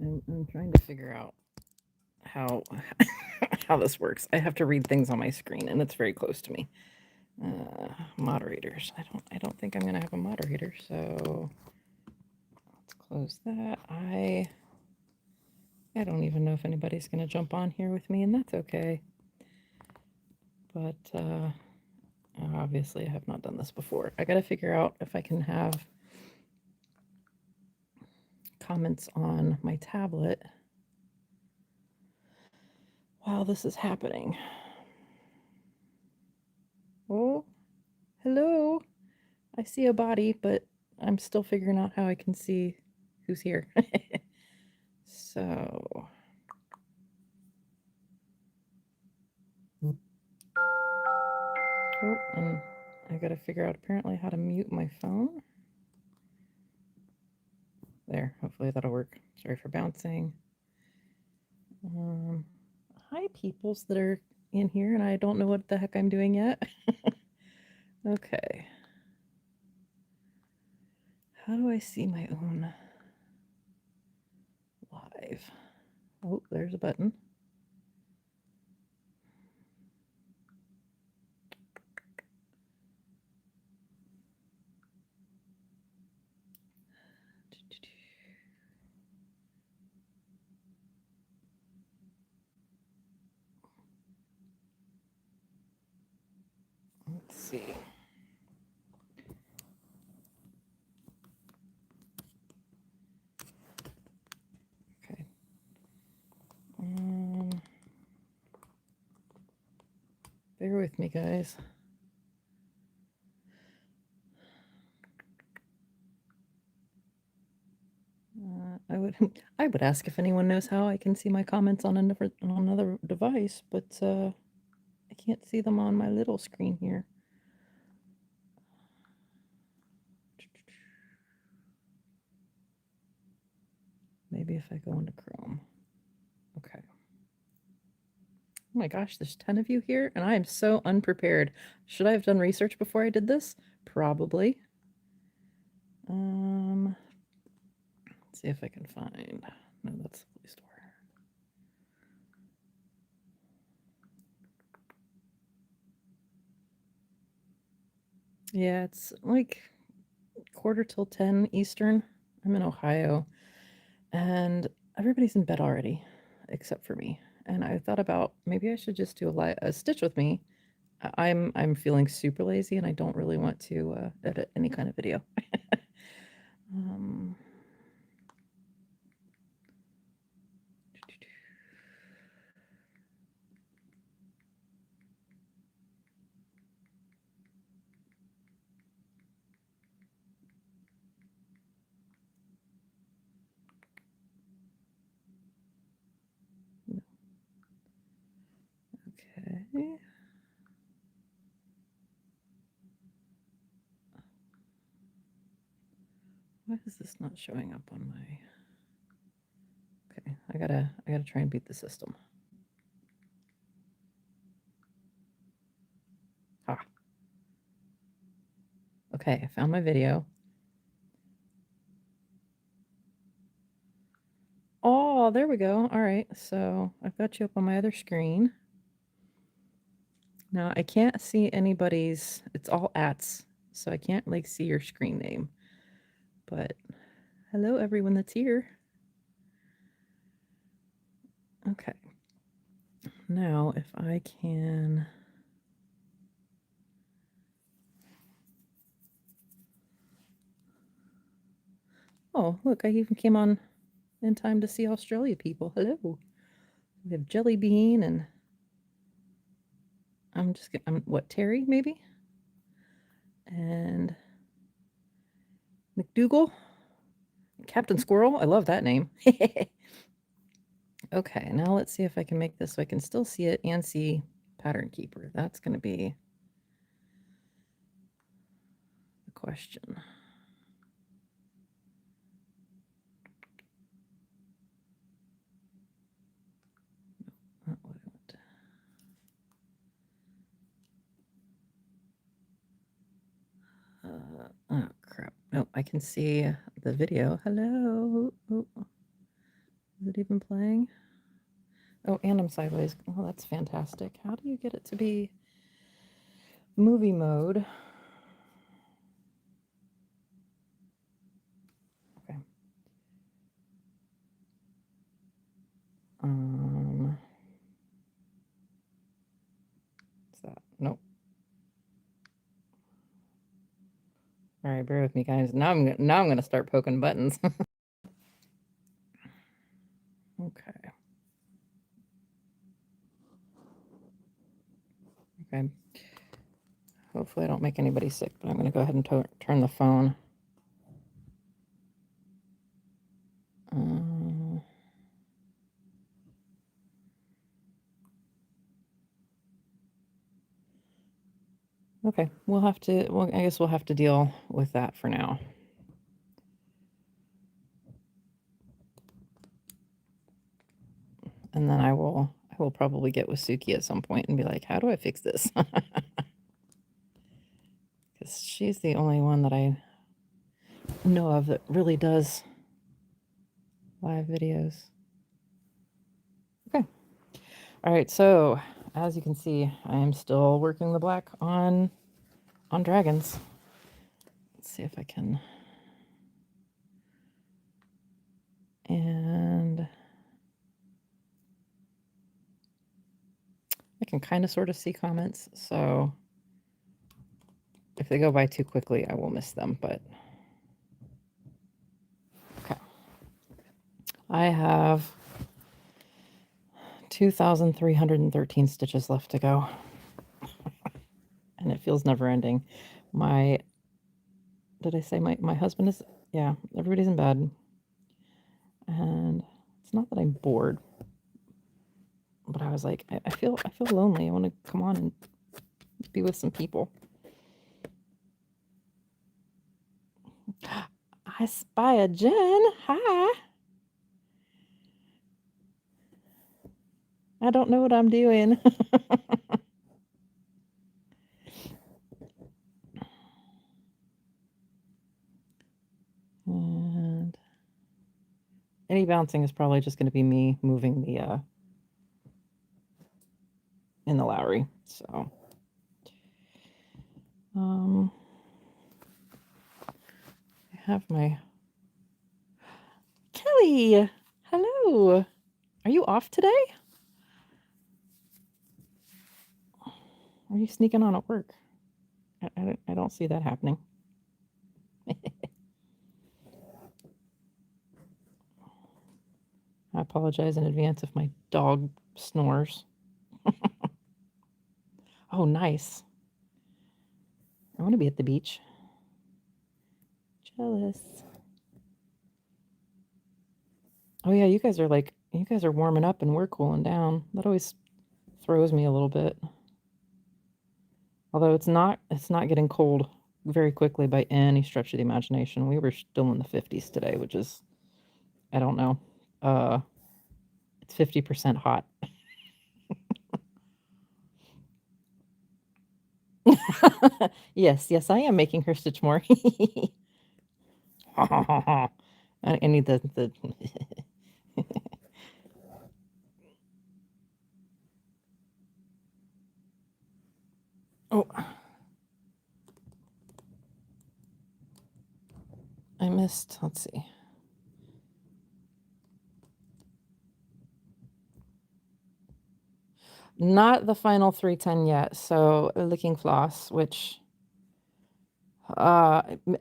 I'm trying to figure out how how this works. I have to read things on my screen, and it's very close to me. Moderators. I don't think I'm gonna have a moderator, so let's close that. I don't even know if anybody's gonna jump on here with me, and that's okay. But obviously, I have not done this before. I gotta figure out if I can have comments on my tablet while this is happening. Oh, hello. I see a body, but I'm still figuring out how I can see who's here. So, oh, and I gotta figure out apparently how to mute my phone. There, hopefully that'll work. Sorry for bouncing. Hi, peoples that are in here, and I don't know what the heck I'm doing yet. Okay. How do I see my own live? Oh, there's a button. Let's see. Okay. Bear with me, guys. I would ask if anyone knows how I can see my comments on another device, but I can't see them on my little screen here. Maybe if I go into Chrome. Okay. Oh my gosh, there's 10 of you here, and I am so unprepared. Should I have done research before I did this? Probably. Let's see if I can find. No, that's the Play Store. Yeah, it's like 9:45 Eastern. I'm in Ohio, and everybody's in bed already, except for me. And I thought about maybe I should just do a stitch with me. I'm feeling super lazy, and I don't really want to edit any kind of video. um, okay. Why is this not showing up on my? Okay, I gotta try and beat the system. Ha. Okay, I found my video. Oh, there we go. All right, so I've got you up on my other screen. Now I can't see anybody's. It's all ats, so I can't like see your screen name. But hello, everyone that's here. Okay. Now, if I can. Oh, look, I even came on in time to see Australia people. Hello. We have Jelly Bean and I'm what, Terry, maybe? And McDougal? Captain Squirrel? I love that name. Okay, now let's see if I can make this so I can still see it and see Pattern Keeper. That's going to be the question. Not what I want. Oh, crap. No, I can see the video. Hello. Oh. Is it even playing? Oh, and I'm sideways. Oh, that's fantastic. How do you get it to be movie mode? Okay. What's that? Nope. All right, bear with me, guys. Now I'm gonna start poking buttons. Okay. Okay. Hopefully I don't make anybody sick, but I'm gonna go ahead and turn the phone. Okay, we'll have to. Well, I guess we'll have to deal with that for now. And then I will probably get with Suki at some point and be like, "How do I fix this?" Because she's the only one that I know of that really does live videos. Okay. All right. So as you can see, I am still working the black on dragons. Let's see if I can. And I can kind of sort of see comments, so if they go by too quickly, I will miss them, but okay. I have 2,313 stitches left to go. And it feels never ending. Did I say my husband is, yeah, everybody's in bed. And it's not that I'm bored, but I was like, I feel lonely. I want to come on and be with some people. I spy a Jen. Hi. I don't know what I'm doing. And any bouncing is probably just going to be me moving the in the Lowry. So I have my Kelly. Hello. Are you off today? Are you sneaking on at work? I don't see that happening. I apologize in advance if my dog snores. Oh, nice. I want to be at the beach. Jealous. Oh yeah, you guys are warming up and we're cooling down. That always throws me a little bit. Although it's not getting cold very quickly by any stretch of the imagination. We were still in the 50s today, which is, I don't know. It's 50% hot. Yes, I am making her stitch more. I need the Oh, I missed. Let's see. Not the final 310 yet. So licking floss, which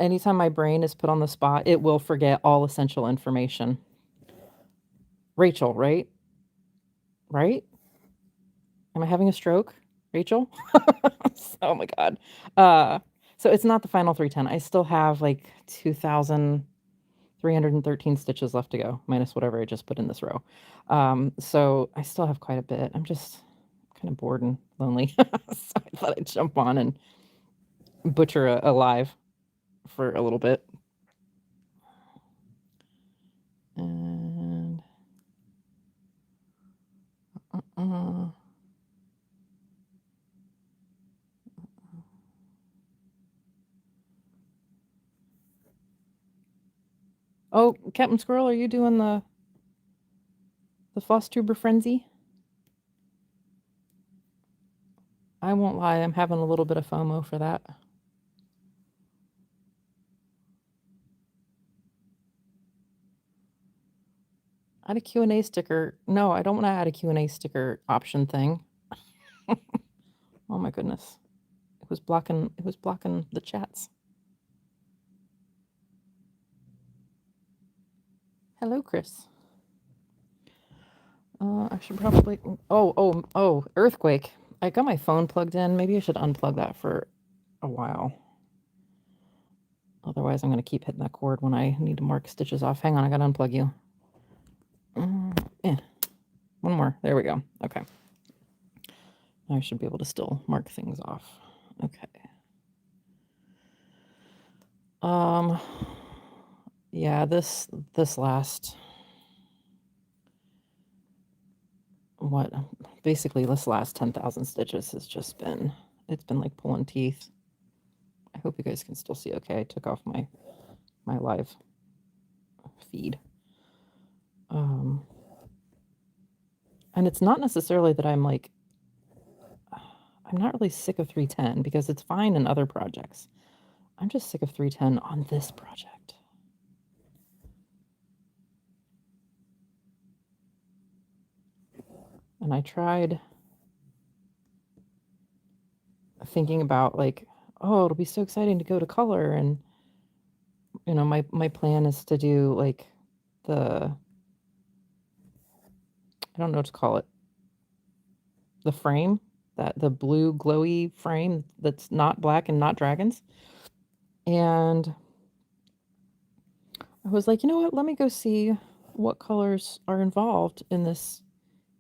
anytime my brain is put on the spot, it will forget all essential information. Rachel, right? Right? Am I having a stroke, Rachel? Oh my God. So it's not the final 310. I still have like 2,313 stitches left to go, minus whatever I just put in this row. So I still have quite a bit. I'm just kind of bored and lonely. So I thought I'd jump on and butcher a live for a little bit. And oh, Captain Squirrel, are you doing the The floss tuber frenzy. I won't lie, I'm having a little bit of FOMO for that. Add a Q&A sticker. No, I don't want to add a Q&A sticker option thing. Oh my goodness. It was blocking the chats. Hello, Chris. I should probably oh, earthquake. I got my phone plugged in. Maybe I should unplug that for a while. Otherwise, I'm going to keep hitting that cord when I need to mark stitches off. Hang on, I got to unplug you. One more. There we go. Okay. I should be able to still mark things off. Okay. Yeah, this last basically this last 10,000 stitches has just been, it's been like pulling teeth. I hope you guys can still see okay. I took off my live feed. And it's not necessarily that I'm not really sick of 310 because it's fine in other projects. I'm just sick of 310 on this project. And I tried thinking about oh, it'll be so exciting to go to color, and my plan is to do I don't know what to call it, the frame, the blue glowy frame that's not black and not dragons. And I was like, you know what, let me go see what colors are involved in this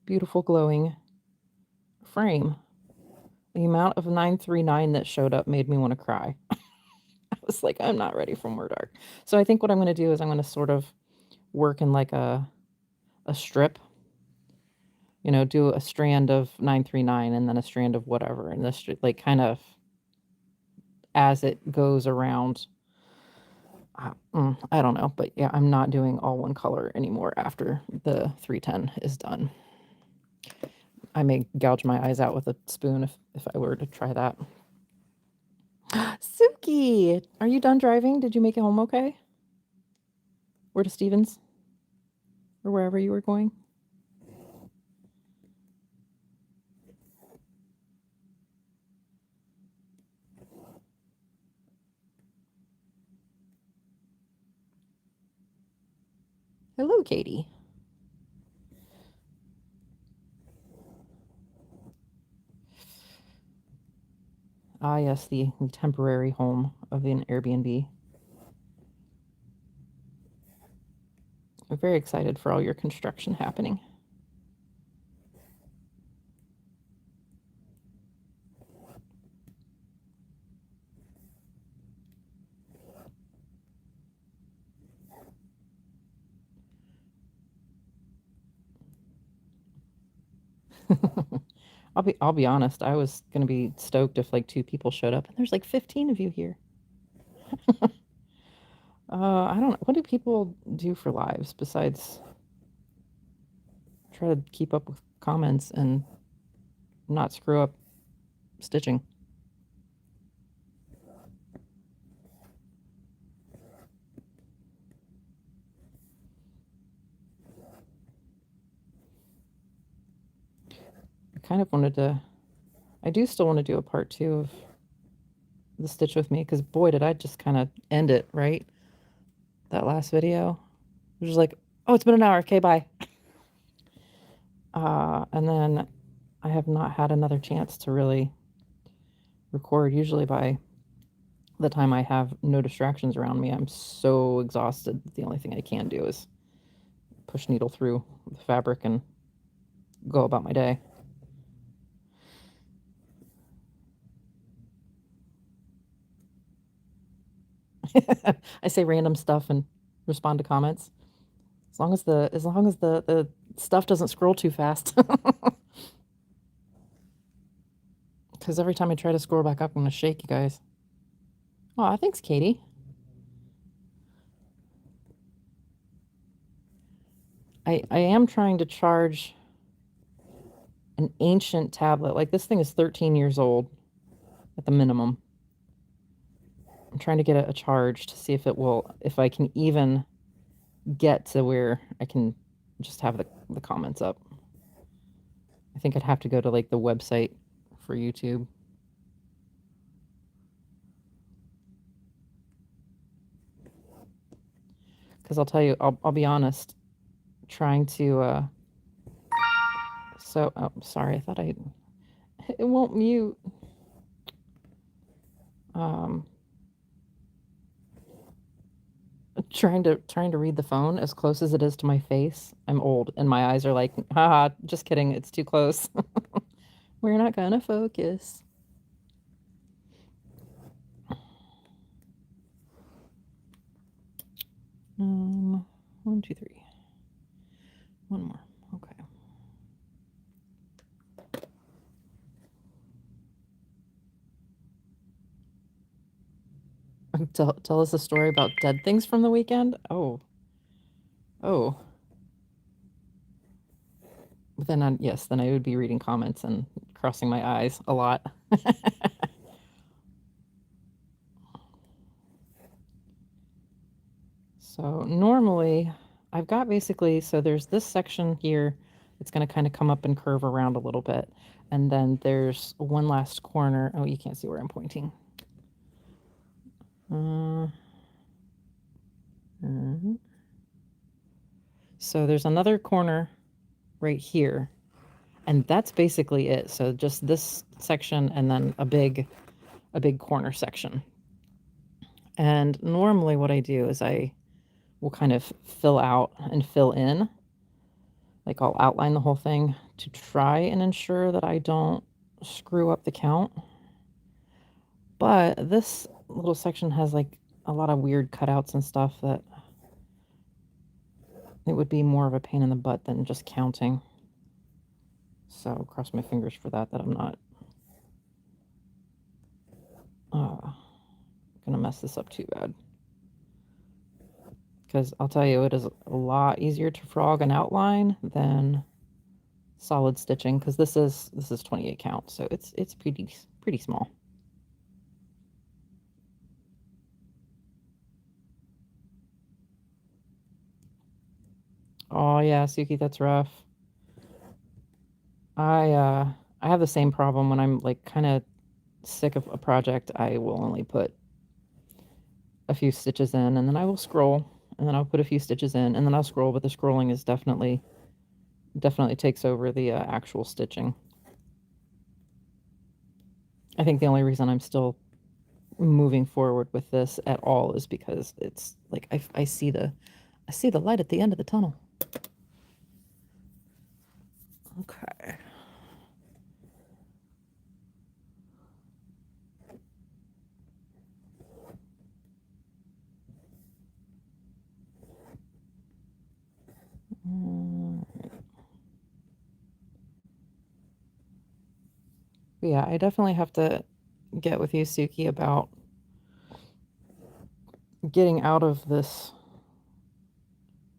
beautiful glowing frame. The amount of 939 that showed up made me want to cry. I was like, I'm not ready for more dark. So I think what I'm going to do is I'm going to sort of work in like a strip, do a strand of 939 and then a strand of whatever. And this kind of as it goes around. I don't know. But yeah, I'm not doing all one color anymore after the 310 is done. I may gouge my eyes out with a spoon if I were to try that. Suki, are you done driving? Did you make it home okay? Or to Stevens? Or wherever you were going? Hello, Katie. Ah, yes, the temporary home of an Airbnb. I'm very excited for all your construction happening. I'll be honest, I was gonna be stoked if 2 people showed up, and there's 15 of you here. I don't know. What do people do for lives besides try to keep up with comments and not screw up stitching? I kind of wanted to, I do still want to do a part 2 of the Stitch With Me, because boy, did I just kind of end it, right? That last video. It was like, oh, it's been an hour. Okay, bye. And then I have not had another chance to really record. Usually by the time I have no distractions around me, I'm so exhausted that the only thing I can do is push needle through the fabric and go about my day. I say random stuff and respond to comments. As long as the stuff doesn't scroll too fast. Because every time I try to scroll back up, I'm going to shake you guys. Aw, thanks, Katie. I am trying to charge an ancient tablet. Like this thing is 13 years old at the minimum. I'm trying to get a charge to see if it will, if I can even get to where I can just have the comments up. I think I'd have to go to like the website for YouTube. Because I'll tell you, I'll be honest, trying to, oh, sorry, I thought it won't mute. Um, trying to read the phone as close as it is to my face. I'm old and my eyes are like, haha, just kidding, it's too close. We're not gonna focus. 1, 2, 3. One more. Okay. Tell us a story about dead things from the weekend. Oh. Yes, then I would be reading comments and crossing my eyes a lot. So normally I've got basically, so there's this section here that's going to kind of come up and curve around a little bit. And then there's one last corner. Oh, you can't see where I'm pointing. So there's another corner right here. And that's basically it. So just this section and then a big corner section. And normally what I do is I will kind of fill out and fill in. Like I'll outline the whole thing to try and ensure that I don't screw up the count. But this little section has like a lot of weird cutouts and stuff that it would be more of a pain in the butt than just counting. So cross my fingers for that I'm not gonna mess this up too bad. Because I'll tell you, it is a lot easier to frog an outline than solid stitching, because this is 28 count, so it's pretty small. Oh yeah, Suki, that's rough. I have the same problem when I'm like kind of sick of a project. I will only put a few stitches in, and then I will scroll, and then I'll put a few stitches in, and then I'll scroll, but the scrolling is definitely takes over the actual stitching. I think the only reason I'm still moving forward with this at all is because it's like I see the light at the end of the tunnel. Okay. Yeah, I definitely have to get with you, Suki, about getting out of this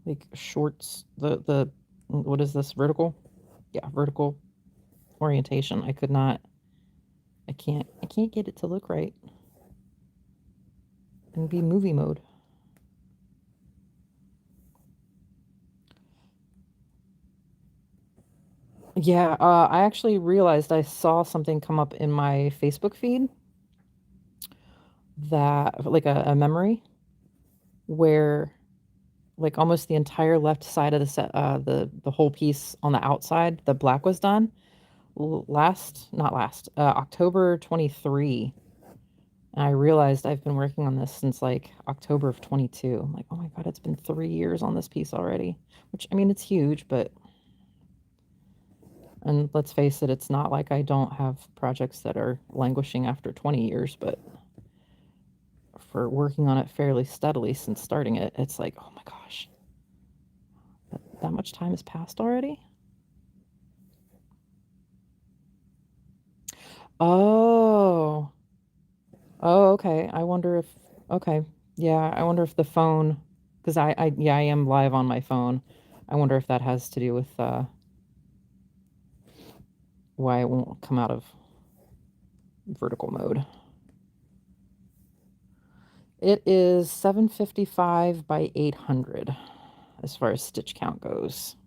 like shorts, the what is this, vertical? Yeah, vertical orientation. I can't get it to look right and be movie mode. Yeah, I actually realized I saw something come up in my Facebook feed that like a memory where like almost the entire left side of the set, the whole piece on the outside, the black was done not last, October 23. And I realized I've been working on this since like October of 22. I'm like, oh my God, it's been 3 years on this piece already, which I mean, it's huge, but, and let's face it, it's not like I don't have projects that are languishing after 20 years, but for working on it fairly steadily since starting it, it's like, oh my gosh, that much time has passed already? Oh. Oh, okay. I wonder if, okay. Yeah, I wonder if the phone, because yeah, I am live on my phone, I wonder if that has to do with why it won't come out of vertical mode. It is 755 by 800 as far as stitch count goes.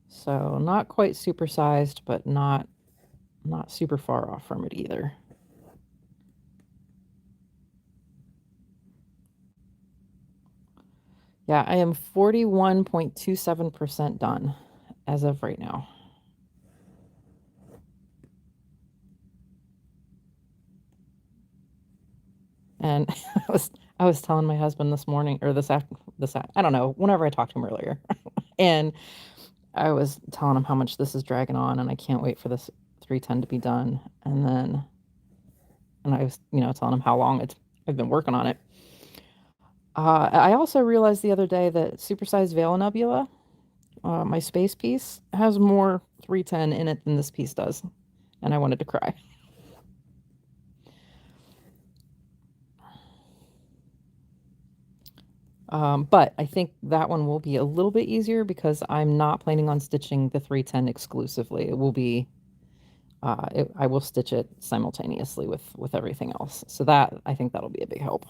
So not quite supersized, but not super far off from it either. Yeah, I am 41.27% done as of right now. And I was telling my husband this morning or I don't know, whenever I talked to him earlier. And I was telling him how much this is dragging on and I can't wait for this 310 to be done. And I was, telling him how long I've been working on it. I also realized the other day that Supersized Veil Nebula, my space piece, has more 310 in it than this piece does. And I wanted to cry. But I think that one will be a little bit easier because I'm not planning on stitching the 310 exclusively. It will be, I will stitch it simultaneously with everything else. So I think that'll be a big help.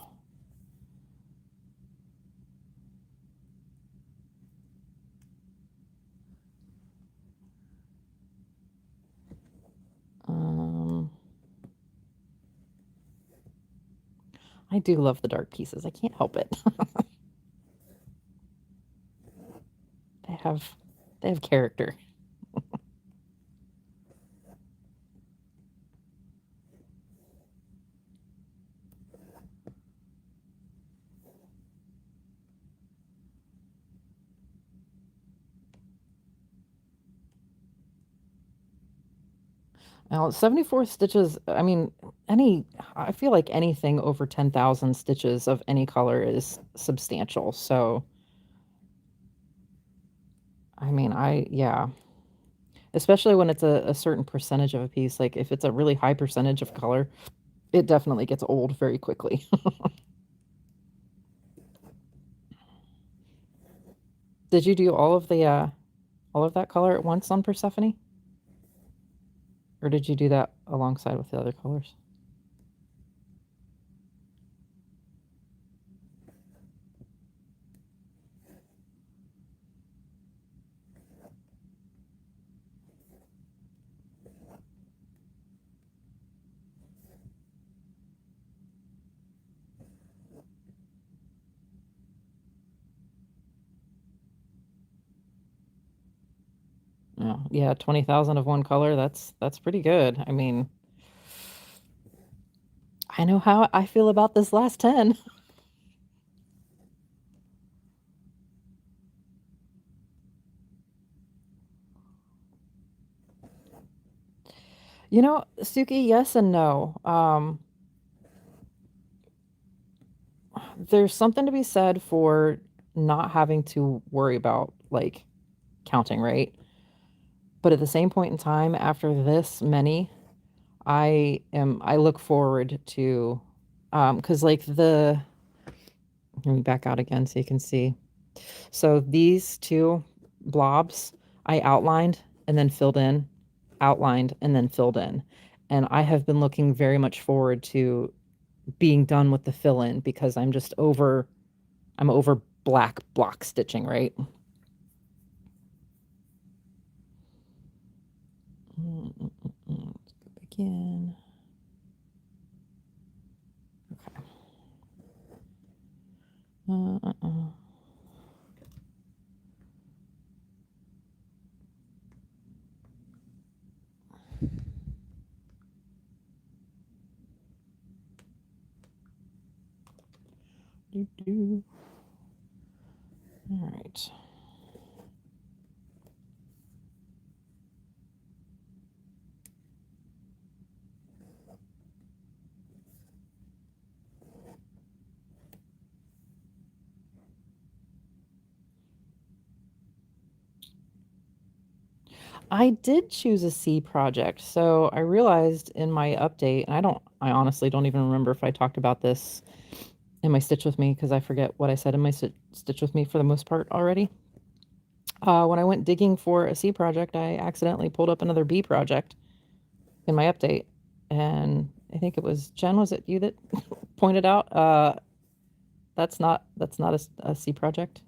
I do love the dark pieces. I can't help it. They have character. Now, 74 stitches, I mean, I feel like anything over 10,000 stitches of any color is substantial. So, I mean, yeah. Especially when it's a certain percentage of a piece. Like if it's a really high percentage of color, it definitely gets old very quickly. Did you do all of that color at once on Persephone? Or did you do that alongside with the other colors? Yeah, 20,000 of one color. That's pretty good. I mean, I know how I feel about this last 10. Suki, yes and no. There's something to be said for not having to worry about like counting, right? But at the same point in time, after this many, I look forward to because like let me back out again so you can see. So these two blobs I outlined and then filled in, outlined and then filled in. And I have been looking very much forward to being done with the fill in because I'm over black block stitching, right? Let's go back in. Okay. All right. I did choose a C project. So I realized in my update, and I honestly don't even remember if I talked about this in my Stitch with Me because I forget what I said in my Stitch with Me for the most part already. When I went digging for a C project, I accidentally pulled up another B project in my update. And I think it was Jen, was it you that pointed out? That's not a C project.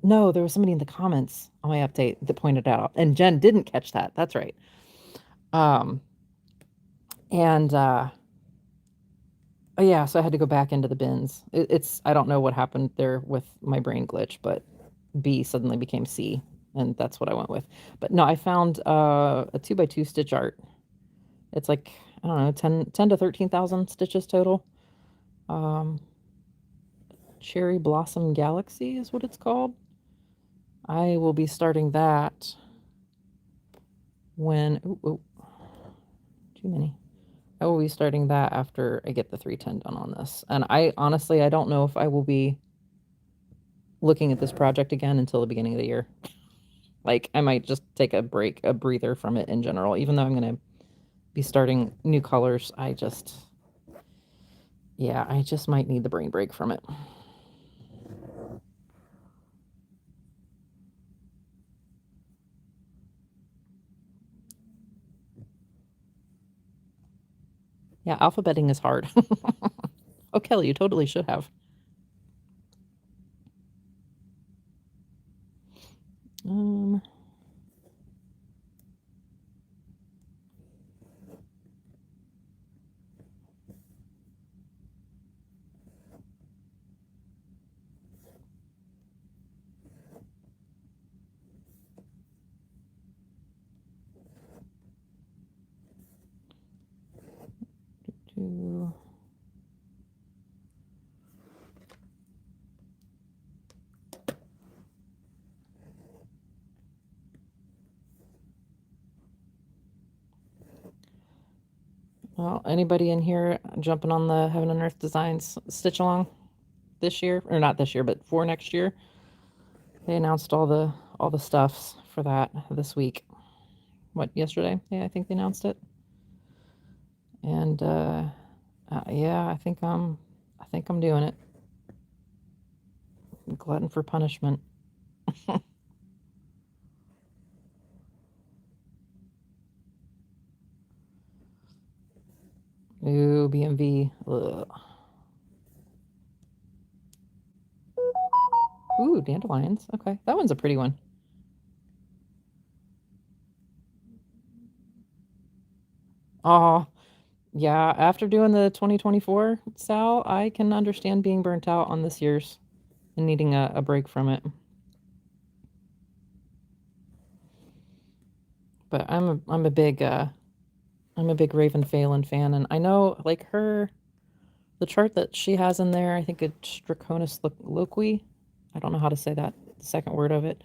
No, there was somebody in the comments on my update that pointed out, and Jen didn't catch that. That's right. Um, and yeah, so I had to go back into the bins. It's I don't know what happened there with my brain glitch, but B suddenly became C, and that's what I went with. But no, I found a 2x2 stitch art. It's like I don't know, 10 to 13,000 stitches total. Um, Cherry Blossom Galaxy is what it's called. I will be starting that when too many. I will be starting that after I get the 310 done on this. And I honestly I don't know if I will be looking at this project again until the beginning of the year. Like I might just take a break, a breather from it in general, even though I'm going to be starting new colors. I just might need the brain break from it. Yeah, alphabeting is hard. Oh, Kelly, you totally should have. Um, do- well, anybody in here jumping on the Heaven and Earth Designs stitch along this year, or not this year, but for next year? They announced all the stuffs for that this week. What, yesterday? Yeah, I think they announced it. And yeah, I think I'm doing it. Glutton for punishment. Ooh, BMV. Ugh. Ooh, dandelions. Okay, that one's a pretty one. Oh, yeah. After doing the 2024 Sal, I can understand being burnt out on this year's and needing a break from it. But I'm a big Raven Phelan fan, and I know like the chart that she has in there. I think it's Draconis Loqui. I don't know how to say that the second word of it.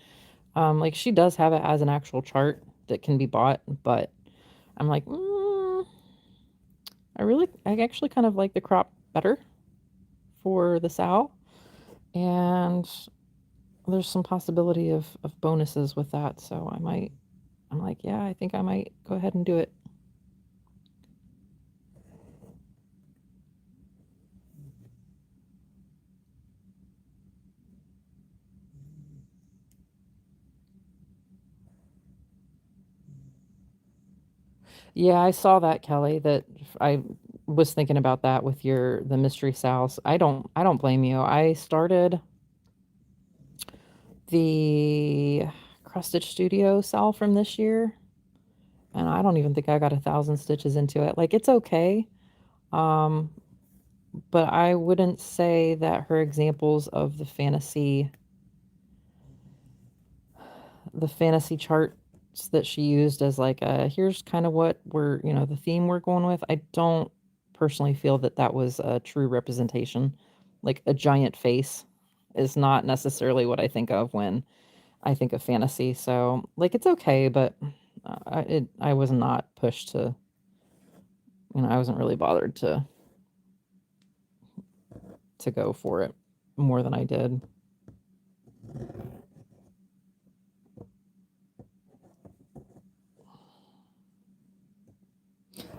Like she does have it as an actual chart that can be bought, but I'm like, I actually kind of like the crop better for the sow, and there's some possibility of bonuses with that. So I'm like, yeah, I think I might go ahead and do it. Yeah, I saw that, Kelly, that I was thinking about that with the mystery sows. I don't blame you. I started the Cross Stitch Studio sow from this year, and I don't even think I got 1,000 stitches into it. Like it's okay. Um, but I wouldn't say that her examples of the fantasy charts that she used as like here's kind of what the theme we're going with. I don't personally feel that that was a true representation. Like a giant face is not necessarily what I think of when I think of fantasy. So like it's okay, but I was not pushed to, I wasn't really bothered to go for it more than I did.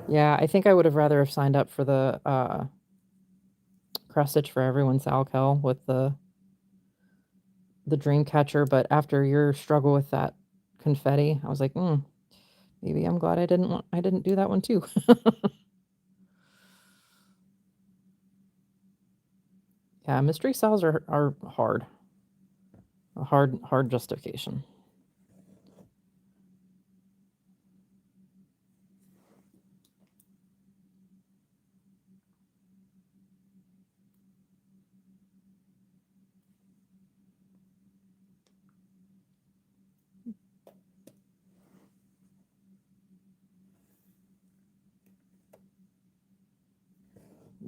Yeah, I think I would have rather have signed up for the cross stitch for everyone Salkel with the dream catcher, but after your struggle with that confetti, I was like, maybe I'm glad I didn't do that one too. Yeah, mystery cells are hard. A hard justification.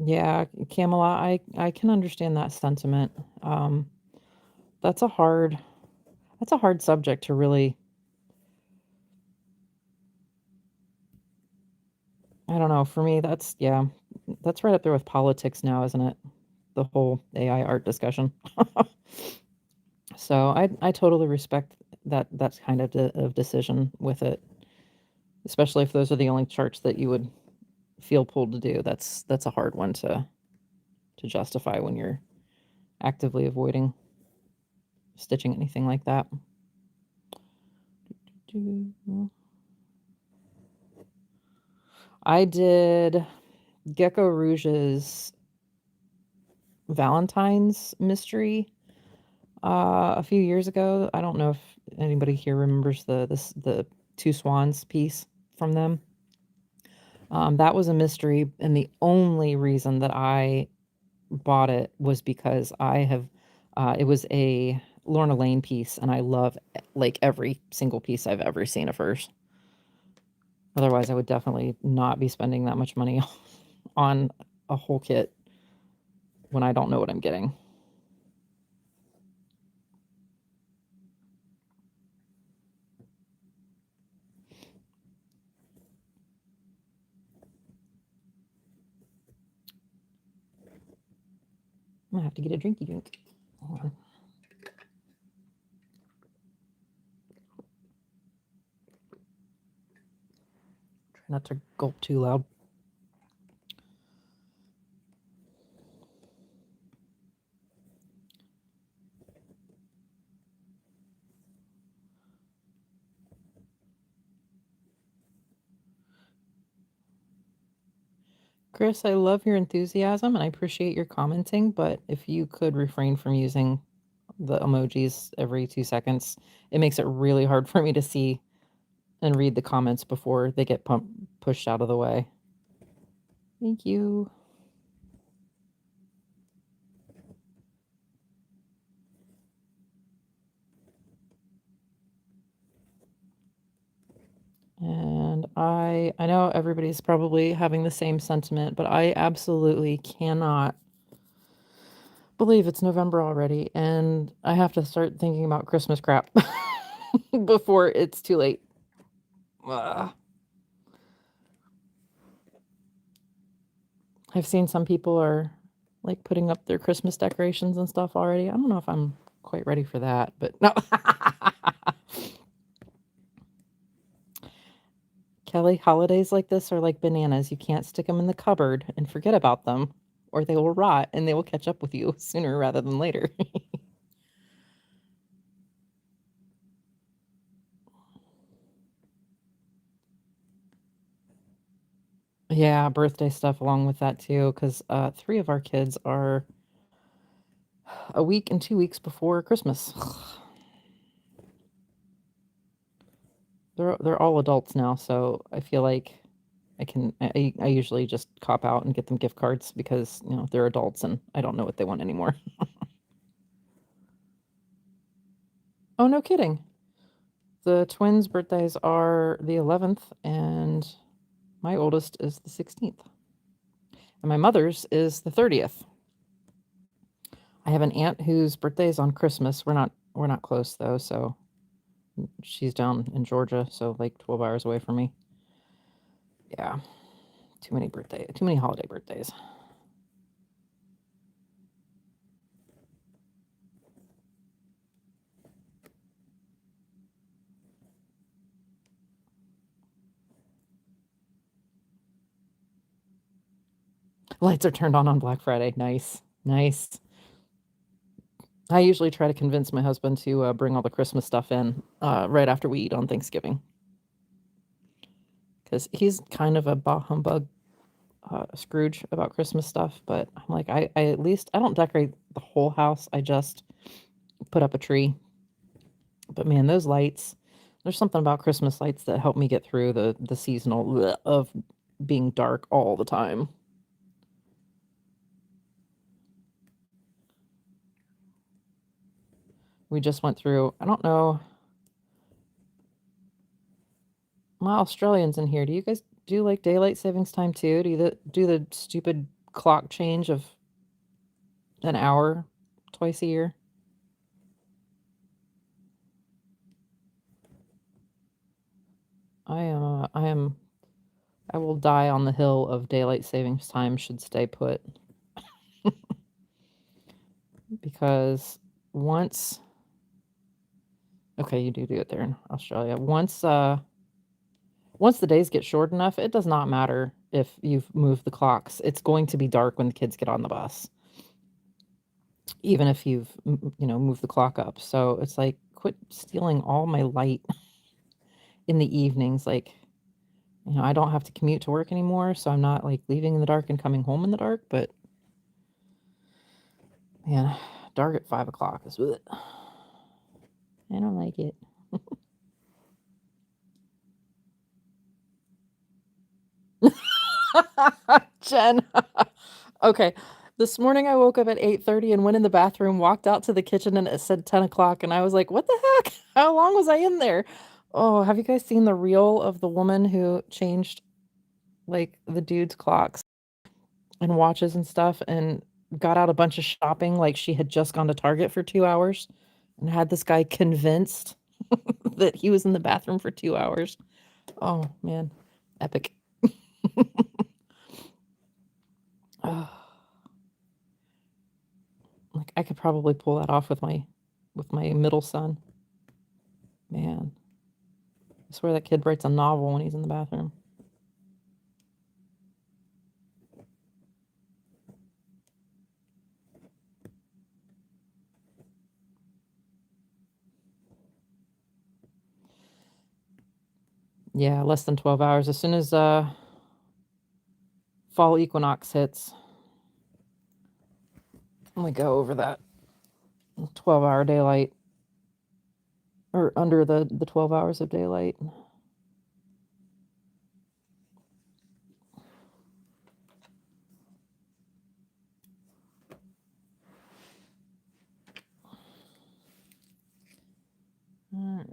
Yeah, Camelot, I can understand that sentiment. Um, that's a hard that's a hard subject to really. I don't know, for me, that's right up there with politics now, isn't it? The whole AI art discussion. So I totally respect that kind of decision with it, especially if those are the only charts that you would feel pulled to do. That's a hard one to justify when you're actively avoiding stitching anything like that. I did Gecko Rouge's Valentine's mystery a few years ago. I don't know if anybody here remembers the Two Swans piece from them. That was a mystery, and the only reason that I bought it was because I have it was a Lorna Lane piece, and I love like every single piece I've ever seen of hers. Otherwise, I would definitely not be spending that much money on a whole kit when I don't know what I'm getting. I'm gonna have to get a drinky drink. Hold on. Try not to gulp too loud. Chris, I love your enthusiasm and I appreciate your commenting, but if you could refrain from using the emojis every 2 seconds, it makes it really hard for me to see and read the comments before they get pushed out of the way. Thank you. And I know everybody's probably having the same sentiment, but I absolutely cannot believe it's November already, and I have to start thinking about Christmas crap before it's too late. Ugh. I've seen some people are like putting up their Christmas decorations and stuff already. I don't know if I'm quite ready for that, but no. Kelly, holidays like this are like bananas. You can't stick them in the cupboard and forget about them, or they will rot and they will catch up with you sooner rather than later. Yeah, birthday stuff along with that too, because 3 of our kids are a week and 2 weeks before Christmas. They're all adults now, so I feel like I usually just cop out and get them gift cards because, they're adults and I don't know what they want anymore. Oh, no kidding. The twins' birthdays are the 11th, and my oldest is the 16th. And my mother's is the 30th. I have an aunt whose birthday is on Christmas. We're not close though, so she's down in Georgia, so like 12 hours away from me. Yeah. Too many holiday birthdays. Lights are turned on Black Friday. Nice. Nice. I usually try to convince my husband to bring all the Christmas stuff in right after we eat on Thanksgiving because he's kind of a bah humbug Scrooge about Christmas stuff. But I'm like, I at least I don't decorate the whole house. I just put up a tree. But man, those lights, there's something about Christmas lights that help me get through the seasonal bleh of being dark all the time. We just went through, I don't know, my Australians in here, do you guys do like daylight savings time too? Do the stupid clock change of an hour twice a year? I am I will die on the hill of daylight savings time should stay put because once okay, you do it there in Australia. Once the days get short enough, it does not matter if you've moved the clocks. It's going to be dark when the kids get on the bus, even if you've, moved the clock up. So it's like, quit stealing all my light in the evenings. Like, I don't have to commute to work anymore, so I'm not like leaving in the dark and coming home in the dark. But man, dark at 5 o'clock is, ugh. I don't like it. Jen. Okay. This morning I woke up at 8:30 and went in the bathroom, walked out to the kitchen, and it said 10 o'clock. And I was like, what the heck? How long was I in there? Oh, have you guys seen the reel of the woman who changed like the dude's clocks and watches and stuff and got out a bunch of shopping like she had just gone to Target for 2 hours and had this guy convinced that he was in the bathroom for 2 hours? Oh man, epic. Oh, like I could probably pull that off with my middle son. Man, I swear that kid writes a novel when he's in the bathroom. Yeah, less than 12 hours. As soon as fall equinox hits, we go over that 12-hour daylight or under the 12 hours of daylight. All right.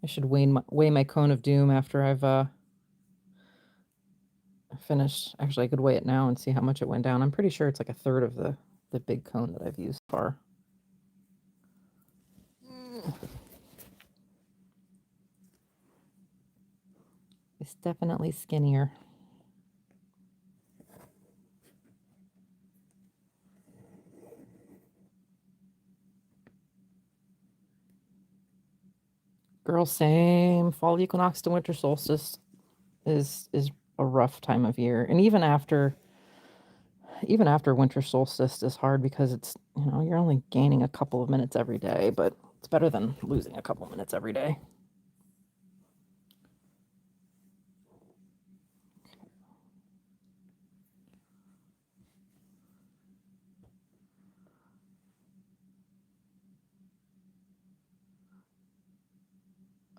I should weigh my cone of doom after I've finished. Actually, I could weigh it now and see how much it went down. I'm pretty sure it's like a third of the big cone that I've used so far. It's definitely skinnier. Girl, same. Fall equinox to winter solstice is a rough time of year. And even after winter solstice is hard because it's, you're only gaining a couple of minutes every day, but it's better than losing a couple minutes every day.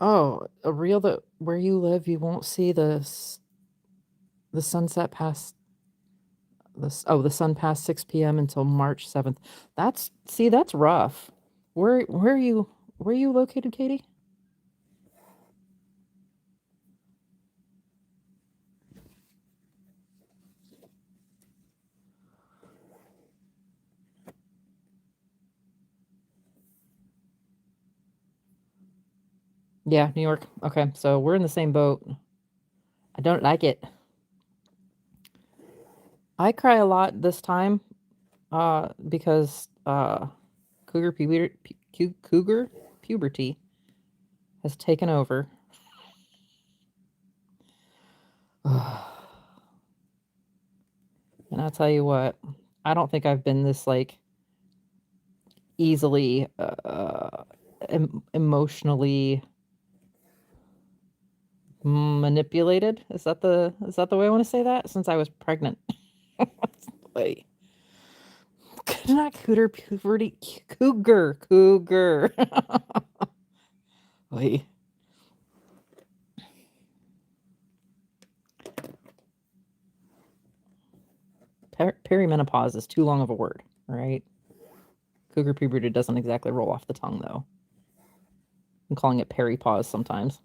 Oh, a reel that where you live, you won't see the sunset past the sun past 6 p.m. until March 7th. That's rough. Where are you located, Katie? Yeah, New York. Okay, so we're in the same boat. I don't like it. I cry a lot this time, because cougar puberty has taken over. And I'll tell you what, I don't think I've been this like easily emotionally manipulated. Is that the way I want to say that? Since I was pregnant. Wait. Not cooter puberty. Cougar. Wait. Perimenopause is too long of a word, right? Cougar puberty doesn't exactly roll off the tongue, though. I'm calling it peripause sometimes.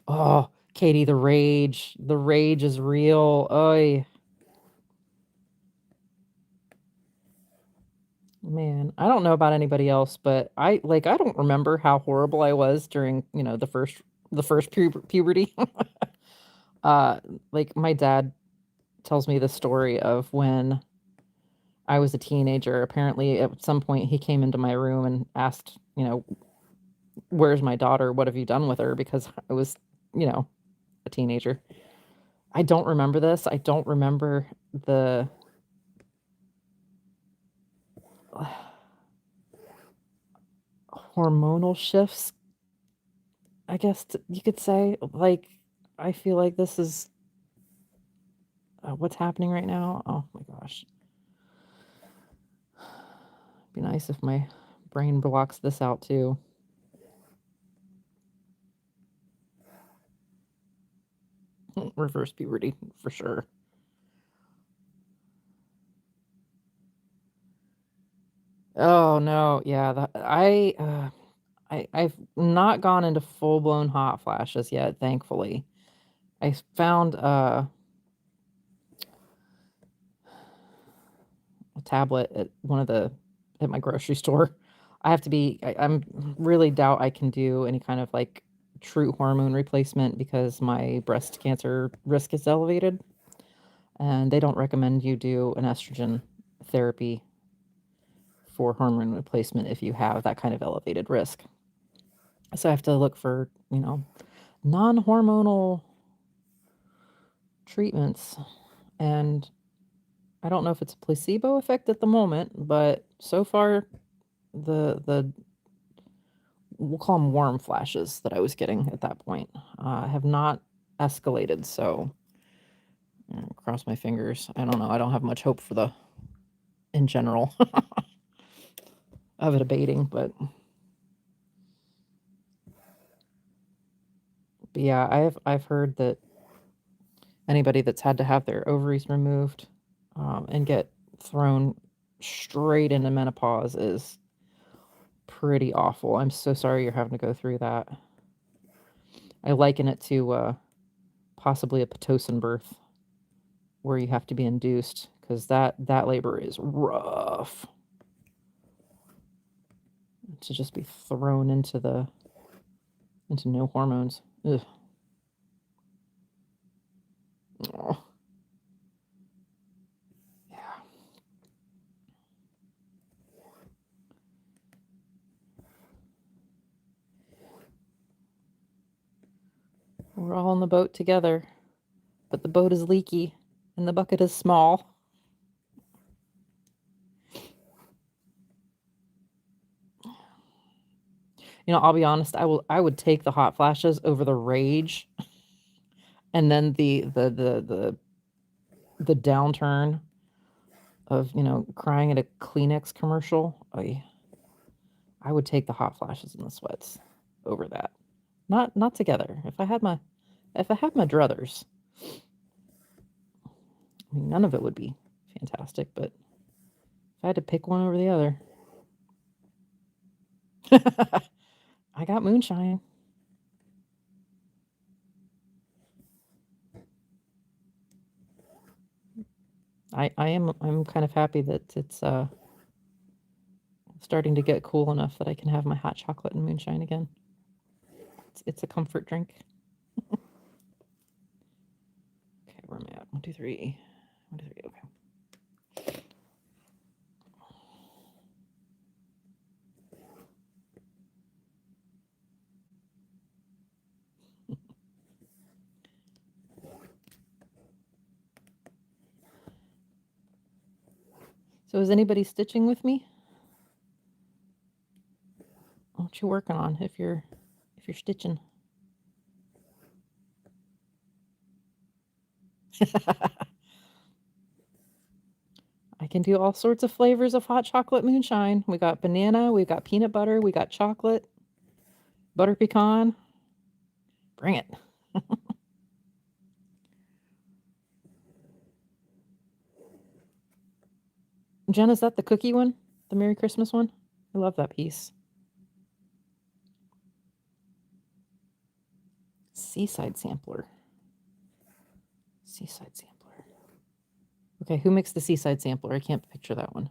Oh, Katie, the rage. The rage is real. Oy. Man, I don't know about anybody else, but I don't remember how horrible I was during, the first puberty. uh like my dad tells me the story of when I was a teenager. Apparently at some point he came into my room and asked, "Where's my daughter? What have you done with her?" Because I was, a teenager. I don't remember this. I don't remember the hormonal shifts, I guess you could say. Like, I feel like this is what's happening right now. Oh my gosh. Be nice if my brain blocks this out too. Reverse puberty for sure. Oh no, yeah, I've not gone into full-blown hot flashes yet, thankfully. I found a tablet at my grocery store. I'm really doubt I can do any kind of like true hormone replacement because my breast cancer risk is elevated, and they don't recommend you do an estrogen therapy for hormone replacement if you have that kind of elevated risk. So I have to look for, non-hormonal treatments. And I don't know if it's a placebo effect at the moment, but so far the we'll call them warm flashes that I was getting at that point have not escalated. So cross my fingers. I don't know. I don't have much hope for in general of it abating, but yeah, I've heard that anybody that's had to have their ovaries removed and get thrown straight into menopause is pretty awful. I'm so sorry you're having to go through that. I liken it to possibly a Pitocin birth where you have to be induced because that labor is rough. To just be thrown into no hormones. Ugh. Oh, yeah. We're all in the boat together, but the boat is leaky and the bucket is small. I'll be honest, I would take the hot flashes over the rage and then the downturn of, crying at a Kleenex commercial. I would take the hot flashes and the sweats over that. Not together. If I had my druthers, I mean, none of it would be fantastic, but if I had to pick one over the other, I got moonshine. I'm kind of happy that it's starting to get cool enough that I can have my hot chocolate and moonshine again. It's a comfort drink. Okay, where am I at? 1, 2, 3. 1, 2, 3. Okay. So is anybody stitching with me? What you working on if you're stitching? I can do all sorts of flavors of hot chocolate moonshine. We got banana, we got peanut butter, we got chocolate, butter pecan. Bring it. Jen, is that the cookie one? The Merry Christmas one? I love that piece. Seaside sampler. Seaside sampler. Okay, who makes the seaside sampler? I can't picture that one.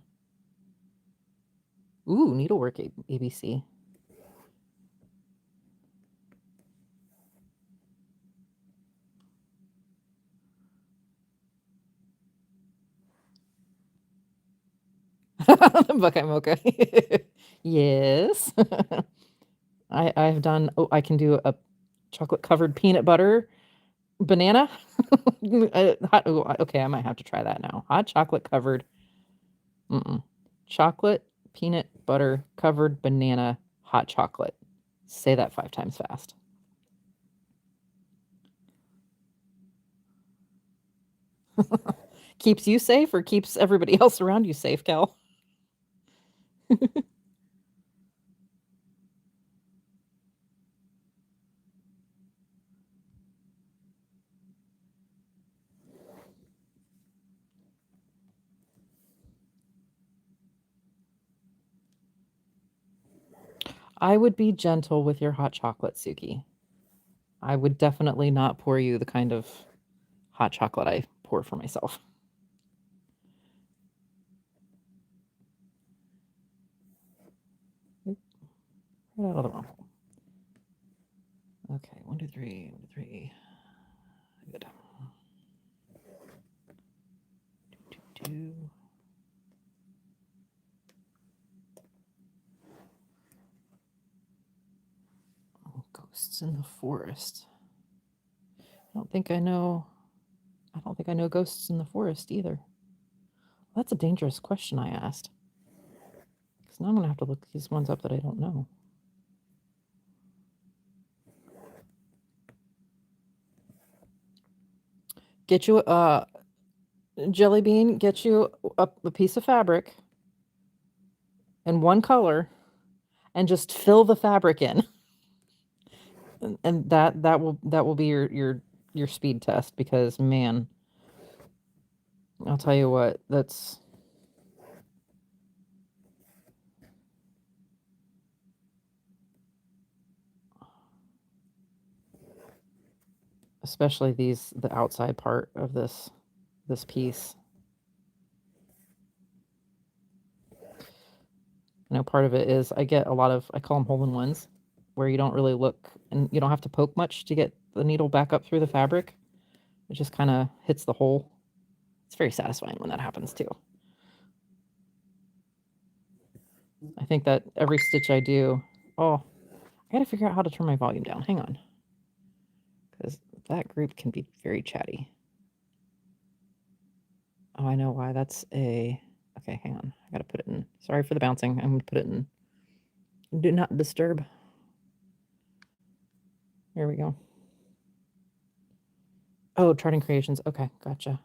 Ooh, needlework ABC. Buckeye mocha. Yes. I've done, oh, I can do a chocolate covered peanut butter banana. Okay, I might have to try that now. Hot chocolate covered. Chocolate peanut butter covered banana hot chocolate. Say that 5 times fast. Keeps you safe or keeps everybody else around you safe, Cal? I would be gentle with your hot chocolate, Suki. I would definitely not pour you the kind of hot chocolate I pour for myself. Right out of the wrong hole. Okay, 1, 2, 3, 1, 2, 3. Good. 2, 2, 2. Oh, ghosts in the forest. I don't think I know ghosts in the forest either. That's a dangerous question I asked. Because now I'm going to have to look these ones up that I don't know. Get you Jelly Bean, get you a piece of fabric in one color and just fill the fabric in. And that will be your speed test, because man, I'll tell you what, that's especially the outside part of this piece. You know, part of it is I get a lot of, I call them hole-in-ones, where you don't really look and you don't have to poke much to get the needle back up through the fabric. It just kind of hits the hole. It's very satisfying when that happens too. I think that every stitch I do, oh, I gotta figure out how to turn my volume down. Hang on. Because that group can be very chatty. Oh, I know why. That's a, okay, hang on. I gotta put it in. Sorry for the bouncing. I'm gonna put it in do not disturb. There we go. Oh, charting creations. Okay, gotcha.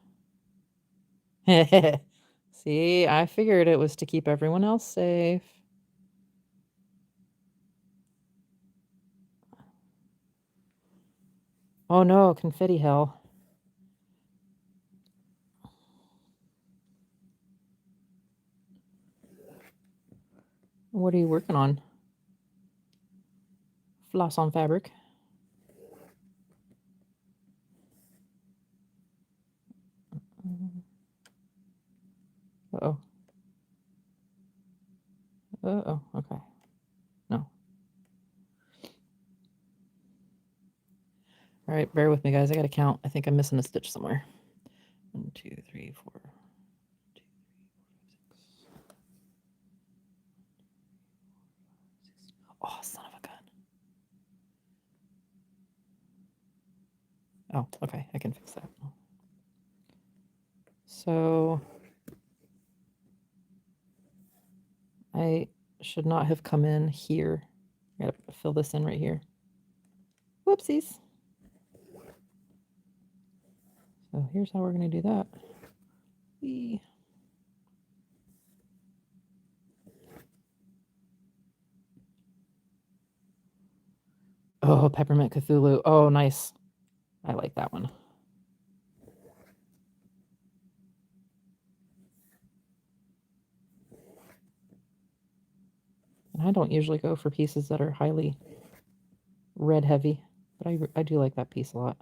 See, I figured it was to keep everyone else safe. Oh no, confetti hell. What are you working on? Floss on fabric. Uh-oh. Uh-oh, okay. No. All right, bear with me, guys. I gotta count. I think I'm missing a stitch somewhere. 1, 2, 3, 4. 2, 3, 4, 5, 6. Oh, son of a gun. Oh, okay. I can fix that. So I should not have come in here. I gotta fill this in right here. Whoopsies. So here's how we're gonna do that. Whee. Oh, Peppermint Cthulhu. Oh, nice. I like that one. And I don't usually go for pieces that are highly red heavy, but I do like that piece a lot.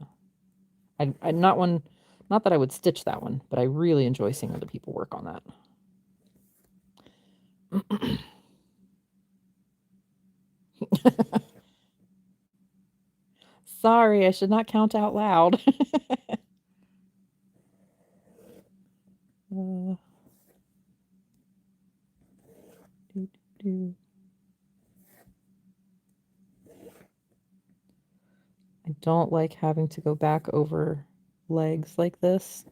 I not that I would stitch that one, but I really enjoy seeing other people work on that. Sorry, I should not count out loud. uh, do, do. I don't like having to go back over legs like this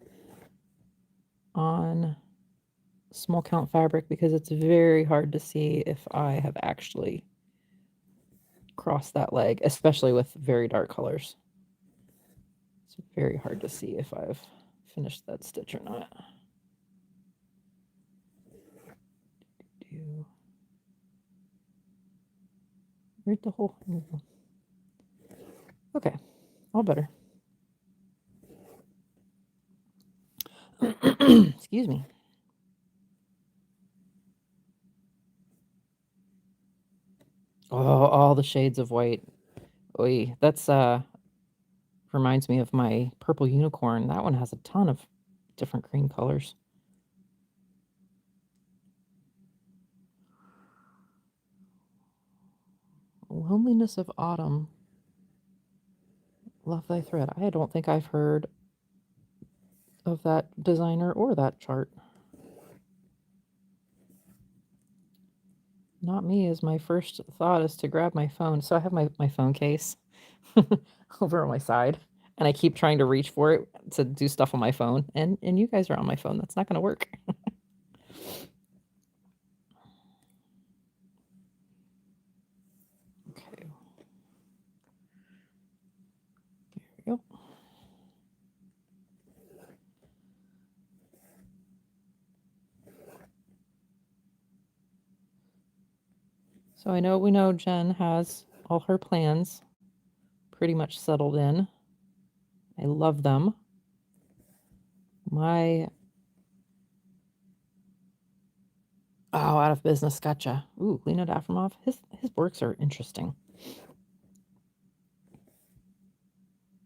on small count fabric because it's very hard to see if I have actually crossed that leg, especially with very dark colors. It's very hard to see if I've finished that stitch or not. Where'd the hole? Okay, all better. Excuse me. Oh, all the shades of white. Oy, that's reminds me of my purple unicorn. That one has a ton of different green colors. Loneliness of Autumn. Love Thy Thread. I don't think I've heard of that designer or that chart. Not me, as my first thought is to grab my phone. So I have my phone case over on my side, and I keep trying to reach for it to do stuff on my phone. And you guys are on my phone. That's not going to work. Okay. There we go. So we know Jen has all her plans pretty much settled in. I love them. Out of business, gotcha. Ooh, Leonid Afromov. His works are interesting.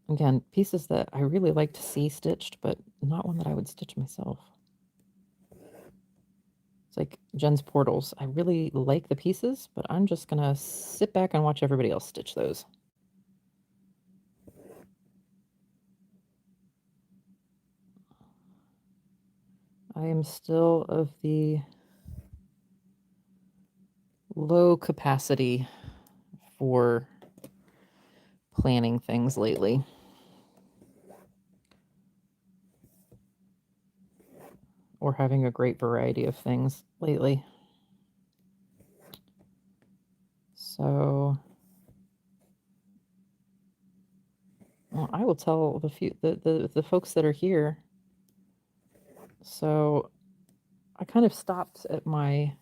Again, pieces that I really like to see stitched, but not one that I would stitch myself. It's like Jen's portals. I really like the pieces, but I'm just gonna sit back and watch everybody else stitch those. I am still of the low capacity for planning things lately. Or having a great variety of things lately. So well, I will tell the folks that are here. So I kind of stopped at my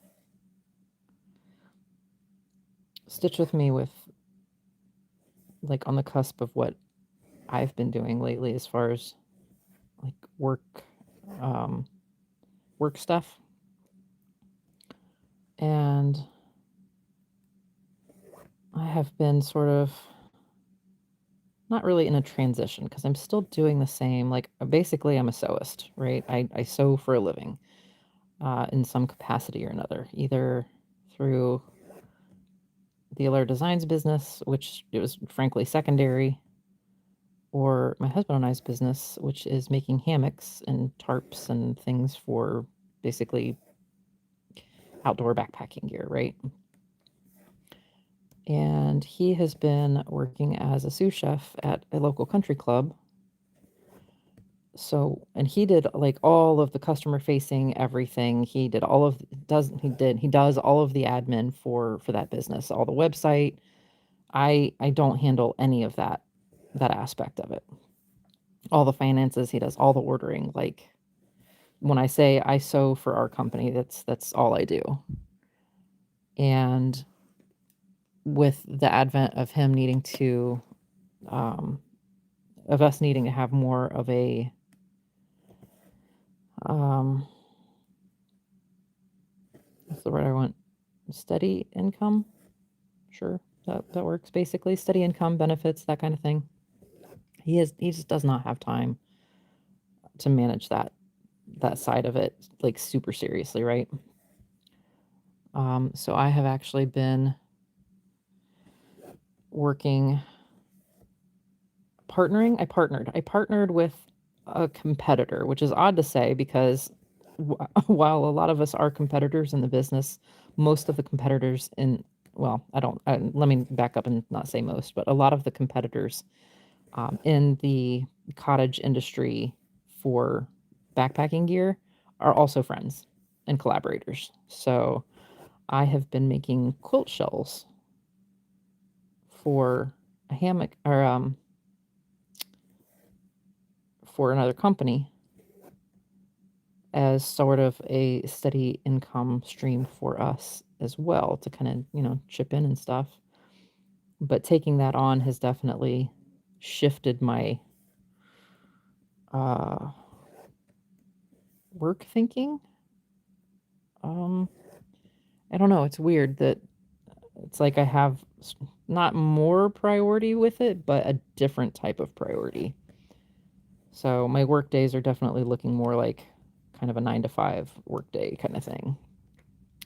Stitch With Me with like on the cusp of what I've been doing lately as far as like work stuff. And I have been sort of not really in a transition because I'm still doing the same. Like basically I'm a sewist, right? I sew for a living in some capacity or another, either through the Allaire Designs business, which it was frankly secondary, or my husband and I's business, which is making hammocks and tarps and things for basically outdoor backpacking gear, right? And he has been working as a sous chef at a local country club. So, and he did like all of the customer facing everything. He does all of the admin for that business, all the website. I don't handle any of that aspect of it. All the finances, he does all the ordering. Like when I say I sew for our company, that's all I do. And with the advent of him needing to of us needing to have more of a um what's the word I want? Steady income. Sure, that works. Basically, steady income, benefits, that kind of thing. He just does not have time to manage that side of it like super seriously, right? So I have actually been working partnering. I partnered with a competitor, which is odd to say because while a lot of us are competitors in the business, most of the competitors in well, let me back up and not say most, but a lot of the competitors in the cottage industry for backpacking gear are also friends and collaborators. So I have been making quilt shells for a hammock or for another company as sort of a steady income stream for us as well to kind of, chip in and stuff. But taking that on has definitely shifted my uh, work thinking. I don't know. It's weird that it's like I have not more priority with it, but a different type of priority. So my work days are definitely looking more like kind of a 9 to 5 work day kind of thing.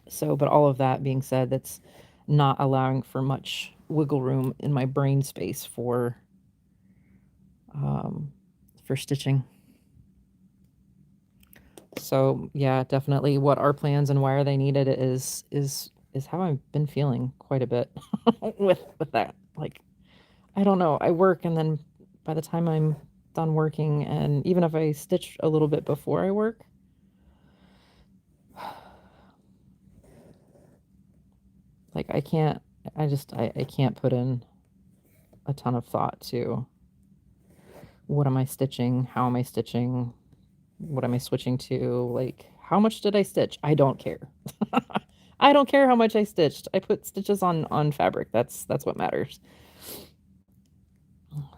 So, but all of that being said, that's not allowing for much wiggle room in my brain space um, for stitching. So yeah, definitely what are plans and why are they needed is how I've been feeling quite a bit with that. Like, I don't know. I work and then by the time I'm done working and even if I stitch a little bit before I work, like I can't put in a ton of thought to what am I stitching? How am I stitching? What am I switching to? Like, how much did I stitch? I don't care. I don't care how much I stitched. I put stitches on fabric. That's what matters.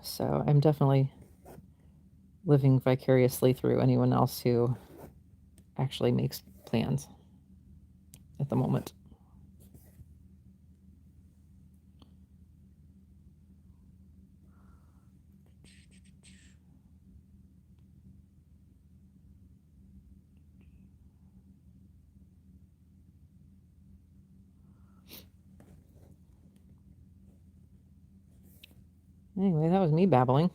So I'm definitely living vicariously through anyone else who actually makes plans at the moment. Anyway, that was me babbling.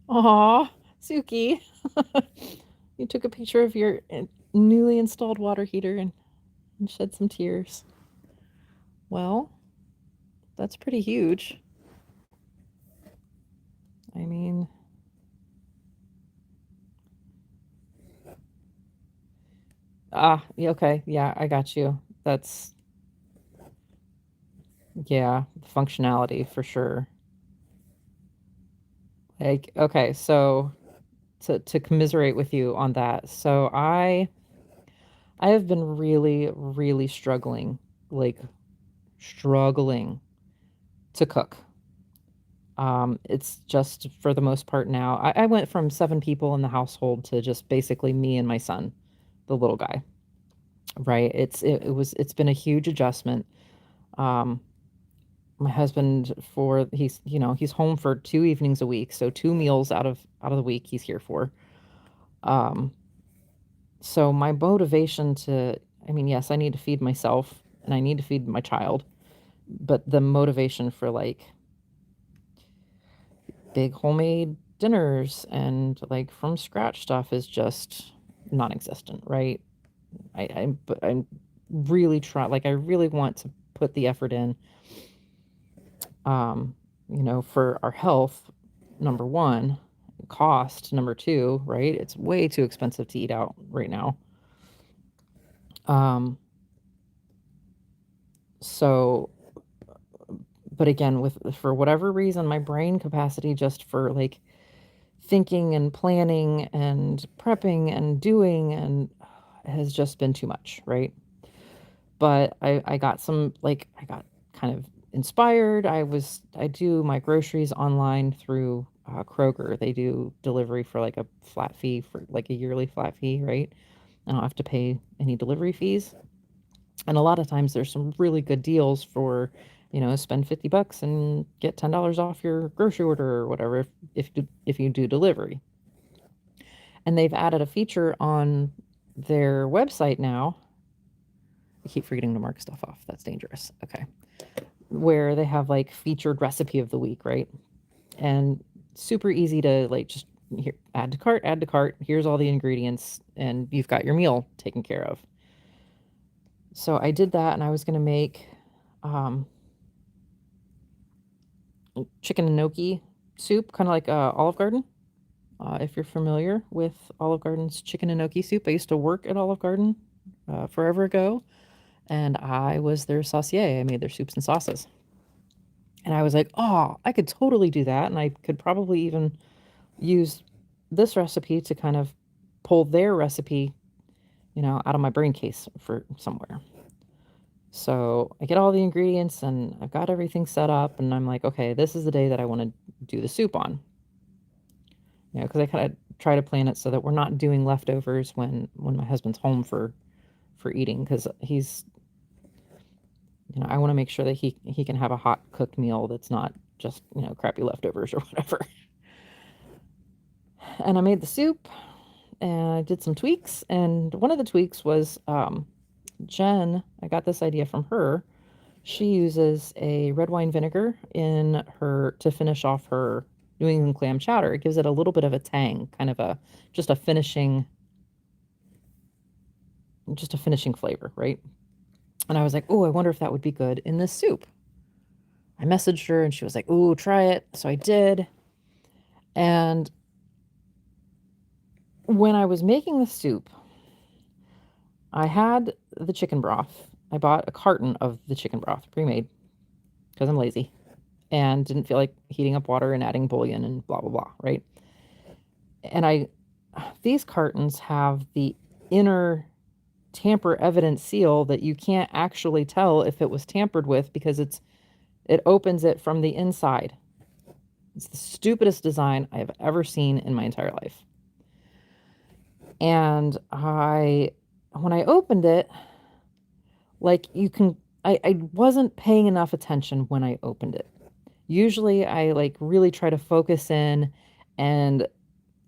Aw, Suki. You took a picture of your newly installed water heater and shed some tears. Well, that's pretty huge. I mean, yeah, okay. Yeah, I got you. That's, yeah, functionality for sure. Like, okay, so to commiserate with you on that. So I have been really, really struggling, like struggling to cook. It's just for the most part now. I went from 7 people in the household to just basically me and my son, the little guy. Right? It's been a huge adjustment. Um, my husband he's home for 2 evenings a week, so 2 meals out of the week he's here for. Um, so my motivation to I mean, yes, I need to feed myself and I need to feed my child, but the motivation for like big homemade dinners and like from scratch stuff is just non-existent, right? But I'm really trying, like I really want to put the effort in, um, for our health, number one, cost, number two, right? It's way too expensive to eat out right now. Um, so, but again, for whatever reason, my brain capacity just for like thinking and planning and prepping and doing and has just been too much, right? But I got some, like, I got kind of inspired. I do my groceries online through, Kroger. They do delivery for, like, a flat fee, for, like, a yearly flat fee, right? I don't have to pay any delivery fees, and a lot of times there's some really good deals for, spend 50 bucks and get $10 off your grocery order or whatever if you do delivery. And they've added a feature on their website now. I keep forgetting to mark stuff off. That's dangerous. Okay. Where they have like featured recipe of the week, right? And super easy to like just here, add to cart. Here's all the ingredients, and you've got your meal taken care of. So I did that, and I was going to make um, chicken enoki soup, kind of like Olive Garden. If you're familiar with Olive Garden's chicken enoki soup, I used to work at Olive Garden forever ago, and I was their saucier. I made their soups and sauces. And I was like, "Oh, I could totally do that, and I could probably even use this recipe to kind of pull their recipe, out of my brain case for somewhere." So I get all the ingredients and I've got everything set up, and I'm like, "Okay, this is the day that I want to do the soup on." Because I kind of try to plan it so that we're not doing leftovers when my husband's home for eating, because I want to make sure that he can have a hot cooked meal that's not just crappy leftovers or whatever. And I made the soup and I did some tweaks, and one of the tweaks was Jen. I got this idea from her. She uses a red wine vinegar in her to finish off her New England clam chowder. It gives it a little bit of a tang, kind of a just a finishing just a finishing flavor, right? And I was like, "Oh, I wonder if that would be good in this soup." I messaged her and she was like, "Oh, try it." So I did. And when I was making the soup, I had the chicken broth. I bought a carton of the chicken broth pre-made because I'm lazy and didn't feel like heating up water and adding bouillon and blah blah blah, right? And these cartons have the inner tamper evidence seal that you can't actually tell if it was tampered with because it opens it from the inside. It's the stupidest design I have ever seen in my entire life. And when I opened it, like I wasn't paying enough attention when I opened it. Usually I like really try to focus in and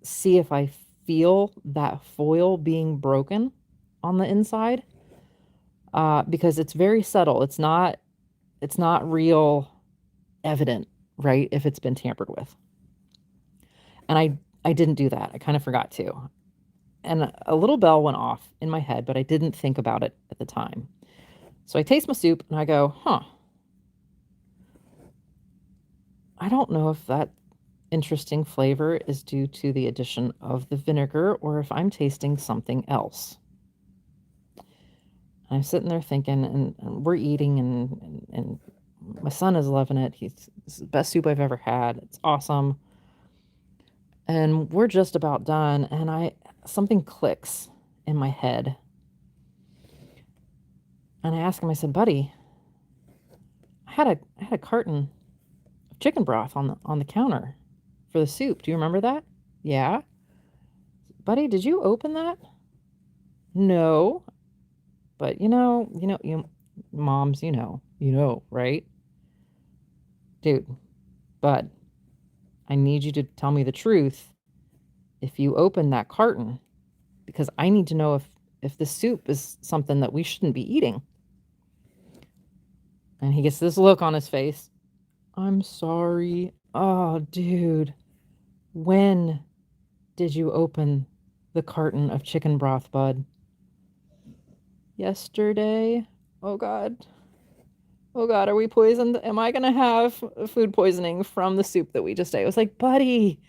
see if I feel that foil being broken on the inside, because it's very subtle. It's not real evident, right, if it's been tampered with. And I didn't do that. I kind of forgot to. And a little bell went off in my head, but I didn't think about it at the time. So I taste my soup and I go, "Huh. I don't know if that interesting flavor is due to the addition of the vinegar or if I'm tasting something else." And I'm sitting there thinking, and we're eating, and my son is loving it. This is the best soup I've ever had. It's awesome. And we're just about done, and something clicks in my head. And I asked him, I said, "Buddy, I had a carton of chicken broth on the counter for the soup. Do you remember that?" "Yeah." "Buddy, did you open that?" "No." But moms, right? "Dude, bud, I need you to tell me the truth if you open that carton, because I need to know if the soup is something that we shouldn't be eating." And he gets this look on his face. "I'm sorry." Oh, dude. When did you open the carton of chicken broth, bud? Yesterday? Oh God. Oh God, are we poisoned? Am I gonna have food poisoning from the soup that we just ate? I was like, buddy,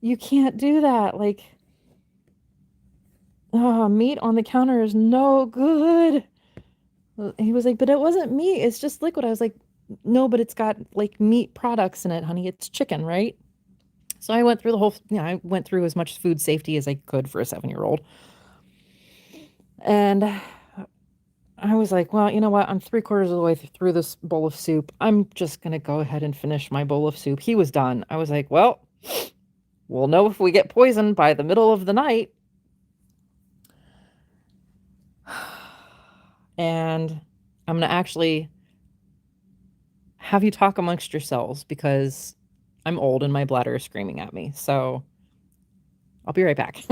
you can't do that. Like, meat on the counter is no good. He was like, but it wasn't meat. It's just liquid. I was like, no, but it's got like meat products in it, honey. It's chicken, right? So I went through the whole, I went through as much food safety as I could for a 7-year-old. And I was like, well, you know what? I'm 3/4 of the way through this bowl of soup. I'm just going to go ahead and finish my bowl of soup. He was done. I was like, well, we'll know if we get poisoned by the middle of the night. And I'm going to actually have you talk amongst yourselves because I'm old and my bladder is screaming at me. So I'll be right back.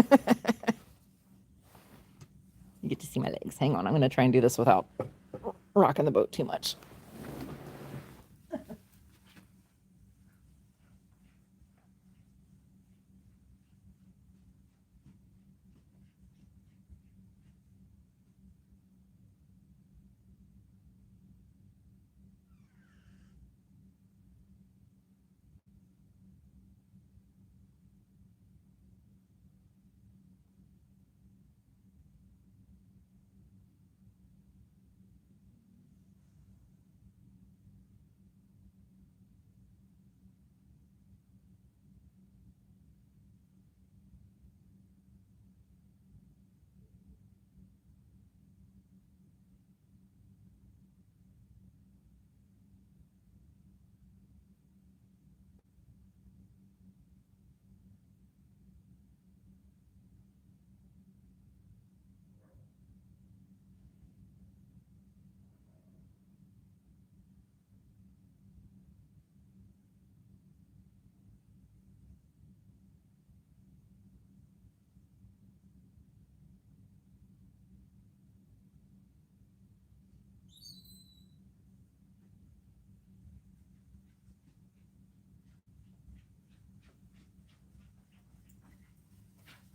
You get to see my legs. Hang on. I'm going to try and do this without rocking the boat too much.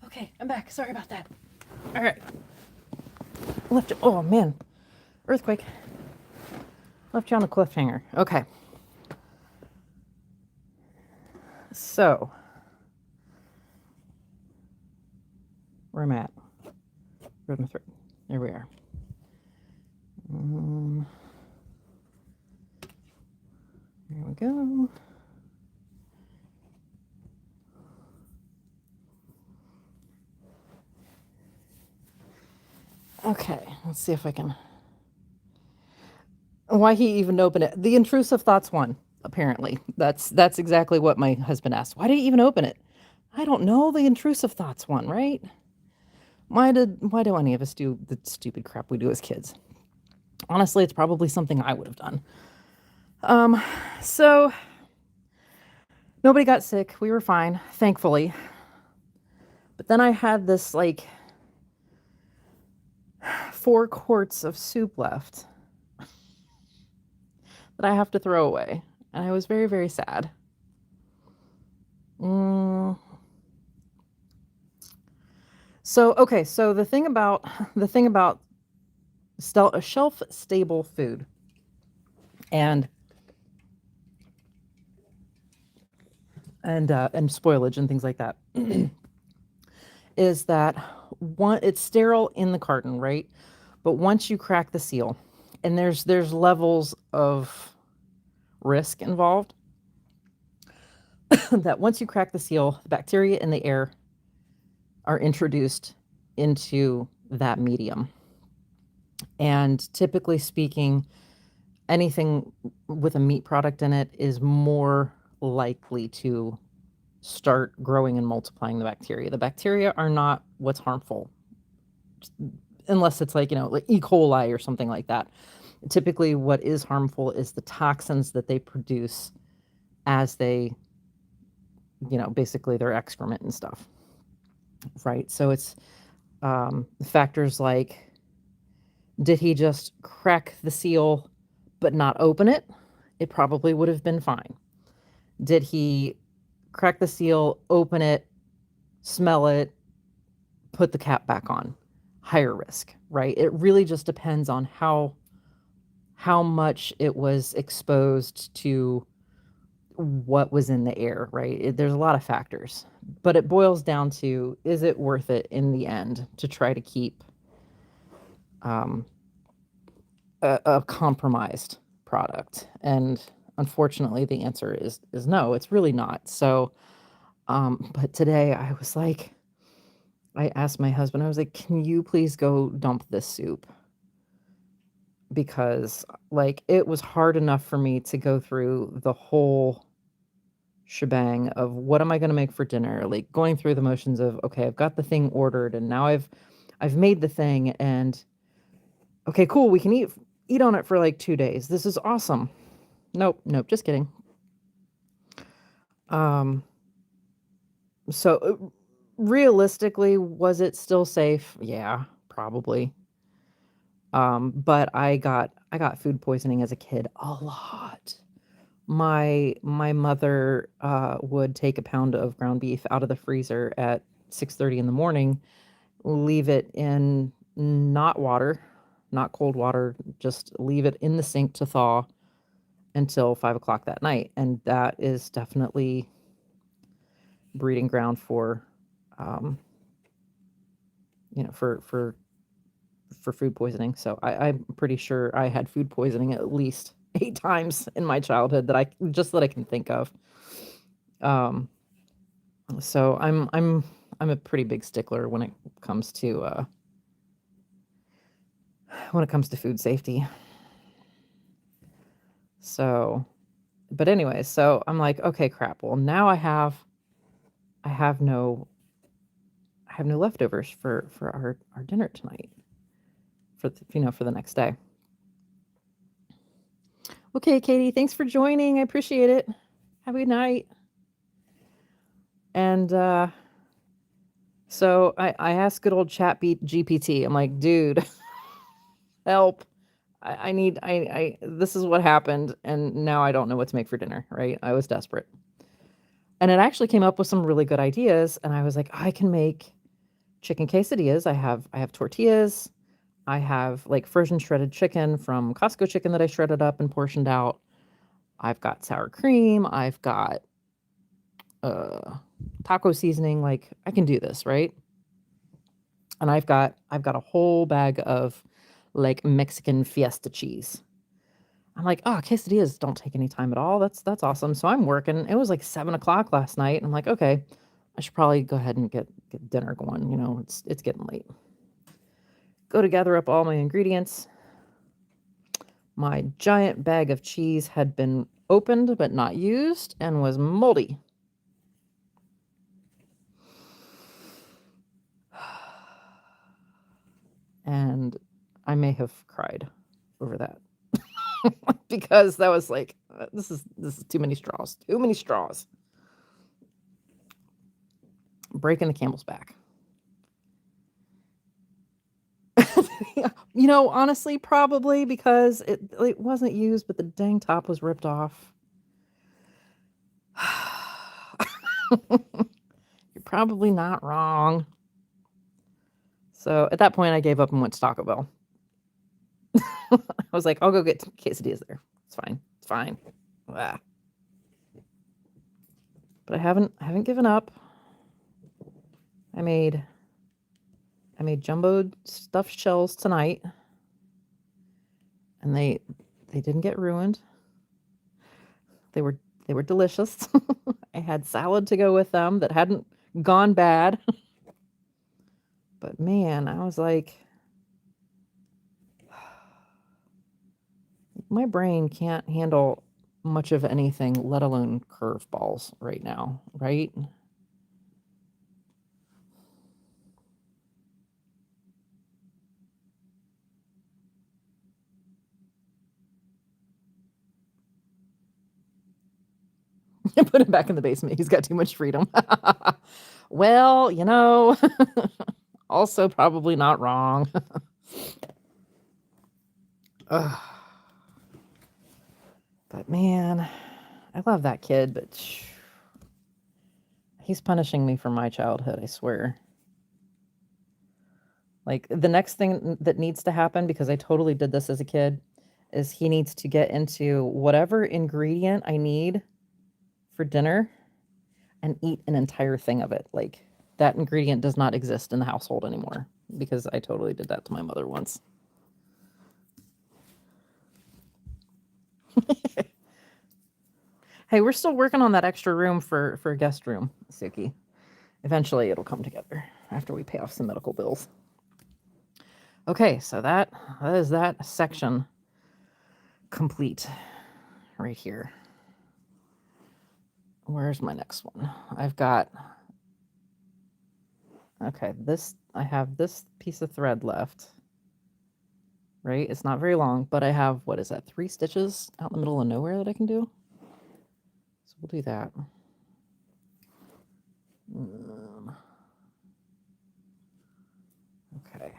Okay, I'm back. Sorry about that. All right. Left it. Oh, man. Earthquake. Left you on a cliffhanger. Okay. So, where I'm at. Where's my thread? There we are. There we go. Okay, let's see if I can. Why he even opened it? The intrusive thoughts one. Apparently, that's exactly what my husband asked. Why did he even open it? I don't know. The intrusive thoughts one, right? Why do any of us do the stupid crap we do as kids? Honestly, it's probably something I would have done. So nobody got sick. We were fine, thankfully. But then I had this like 4 quarts of soup left that I have to throw away. And I was very, very sad. So, okay, so the thing about shelf stable food and spoilage and things like that is that one, it's sterile in the carton, right? But once you crack the seal, and there's levels of risk involved, that once you crack the seal, the bacteria in the air are introduced into that medium. And typically speaking, anything with a meat product in it is more likely to start growing and multiplying the bacteria. The bacteria are not what's harmful, unless it's like, like E. coli or something like that. Typically, what is harmful is the toxins that they produce as they, basically their excrement and stuff, right? So it's factors like, did he just crack the seal but not open it? It probably would have been fine. Did he crack the seal, open it, smell it, put the cap back on. Higher risk, right? It really just depends on how much it was exposed to what was in the air, right? There's a lot of factors, but it boils down to, is it worth it in the end to try to keep um, a compromised product? And unfortunately, the answer is no. It's really not. So, but today I asked my husband. I was like, "Can you please go dump this soup?" Because like it was hard enough for me to go through the whole shebang of what am I going to make for dinner, like going through the motions of, okay, I've got the thing ordered and now I've made the thing, and okay, cool, we can eat on it for like 2 days. This is awesome. Nope, just kidding. Um so realistically, was it still safe? Yeah, probably. But I got food poisoning as a kid a lot. My mother would take a pound of ground beef out of the freezer at 6:30 in the morning, leave it in not water, not cold water, just leave it in the sink to thaw until 5 o'clock that night. And that is definitely breeding ground for, um, for food poisoning. So I'm pretty sure I had food poisoning at least 8 times in my childhood that I can think of. Um, so I'm a pretty big stickler comes to uh, when it comes to food safety. So, but anyway, so I'm like, okay, crap. Well, now I have no I have no leftovers for our dinner tonight for the next day. Okay, Katie, thanks for joining. I appreciate it. Have a good night. And so I asked good old chat GPT. I'm like, dude, help. I need I this is what happened and now I don't know what to make for dinner, right? I was desperate. And it actually came up with some really good ideas, and I was like, I can make chicken quesadillas. I have tortillas. I have like frozen shredded chicken from Costco chicken that I shredded up and portioned out. I've got sour cream. I've got uh taco seasoning. Like I can do this, right? And I've got a whole bag of like Mexican fiesta cheese. I'm like, oh, quesadillas don't take any time at all. That's awesome. So I'm working. It was like 7 o'clock last night. And I'm like, okay, I should probably go ahead and get dinner going. It's getting late. Go to gather up all my ingredients. My giant bag of cheese had been opened but not used and was moldy. And I may have cried over that because that was like, this is too many straws. Too many straws. Breaking the camel's back. Honestly, probably because it wasn't used, but the dang top was ripped off. You're probably not wrong. So at that point, I gave up and went to Taco Bell. I was like, I'll go get quesadillas there. It's fine. It's fine. Ah. But I haven't given up. I made jumbo stuffed shells tonight, and they didn't get ruined. They were delicious. I had salad to go with them that hadn't gone bad. But man, I was like, my brain can't handle much of anything, let alone curveballs right now, right? Put him back in the basement. He's got too much freedom. Well, also probably not wrong. Ugh. But man, I love that kid, but He's punishing me for my childhood, I swear. Like, the next thing that needs to happen, because I totally did this as a kid, is he needs to get into whatever ingredient I need for dinner and eat an entire thing of it. Like, that ingredient does not exist in the household anymore, because I totally did that to my mother once. Hey, we're still working on that extra room for a guest room, Suki. Eventually it'll come together after we pay off some medical bills. Okay, so that is that section complete right here. Where's my next one? I've got, okay, this, I have this piece of thread left, right? It's not very long, but I have, what is that, 3 stitches out in the middle of nowhere that I can do? So we'll do that. Okay.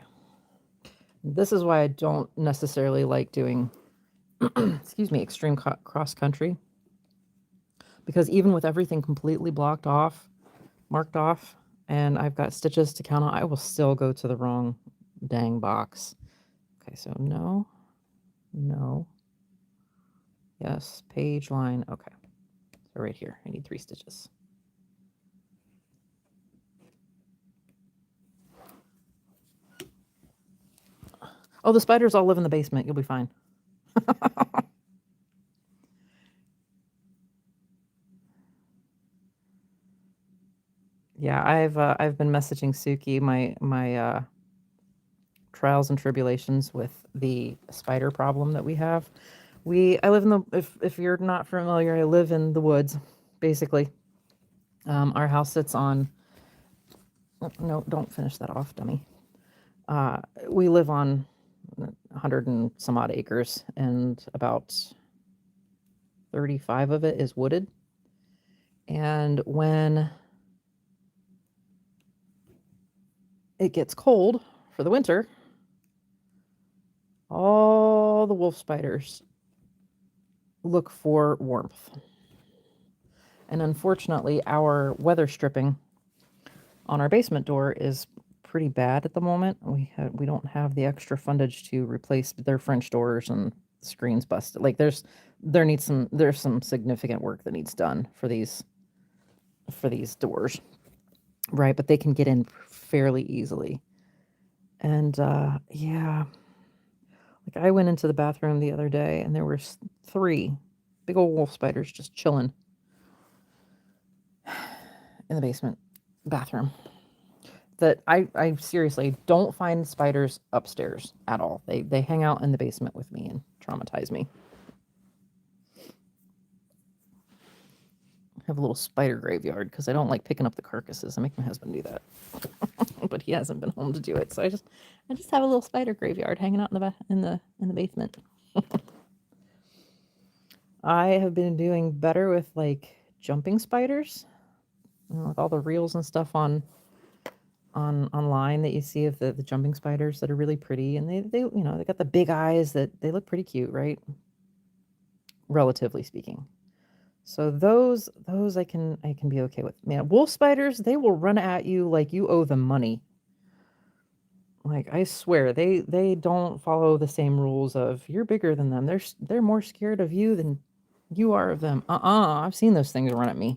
This is why I don't necessarily like doing, excuse me, extreme cross country. Because even with everything completely blocked off, marked off, and I've got stitches to count on, I will still go to the wrong dang box. Okay, so no, no, yes, page line, okay. So right here, I need 3 stitches. Oh, the spiders all live in the basement. You'll be fine. Yeah, I've been messaging Suki my trials and tribulations with the spider problem that we have. I live in the, if you're not familiar, I live in the woods, basically. Our house sits on, no, don't finish that off, dummy. We live on 100 and some odd acres, and about 35 of it is wooded. And when it gets cold for the winter, all the wolf spiders look for warmth. And unfortunately, our weather stripping on our basement door is pretty bad at the moment. We don't have the extra fundage to replace their French doors and screens busted. Like there's some significant work that needs done for these doors. Right, but they can get in fairly easily. And yeah. Like I went into the bathroom the other day and there were 3 big old wolf spiders just chilling in the basement bathroom. That I seriously don't find spiders upstairs at all. They hang out in the basement with me and traumatize me. I have a little spider graveyard because I don't like picking up the carcasses. I make my husband do that, but he hasn't been home to do it. So I just have a little spider graveyard hanging out in the basement. I have been doing better with like jumping spiders, with all the reels and stuff online that you see of the jumping spiders that are really pretty, and they they got the big eyes that they look pretty cute, right? Relatively speaking. So those I can be okay with. Man, wolf spiders, they will run at you like you owe them money. Like I swear, they don't follow the same rules of you're bigger than them. They're more scared of you than you are of them. I've seen those things run at me.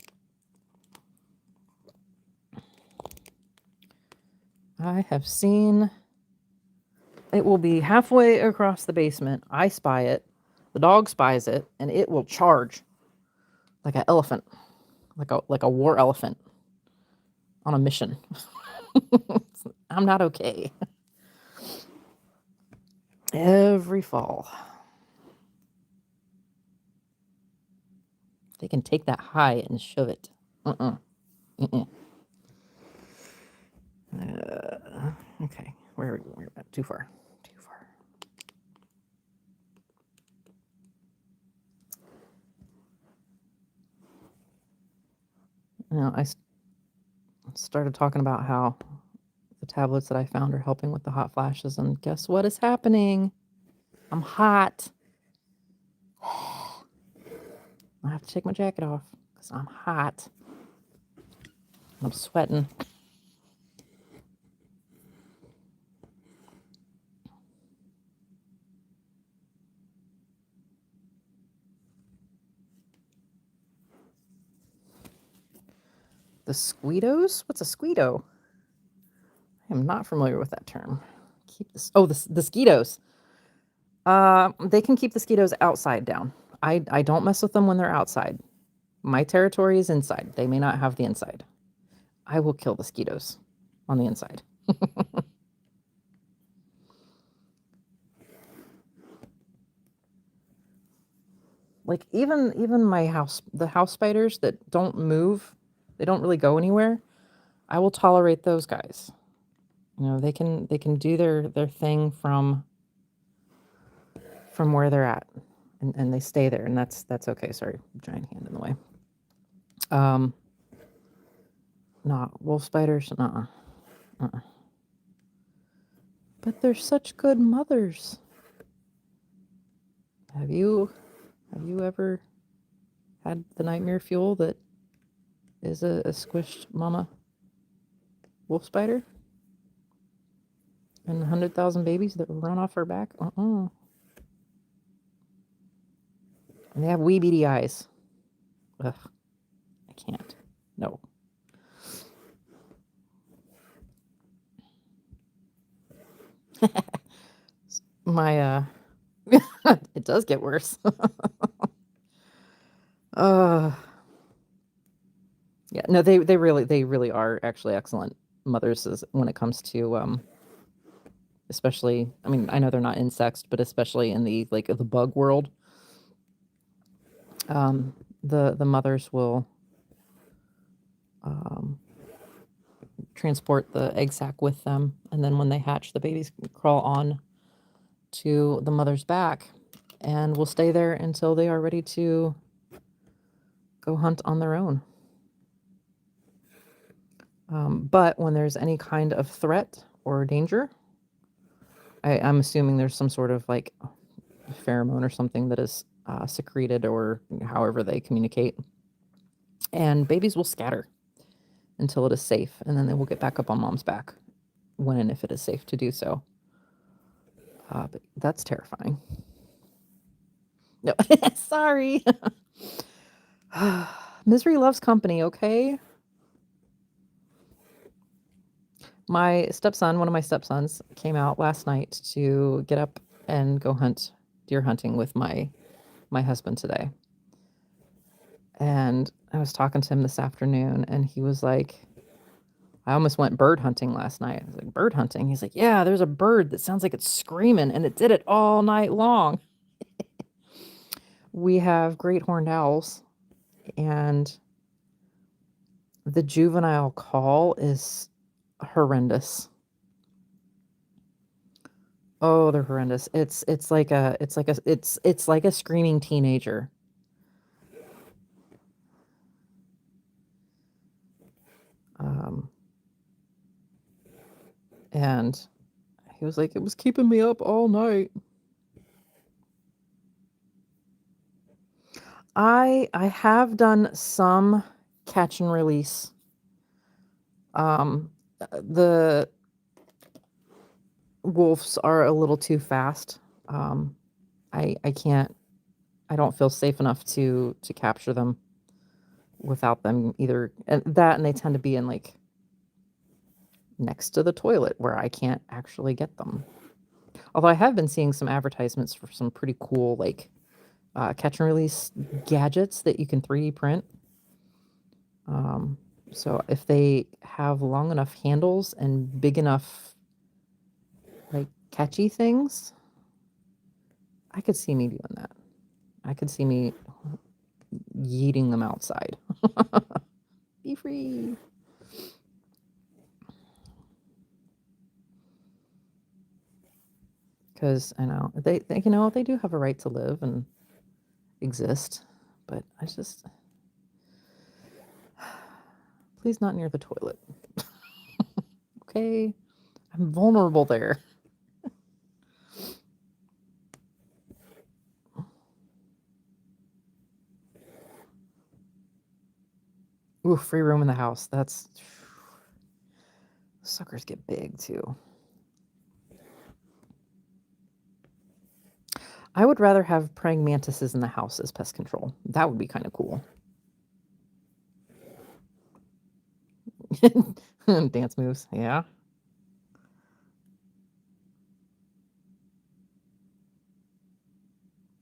I have seen, it will be halfway across the basement. I spy it. The dog spies it, and it will charge like an elephant, like a war elephant on a mission. I'm not okay. Every fall. They can take that high and shove it. Okay, we're too far. I started talking about how the tablets that I found are helping with the hot flashes, and guess what is happening? I'm hot. I have to take my jacket off because I'm hot. I'm sweating. The squeedos? What's a squeedo? I am not familiar with that term. Keep this. Oh, the skeetos. They can keep the skeetos outside down. I don't mess with them when they're outside. My territory is inside. They may not have the inside. I will kill the skeetos on the inside. Like even my house, the house spiders that don't move, they don't really go anywhere. I will tolerate those guys. You know, they can do their thing from where they're at, and they stay there, and that's okay. Sorry, giant hand in the way. Um, not wolf spiders, uh-uh. But they're such good mothers. Have you ever had the nightmare fuel that is a squished mama wolf spider and 100,000 babies that run off her back? And they have wee beady eyes. Ugh, I can't. No. My it does get worse. uh yeah, no, they really are actually excellent mothers when it comes to especially, I mean, I know they're not insects, but especially in the like the bug world. The mothers will transport the egg sac with them, and then when they hatch, the babies crawl on to the mother's back and will stay there until they are ready to go hunt on their own. But when there's any kind of threat or danger, I'm assuming there's some sort of like pheromone or something that is secreted, or however they communicate, and babies will scatter until it is safe, and then they will get back up on mom's back when and if it is safe to do so. But that's terrifying. No, sorry. Misery loves company, okay? My stepson, one of my stepsons, came out last night to get up and go deer hunting with my husband today. And I was talking to him this afternoon, and he was like, I almost went bird hunting last night. I was like, bird hunting? He's like, yeah, there's a bird that sounds like it's screaming, and it did it all night long. We have great horned owls, and the juvenile call is horrendous. Oh, they're horrendous. It's like a screaming teenager. And he was like, it was keeping me up all night. I have done some catch and release. The wolves are a little too fast. I can't. I don't feel safe enough to capture them without them either. And they tend to be in like next to the toilet where I can't actually get them. Although I have been seeing some advertisements for some pretty cool like catch and release gadgets that you can 3D print. So if they have long enough handles and big enough like catchy things, I could see me doing that. I could see me yeeting them outside. Be free. Because I know they they do have a right to live and exist, but I just please not near the toilet. Okay, I'm vulnerable there. Ooh, free room in the house. That's suckers get big too. I would rather have praying mantises in the house as pest control. That would be kind of cool. Dance moves, yeah.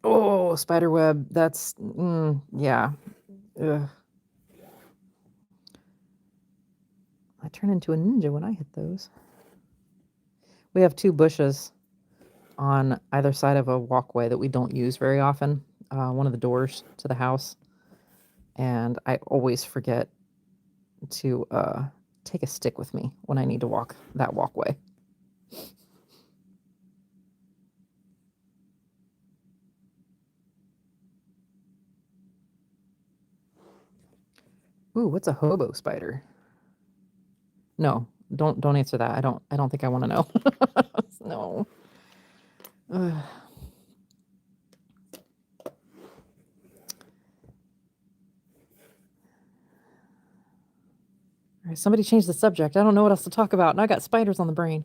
Oh, spider web. That's yeah. Ugh. I turn into a ninja when I hit those. We have 2 bushes on either side of a walkway that we don't use very often. One of the doors to the house, and I always forget to take a stick with me when I need to walk that walkway. Ooh, what's a hobo spider? No, don't answer that. I don't think I want to know. No. Ugh. All right, somebody change the subject. I don't know what else to talk about, and I got spiders on the brain.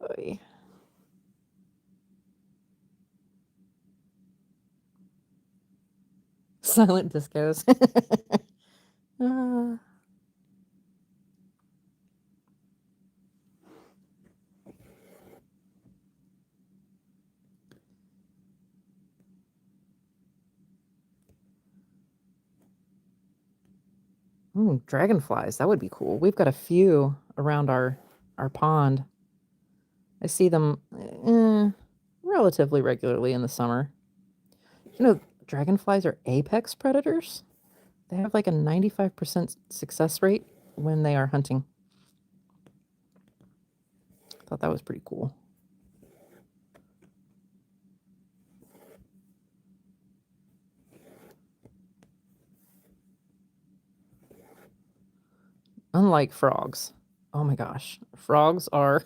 Oy. Silent discos. uh, ooh, dragonflies. That would be cool. We've got a few around our pond. I see them relatively regularly in the summer. You know, dragonflies are apex predators. They have like a 95% success rate when they are hunting. I thought that was pretty cool. Unlike frogs. Oh my gosh. Frogs are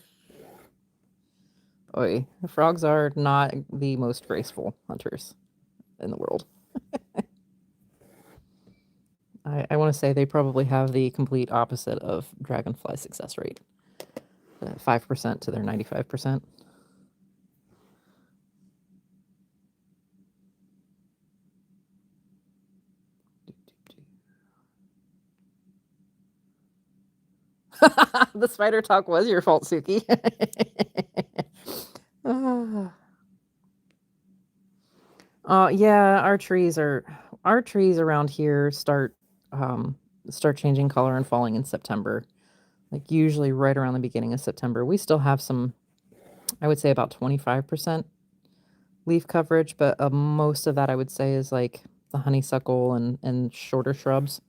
frogs are not the most graceful hunters in the world. I want to say they probably have the complete opposite of dragonfly success rate. 5% to their 95%. The spider talk was your fault, Suki. Yeah, our trees around here start changing color and falling in September. Like usually right around the beginning of September. We still have some, I would say about 25% leaf coverage, but most of that I would say is like the honeysuckle and shorter shrubs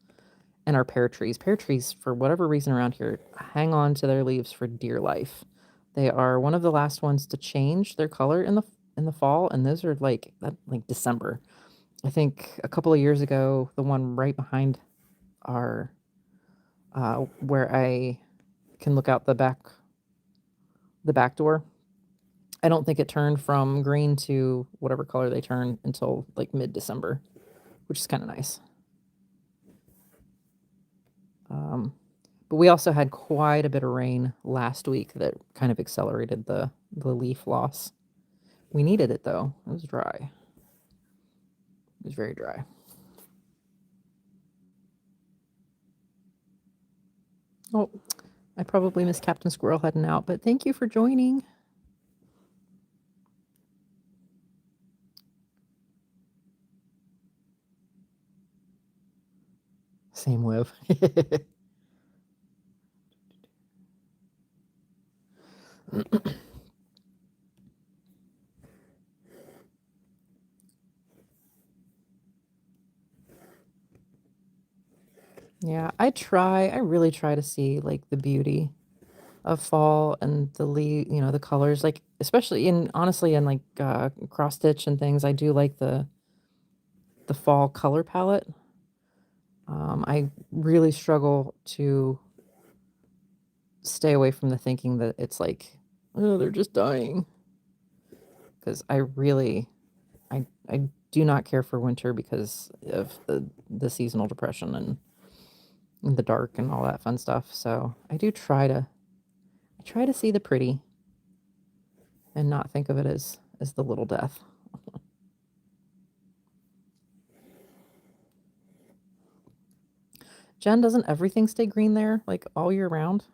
and our pear trees. Pear trees, for whatever reason around here, hang on to their leaves for dear life. They are one of the last ones to change their color in the fall, and those are like December. I think a couple of years ago, the one right behind our where I can look out the back door. I don't think it turned from green to whatever color they turn until like mid-December, which is kind of nice. But we also had quite a bit of rain last week that kind of accelerated the leaf loss. We needed it though. It was dry. It was very dry. Oh, I probably missed Captain Squirrel heading out, but thank you for joining. Same Liv. Yeah, I really try to see like the beauty of fall and the colors, like especially honestly in like cross stitch and things. I do like the fall color palette. I really struggle to stay away from the thinking that it's like, oh, they're just dying. Because I really I do not care for winter because of the seasonal depression and the dark and all that fun stuff. So I try to see the pretty and not think of it as the little death. Jen, doesn't everything stay green there like all year round?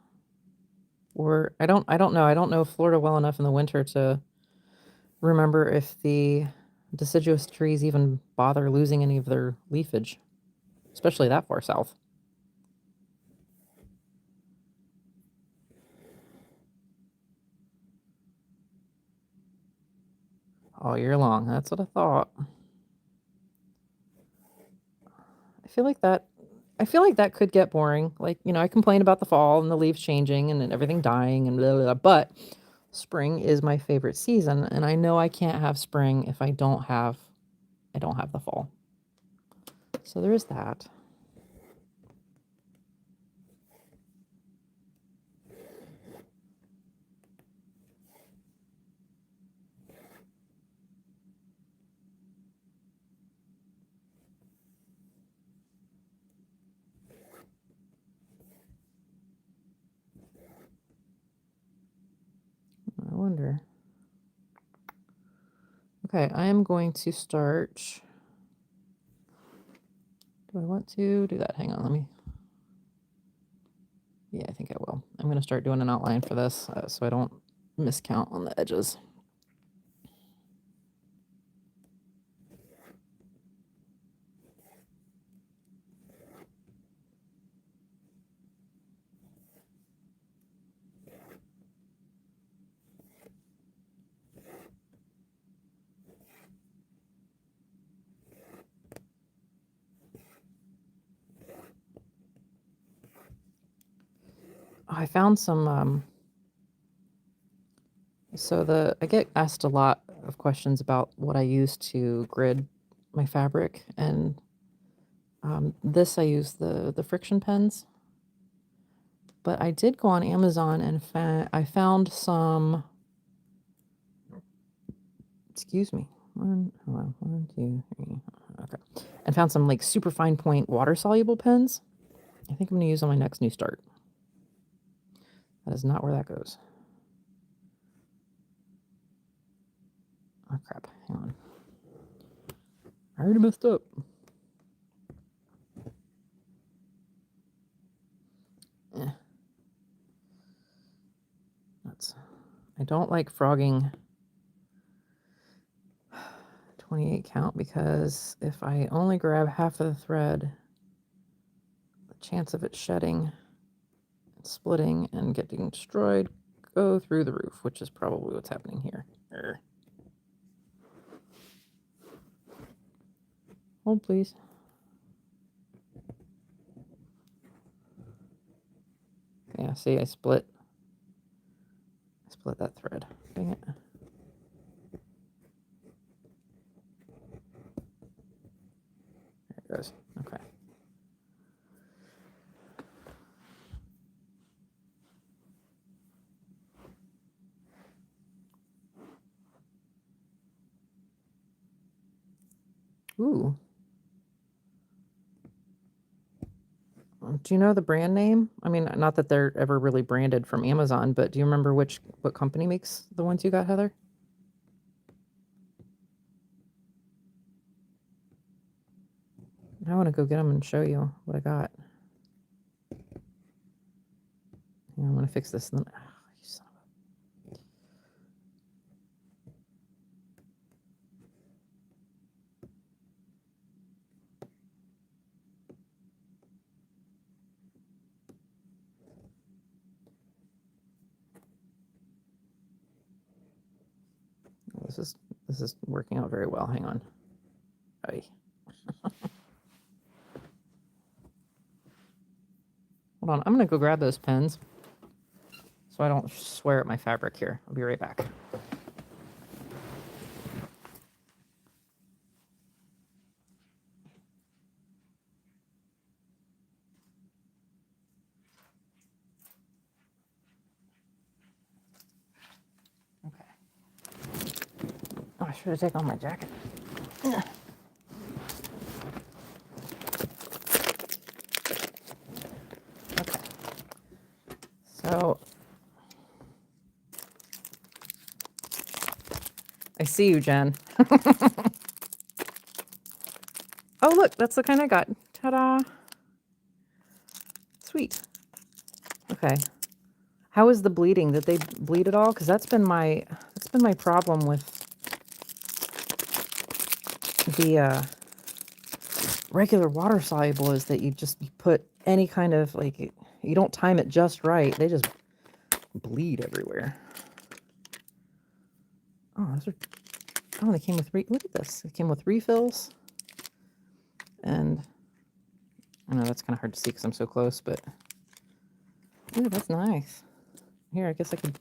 Or I don't know. I don't know Florida well enough in the winter to remember if the deciduous trees even bother losing any of their leafage, especially that far south. All year long. That's what I thought. I feel like that I feel like that could get boring. Like, I complain about the fall and the leaves changing and then everything dying and blah, blah, blah, but spring is my favorite season, and I know I can't have spring if I don't have the fall. So there is that. I wonder. Okay, I am going to start. Do I want to do that? Hang on, let me. Yeah, I think I will. I'm going to start doing an outline for this so I don't miscount on the edges. I found some. So I get asked a lot of questions about what I use to grid my fabric, and this I use the friction pens. But I did go on Amazon and I found some. Excuse me. Hold on, 1, 2, 3. Okay, and found some like super fine point water soluble pens. I think I'm going to use on my next new start. That is not where that goes. Oh crap! Hang on. I already messed up. I don't like frogging 28 count because if I only grab half of the thread, the chance of it shedding, splitting, and getting destroyed go through the roof, which is probably what's happening here. Hold, please. Yeah, see, I split that thread. Dang it. There it goes. Okay. Ooh. Do you know the brand name? I mean, not that they're ever really branded from Amazon, but do you remember what company makes the ones you got, Heather? I want to go get them and show you what I got. Yeah, I'm going to fix this. Then, you son of a... This is working out very well. Hang on. Aye. Hold on. I'm going to go grab those pens so I don't swear at my fabric here. I'll be right back. Okay. Oh, I should have taken off my jacket. Okay. So I see you, Jen. Oh, look, that's the kind I got. Ta-da. Sweet. Okay. How is the bleeding? Did they bleed at all? Because that's been my problem with the regular water soluble, is that you put any kind of, like, you don't time it just right. They just bleed everywhere. Oh, they came with look at this. It came with refills. And I know that's kind of hard to see because I'm so close, but ooh, that's nice. Here, I guess I could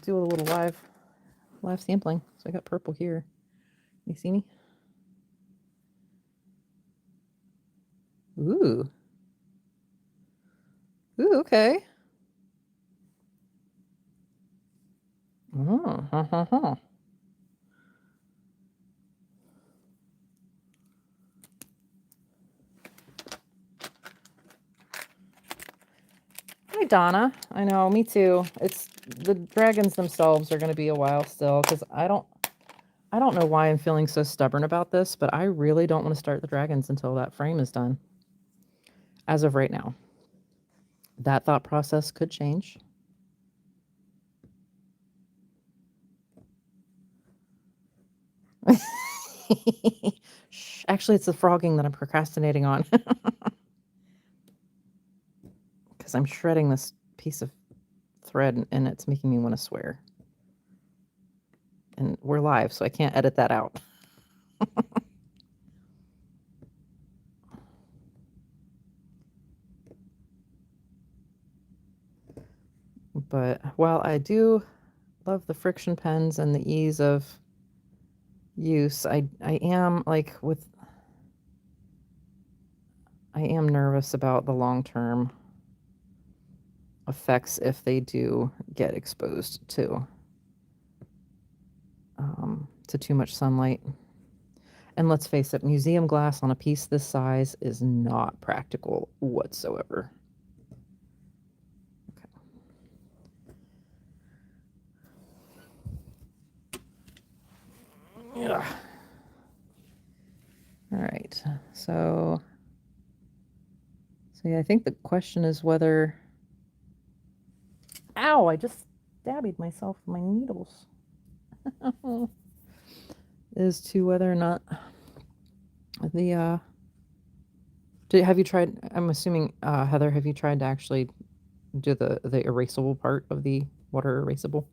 do a little live sampling. So I got purple here. You see me? Ooh. Ooh, okay. Oh, ha, ha, ha. Hi, Donna. I know, me too. It's the dragons themselves are going to be a while still, because I don't know why I'm feeling so stubborn about this, but I really don't want to start the dragons until that frame is done. As of right now. That thought process could change. Actually, it's the frogging that I'm procrastinating on. Because I'm shredding this piece of thread and it's making me want to swear. And we're live, so I can't edit that out. But while I do love the friction pens and the ease of use, I am I am nervous about the long-term effects if they do get exposed to too much sunlight. And let's face it, museum glass on a piece this size is not practical whatsoever. Okay. Yeah. All right. So yeah, I think the question is whether... Ow, I just stabbed myself with my needles. Is to whether or not the have you tried, I'm assuming, Heather, have you tried to actually do the erasable part of the water erasable?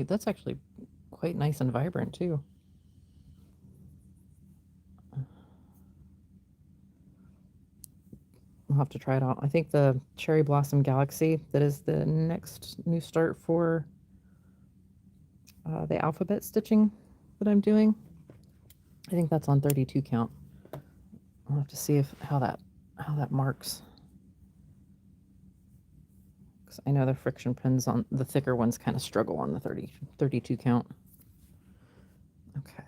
That's actually quite nice and vibrant too. I'll have to try it out. I think the Cherry Blossom Galaxy, that is the next new start for the alphabet stitching that I'm doing. I think that's on 32 count. I'll have to see how that marks. Because I know the friction pins on the thicker ones kind of struggle on the 32 count. Okay.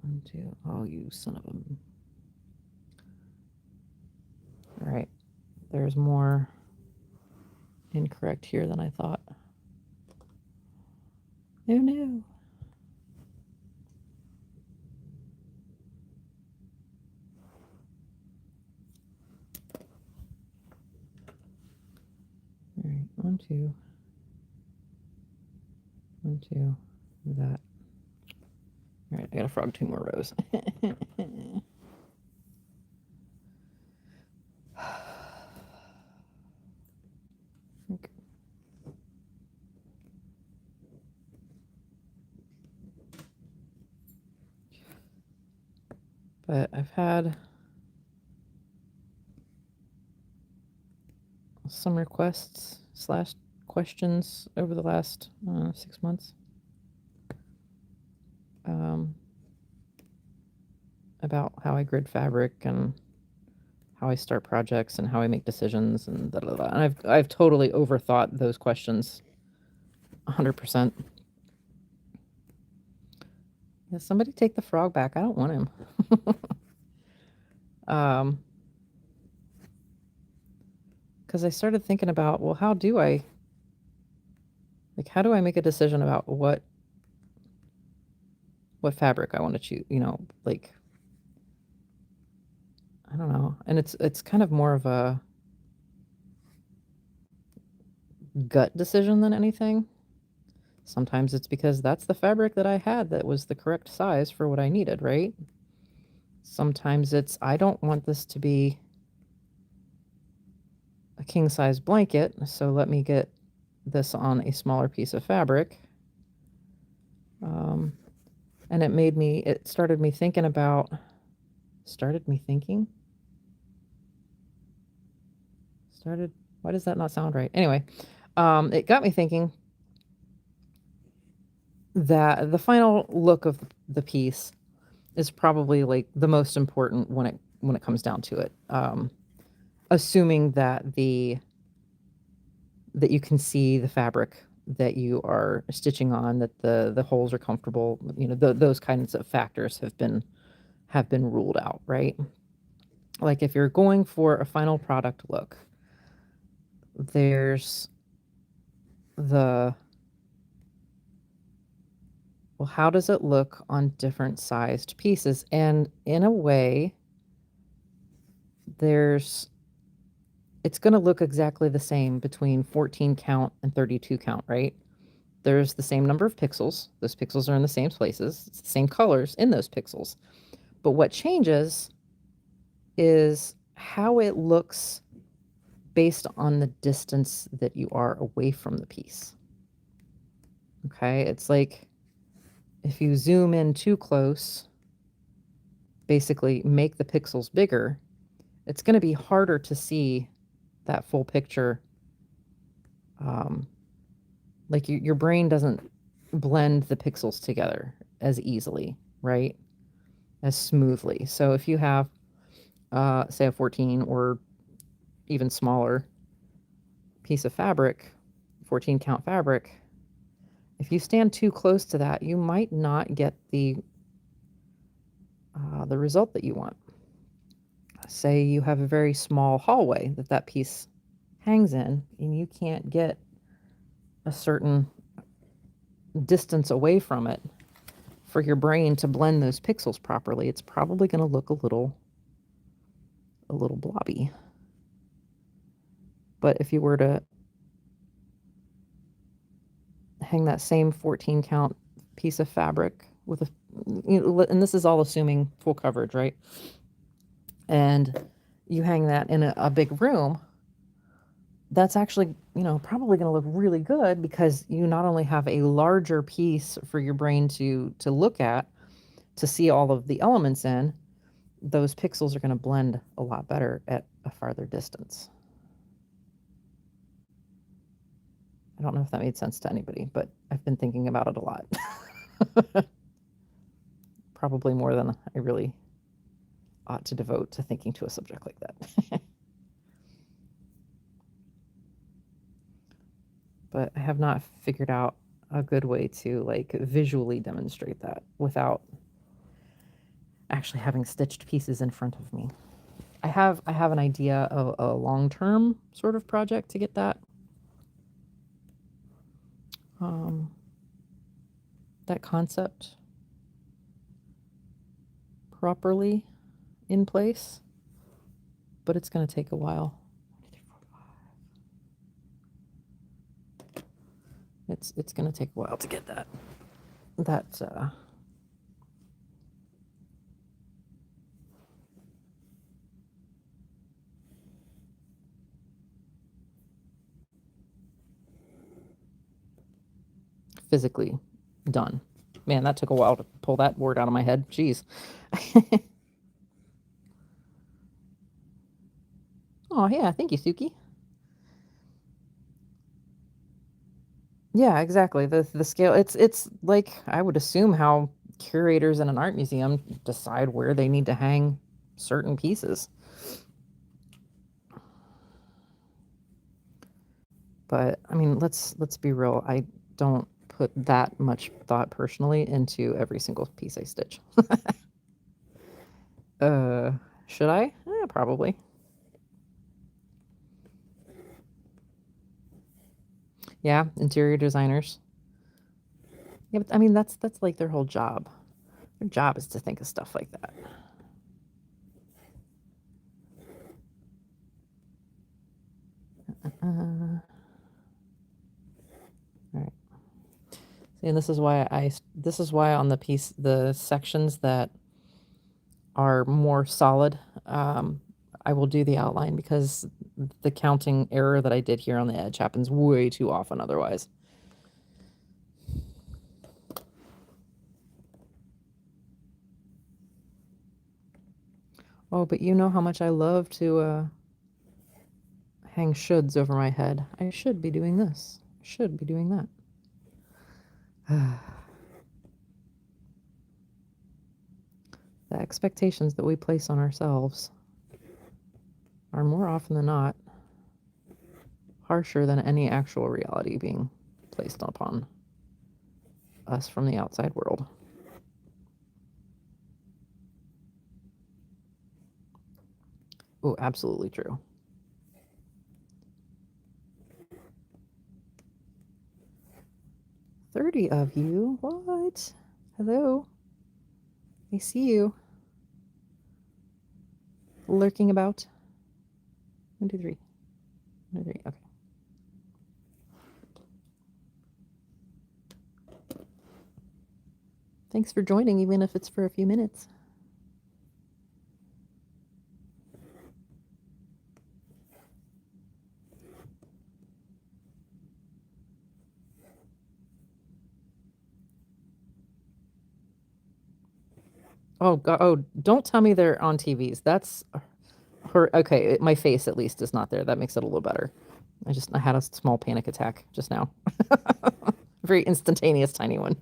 1, 2. Oh, you son of a... All right. There's more incorrect here than I thought. Oh no. All right, 1, 2. 1, 2. That. All right, I gotta frog 2 more rows. But I've had some requests slash questions over the last 6 months about how I grid fabric and how I start projects and how I make decisions and da da da. And I've totally overthought those questions 100%. Yeah, somebody take the frog back. I don't want him. Because I started thinking about, well, how do I make a decision about what fabric I want to choose, like, I don't know. And it's kind of more of a gut decision than anything. Sometimes it's because that's the fabric that I had that was the correct size for what I needed, right? Sometimes it's, I don't want this to be a king size blanket, so let me get this on a smaller piece of fabric. And it started me thinking, why does that not sound right? Anyway, it got me thinking that the final look of the piece is probably like the most important when it comes down to it. Assuming that you can see the fabric that you are stitching on, that the holes are comfortable, those kinds of factors have been ruled out, right? Like if you're going for a final product look, there's well, how does it look on different sized pieces? And in a way, it's going to look exactly the same between 14 count and 32 count, right? There's the same number of pixels. Those pixels are in the same places. It's the same colors in those pixels. But what changes is how it looks based on the distance that you are away from the piece. Okay, it's like if you zoom in too close, basically make the pixels bigger, it's going to be harder to see that full picture. Like your brain doesn't blend the pixels together as easily, right? As smoothly. So if you have, say, a 14 or even smaller piece of fabric, 14 count fabric, if you stand too close to that, you might not get the result that you want. Say you have a very small hallway that piece hangs in, and you can't get a certain distance away from it for your brain to blend those pixels properly. It's probably going to look a little blobby. But if you were to hang that same 14 count piece of fabric with and this is all assuming full coverage, right? And you hang that in a big room, that's actually, probably going to look really good because you not only have a larger piece for your brain to look at, to see all of the elements in, those pixels are going to blend a lot better at a farther distance. I don't know if that made sense to anybody, but I've been thinking about it a lot. Probably more than I really ought to devote to thinking to a subject like that. But I have not figured out a good way to like visually demonstrate that without actually having stitched pieces in front of me. I have an idea of a long-term sort of project to get that that concept properly in place, but it's going to take a while. It's going to take a while to get that physically done. Man, that took a while to pull that word out of my head. Jeez. Oh, yeah, thank you, Suki. Yeah, exactly. The scale, it's like I would assume how curators in an art museum decide where they need to hang certain pieces. But I mean, let's be real. I don't put that much thought personally into every single piece I stitch. Uh, should I? Probably. Yeah, interior designers. Yeah, but I mean that's like their whole job. Their job is to think of stuff like that. All right. See, and this is why on the sections that are more solid, I will do the outline because the counting error that I did here on the edge happens way too often otherwise. Oh, but you know how much I love to hang shoulds over my head. I should be doing this. I should be doing that. The expectations that we place on ourselves are more often than not harsher than any actual reality being placed upon us from the outside world. Oh, absolutely true. 30 of you? What? Hello? I see you. Lurking about. 1, 2, 3. 1, 2, 3. Okay. Thanks for joining, even if it's for a few minutes. Oh God! Oh, don't tell me they're on TVs. That's her. Okay, my face at least is not there. That makes it a little better. I had a small panic attack just now. Very instantaneous, tiny one.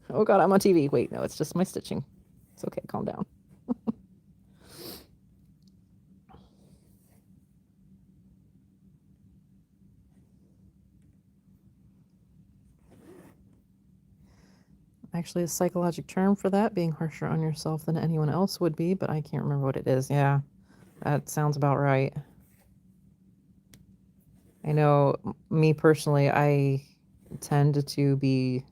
Oh God, I'm on TV. Wait, no, it's just my stitching. It's okay. Calm down. Actually, a psychological term for that, being harsher on yourself than anyone else would be, but I can't remember what it is. Yeah, that sounds about right. I know me personally, I tend to be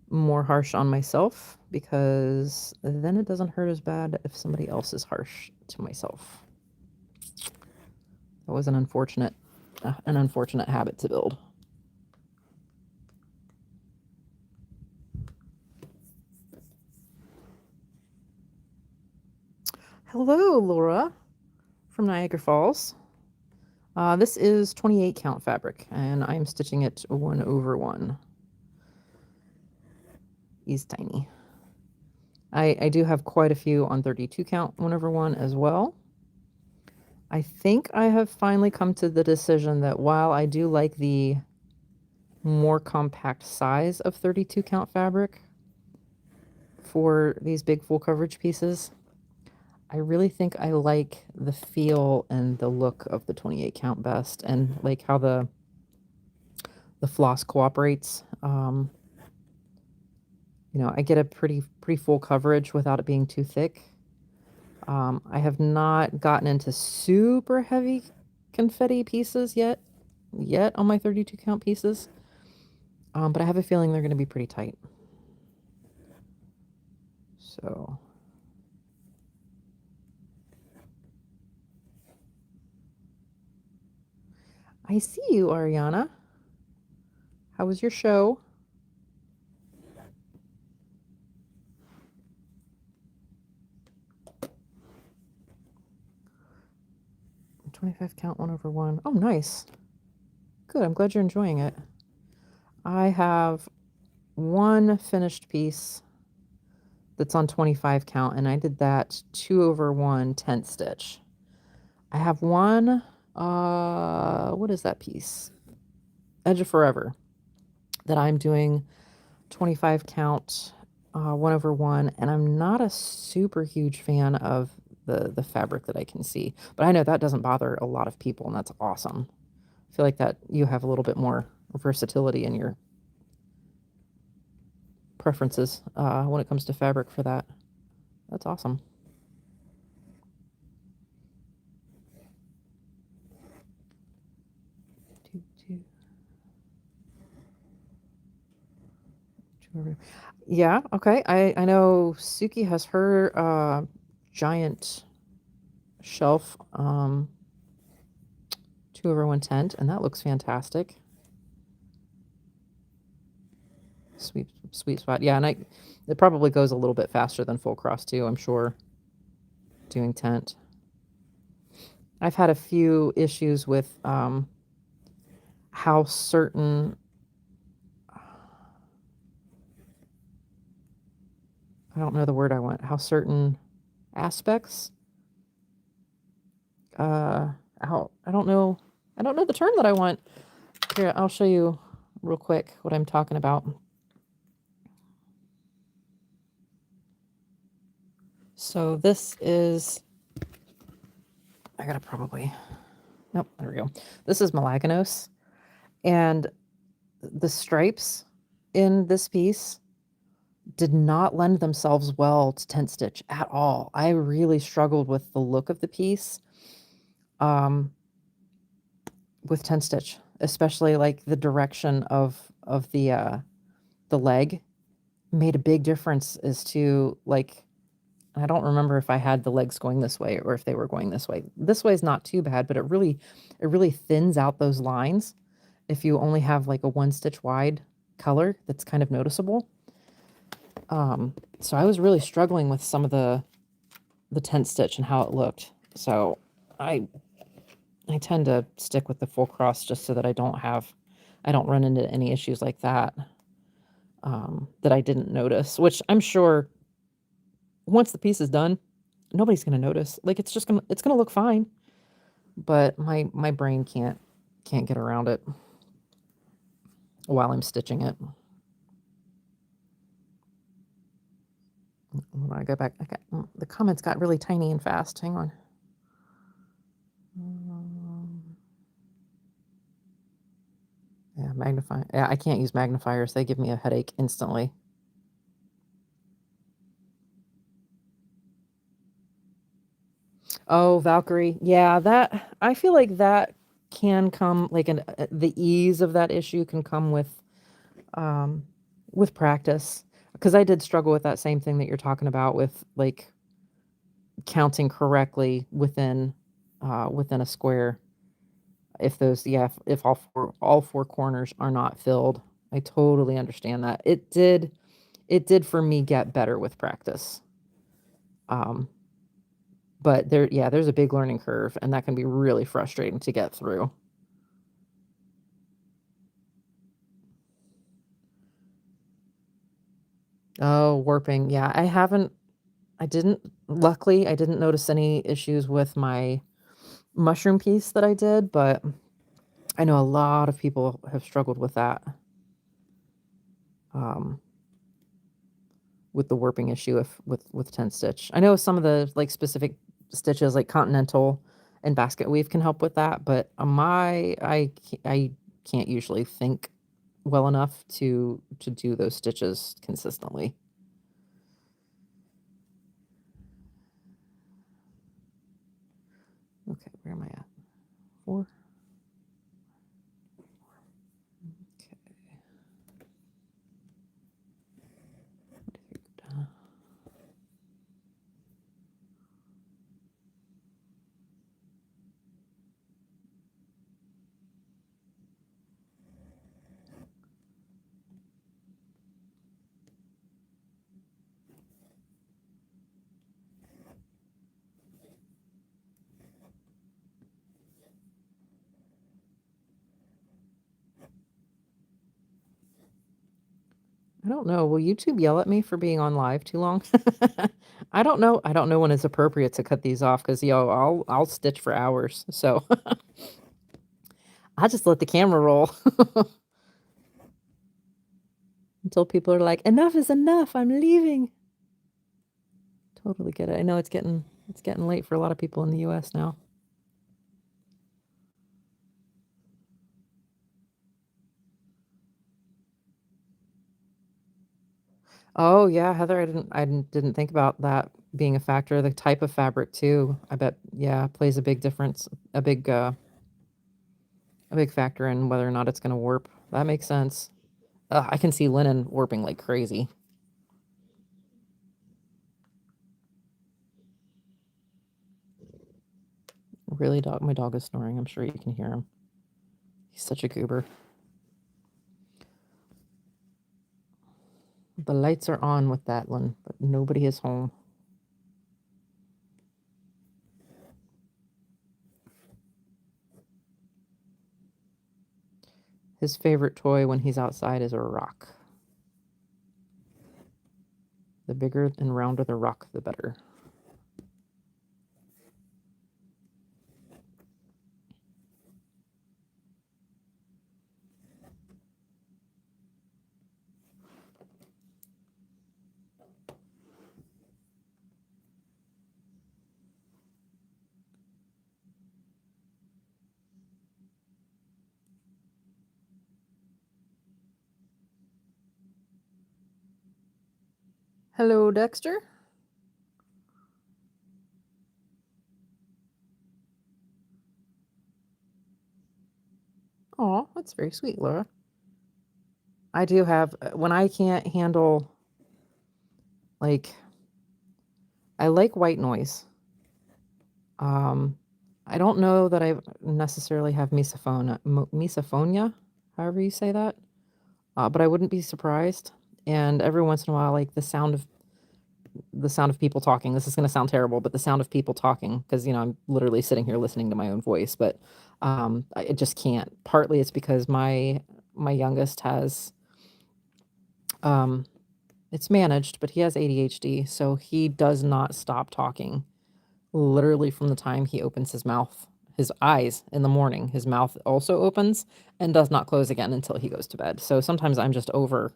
more harsh on myself because then it doesn't hurt as bad if somebody else is harsh to myself. That was an unfortunate habit to build. Hello, Laura from Niagara Falls. This is 28 count fabric, and I'm stitching it 1/1. He's tiny. I do have quite a few on 32 count 1/1 as well. I think I have finally come to the decision that while I do like the more compact size of 32 count fabric for these big full coverage pieces, I really think I like the feel and the look of the 28 count best, and like how the floss cooperates. I get a pretty full coverage without it being too thick. I have not gotten into super heavy confetti pieces yet on my 32 count pieces, but I have a feeling they're going to be pretty tight. So I see you, Ariana. How was your show? 25 count 1/1. Oh, nice. Good. I'm glad you're enjoying it. I have one finished piece that's on 25 count, and I did that 2/1 tent stitch. I have one, what is that piece? Edge of Forever that I'm doing 25 count, 1/1, and I'm not a super huge fan of the fabric that I can see, but I know that doesn't bother a lot of people, and that's awesome. I feel like that you have a little bit more versatility in your preferences, when it comes to fabric for that. That's awesome. Two, two, two. Yeah, okay. I know Suki has her giant shelf 2/1 tent, and that looks fantastic. Sweet spot. Yeah, and it probably goes a little bit faster than full cross too, I'm sure, doing tent. I've had a few issues with how certain I don't know the word I want, how certain aspects how I don't know the term that I want. Here, I'll show you real quick what I'm talking about. So this is I gotta probably nope, there we go. This is Melaganos, and the stripes in this piece did not lend themselves well to tent stitch at all. I really struggled with the look of the piece um, with tent stitch, especially like the direction of the leg made a big difference as to like I don't remember if I had the legs going this way or if they were going this way. This way is not too bad, but it really thins out those lines if you only have like a one stitch wide color that's kind of noticeable. So I was really struggling with some of the tent stitch and how it looked. So I I tend to stick with the full cross just so that I don't run into any issues like that that I didn't notice. Which I'm sure once the piece is done, nobody's gonna notice. Like it's gonna look fine, but my brain can't get around it while I'm stitching it. When I go back, the comments got really tiny and fast. Hang on. Yeah, magnify. Yeah, I can't use magnifiers. They give me a headache instantly. Oh, Valkyrie. Yeah, that I feel like that can come like the ease of that issue can come um with practice because I did struggle with that same thing that you're talking about with like counting correctly within a square. If those yeah, if all four corners are not filled. I totally understand that. It did for me get better with practice. Um but there's a big learning curve and that can be really frustrating to get through. Oh, warping. Yeah, luckily, I didn't notice any issues with my mushroom piece that I did, but I know a lot of people have struggled with that, um, with the warping issue if with tent stitch. I know some of the like specific stitches like continental and basket weave can help with that, but I can't usually think well enough to do those stitches consistently. Okay, where am I at? 4. Okay. I don't know. Will YouTube yell at me for being on live too long? I don't know when it's appropriate to cut these off because I'll stitch for hours. So I just let the camera roll until people are like, enough is enough. I'm leaving. Totally get it. I know it's getting late for a lot of people in the US now. Oh yeah, Heather, I didn't think about that being a factor. The type of fabric too. I bet, yeah, plays a big difference, a big factor in whether or not it's going to warp. That makes sense. I can see linen warping like crazy. Really, dog. My dog is snoring. I'm sure you can hear him. He's such a goober. The lights are on with that one, but nobody is home. His favorite toy when he's outside is a rock. The bigger and rounder the rock, the better. Hello, Dexter. Oh, that's very sweet, Laura. I do have, when I can't handle, like, I like white noise. Um, I don't know that I necessarily have misophonia, however you say that, but I wouldn't be surprised. And every once in a while, like the sound of people talking. This is going to sound terrible, but the sound of people talking, because I'm literally sitting here listening to my own voice, but I just can't. Partly it's because my youngest has it's managed, but he has ADHD, so he does not stop talking literally from the time he opens his mouth. His eyes in the morning, his mouth also opens and does not close again until he goes to bed. So sometimes I'm just over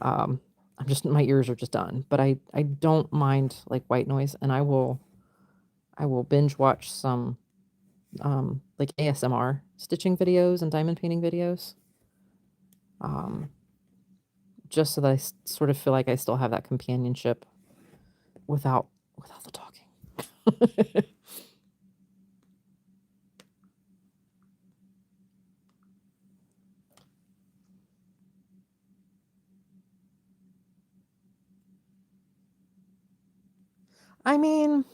I'm just my ears are just done. But I don't mind like white noise, and I will binge watch some like ASMR stitching videos and diamond painting videos. Um just so that sort of feel like I still have that companionship without the talking. I mean,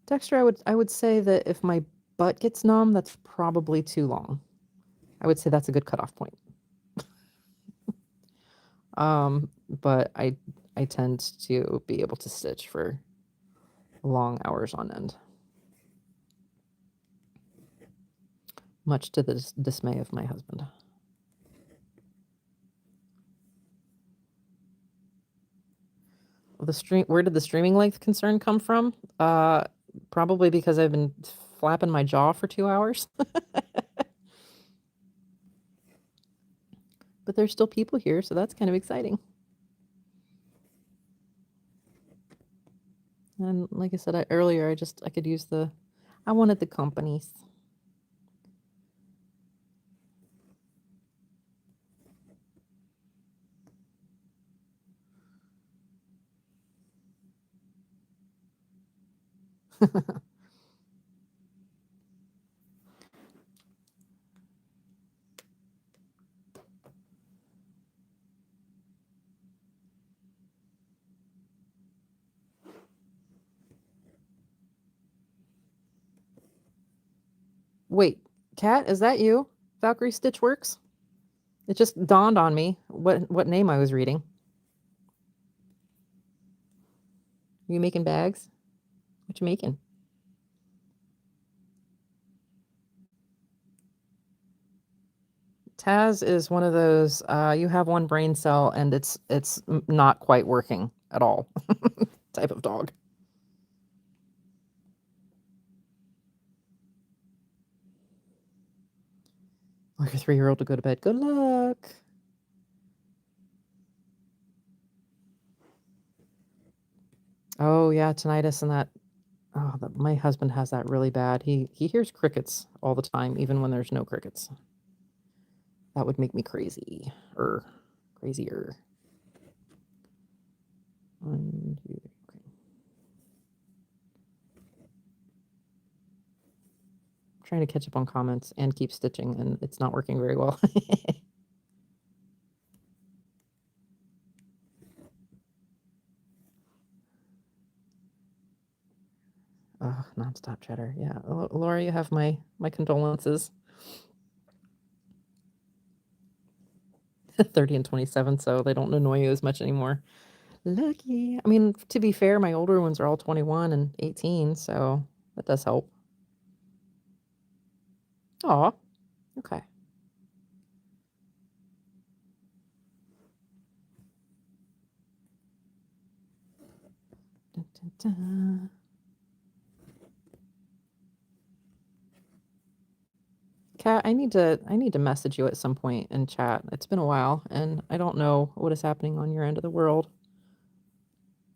Dexter, I would say that if my butt gets numb, that's probably too long. I would say that's a good cutoff point. But I tend to be able to stitch for long hours on end, much to the dismay of my husband. Where did the streaming length concern come from? Probably because I've been flapping my jaw for 2 hours. But there's still people here, so that's kind of exciting. And like I said earlier, I could use I wanted the companies. Wait, Kat, is that you? Valkyrie Stitchworks? It just dawned on me what name I was reading. Are you making bags? What you making? Taz is one of those, you have one brain cell and it's not quite working at all type of dog. Like a 3-year-old to go to bed. Good luck. Oh yeah, tinnitus and that. Oh, my husband has that really bad. He hears crickets all the time, even when there's no crickets. That would make me crazy, or crazier. 1, 2, okay. I'm trying to catch up on comments and keep stitching, and it's not working very well. Oh, nonstop chatter. Yeah, Laura, you have my condolences. 30 and 27, so they don't annoy you as much anymore. Lucky. I mean, to be fair, my older ones are all 21 and 18, so that does help. Aw, okay. Dun, dun, dun. Kat, I need to message you at some point in chat. It's been a while, and I don't know what is happening on your end of the world,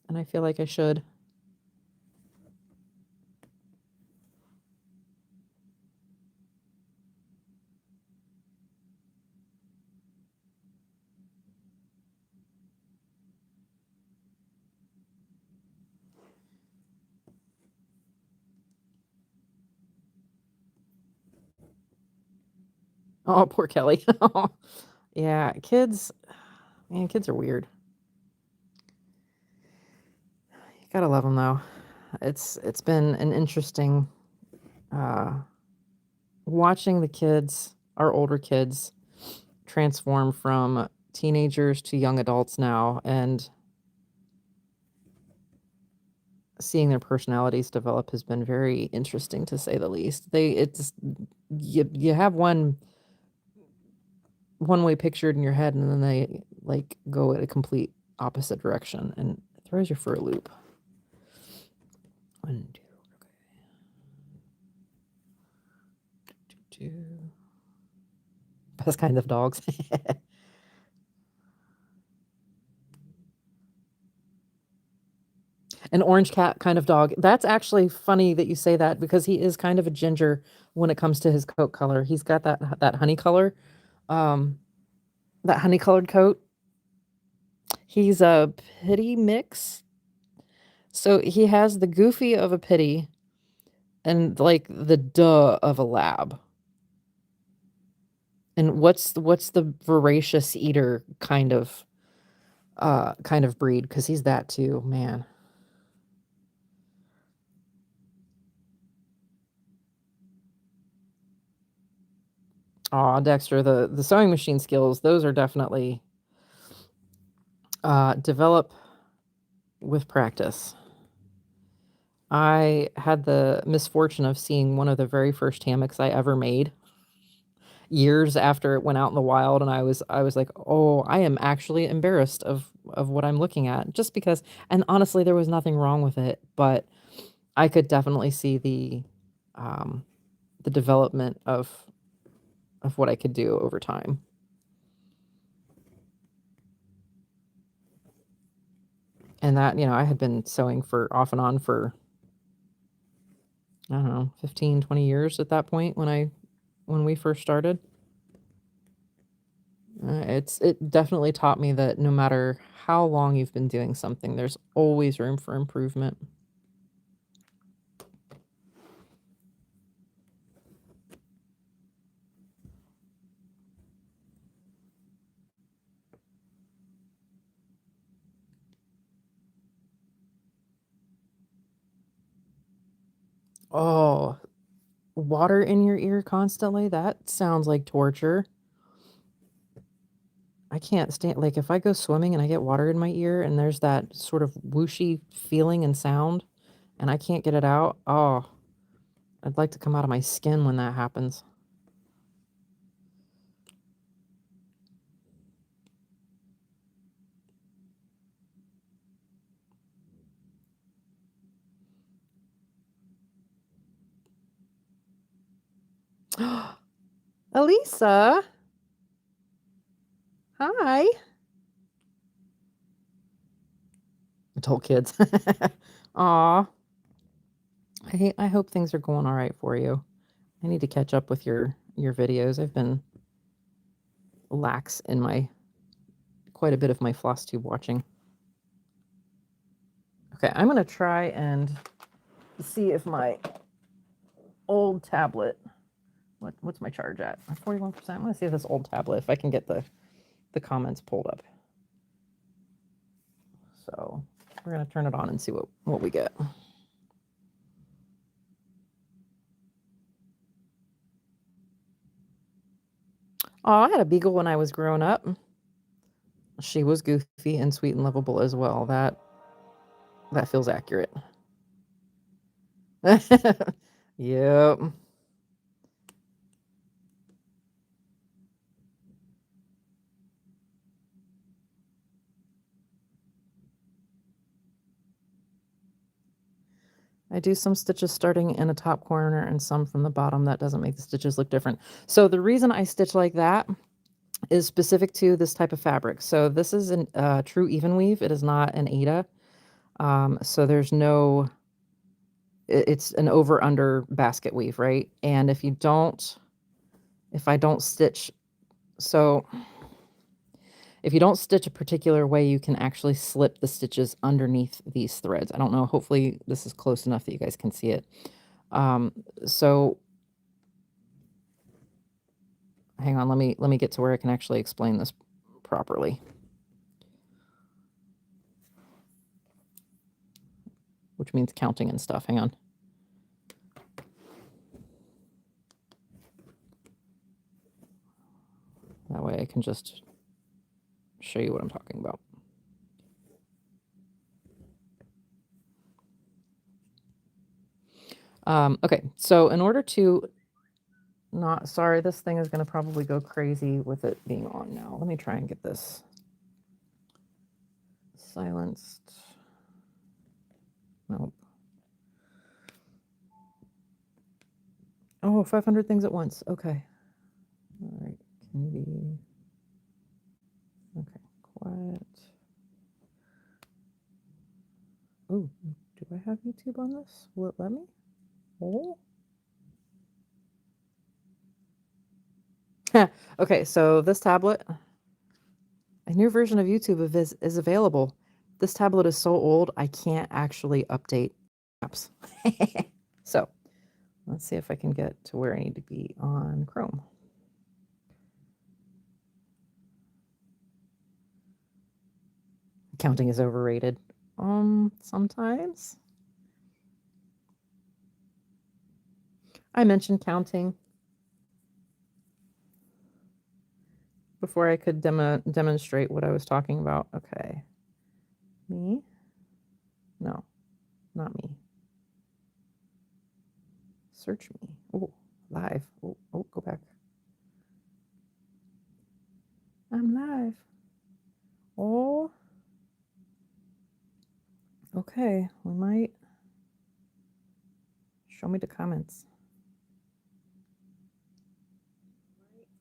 and I feel like I should. Oh, poor Kelly. Yeah, kids, man, kids are weird. You gotta love them though. It's been an interesting watching the kids, our older kids, transform from teenagers to young adults now, and seeing their personalities develop has been very interesting to say the least. It's you have one way pictured in your head, and then they like go in a complete opposite direction, and it throws you for a loop. 1, 2, okay. 2. Best kind of dogs. An orange cat kind of dog. That's actually funny that you say that because he is kind of a ginger when it comes to his coat color. He's got that honey color, um, that honey colored coat. He's a pitty mix. So he has the goofy of a pitty and like the duh of a lab. And what's the voracious eater kind of breed, because he's that too, man. Aw, Dexter, the sewing machine skills, those are definitely develop with practice. I had the misfortune of seeing one of the very first hammocks I ever made years after it went out in the wild, and I was like, "Oh, I am actually embarrassed of what I'm looking at," just because, and honestly, there was nothing wrong with it, but I could definitely see um, the development of what I could do over time. And that, I had been sewing for off and on for, I don't know, 15, 20 years at that point when we first started. It definitely taught me that no matter how long you've been doing something, there's always room for improvement. Oh, water in your ear constantly? That sounds like torture. I can't stand, like, if I go swimming and I get water in my ear and there's that sort of whooshy feeling and sound and I can't get it out. Oh, I'd like to come out of my skin when that happens. Elisa, hi. I told kids. Aw, I hope things are going all right for you. I need to catch up with your videos. I've been lax in my quite a bit of my floss tube watching. Okay, I'm gonna try and see if my old tablet. What's my charge at? 41%. I'm gonna see if this old tablet, if I can get the comments pulled up. So we're gonna turn it on and see what we get. Oh, I had a beagle when I was growing up. She was goofy and sweet and lovable as well. That feels accurate. Yep. I do some stitches starting in a top corner and some from the bottom. That doesn't make the stitches look different. So the reason I stitch like that is specific to this type of fabric. So this is a true even weave. It is not an Aida. So there's no, it's an over under basket weave, right? And if I don't stitch, so if you don't stitch a particular way, you can actually slip the stitches underneath these threads. I don't know, hopefully this is close enough that you guys can see it. So hang on, let me get to where I can actually explain this properly. Which means counting and stuff. Hang on. That way I can just show you what I'm talking about. Okay, so in order to not, sorry, this thing is going to probably go crazy with it being on now. Let me try and get this silenced. Nope. Oh, 500 things at once. Okay. All right. Can you be... Okay, quiet. Oh, do I have YouTube on this? Will it let me? Oh. Okay, so this tablet, a new version of YouTube is available. This tablet is so old, I can't actually update apps. So let's see if I can get to where I need to be on Chrome. Counting is overrated. Sometimes. I mentioned counting before I could demonstrate what I was talking about. Okay. Me? No, not me. Search me. Oh, live. Oh, go back. I'm live. Oh. Okay, we might. Show me the comments.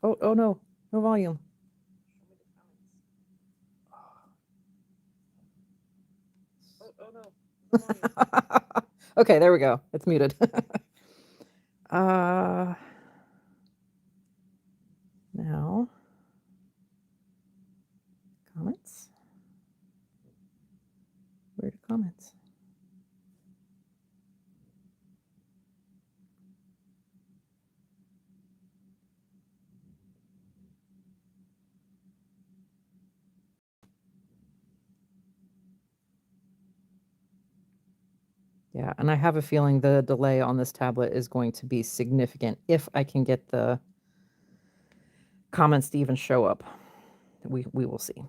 Oh no, no volume. Oh no. Okay, there we go. It's muted. Now, comments. Where are the comments? Yeah, and I have a feeling the delay on this tablet is going to be significant if I can get the comments to even show up. We will see.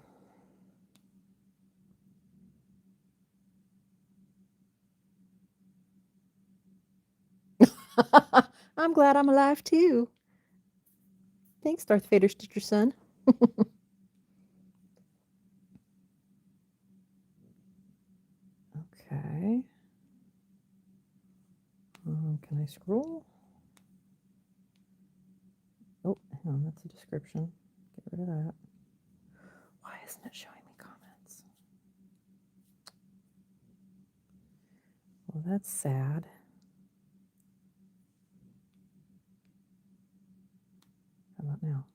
I'm glad I'm alive too. Thanks, Darth Vader Stitcher son. Okay. Can I scroll? That's a description. Get rid of that. Why isn't it showing me comments? Well, that's sad. How about now?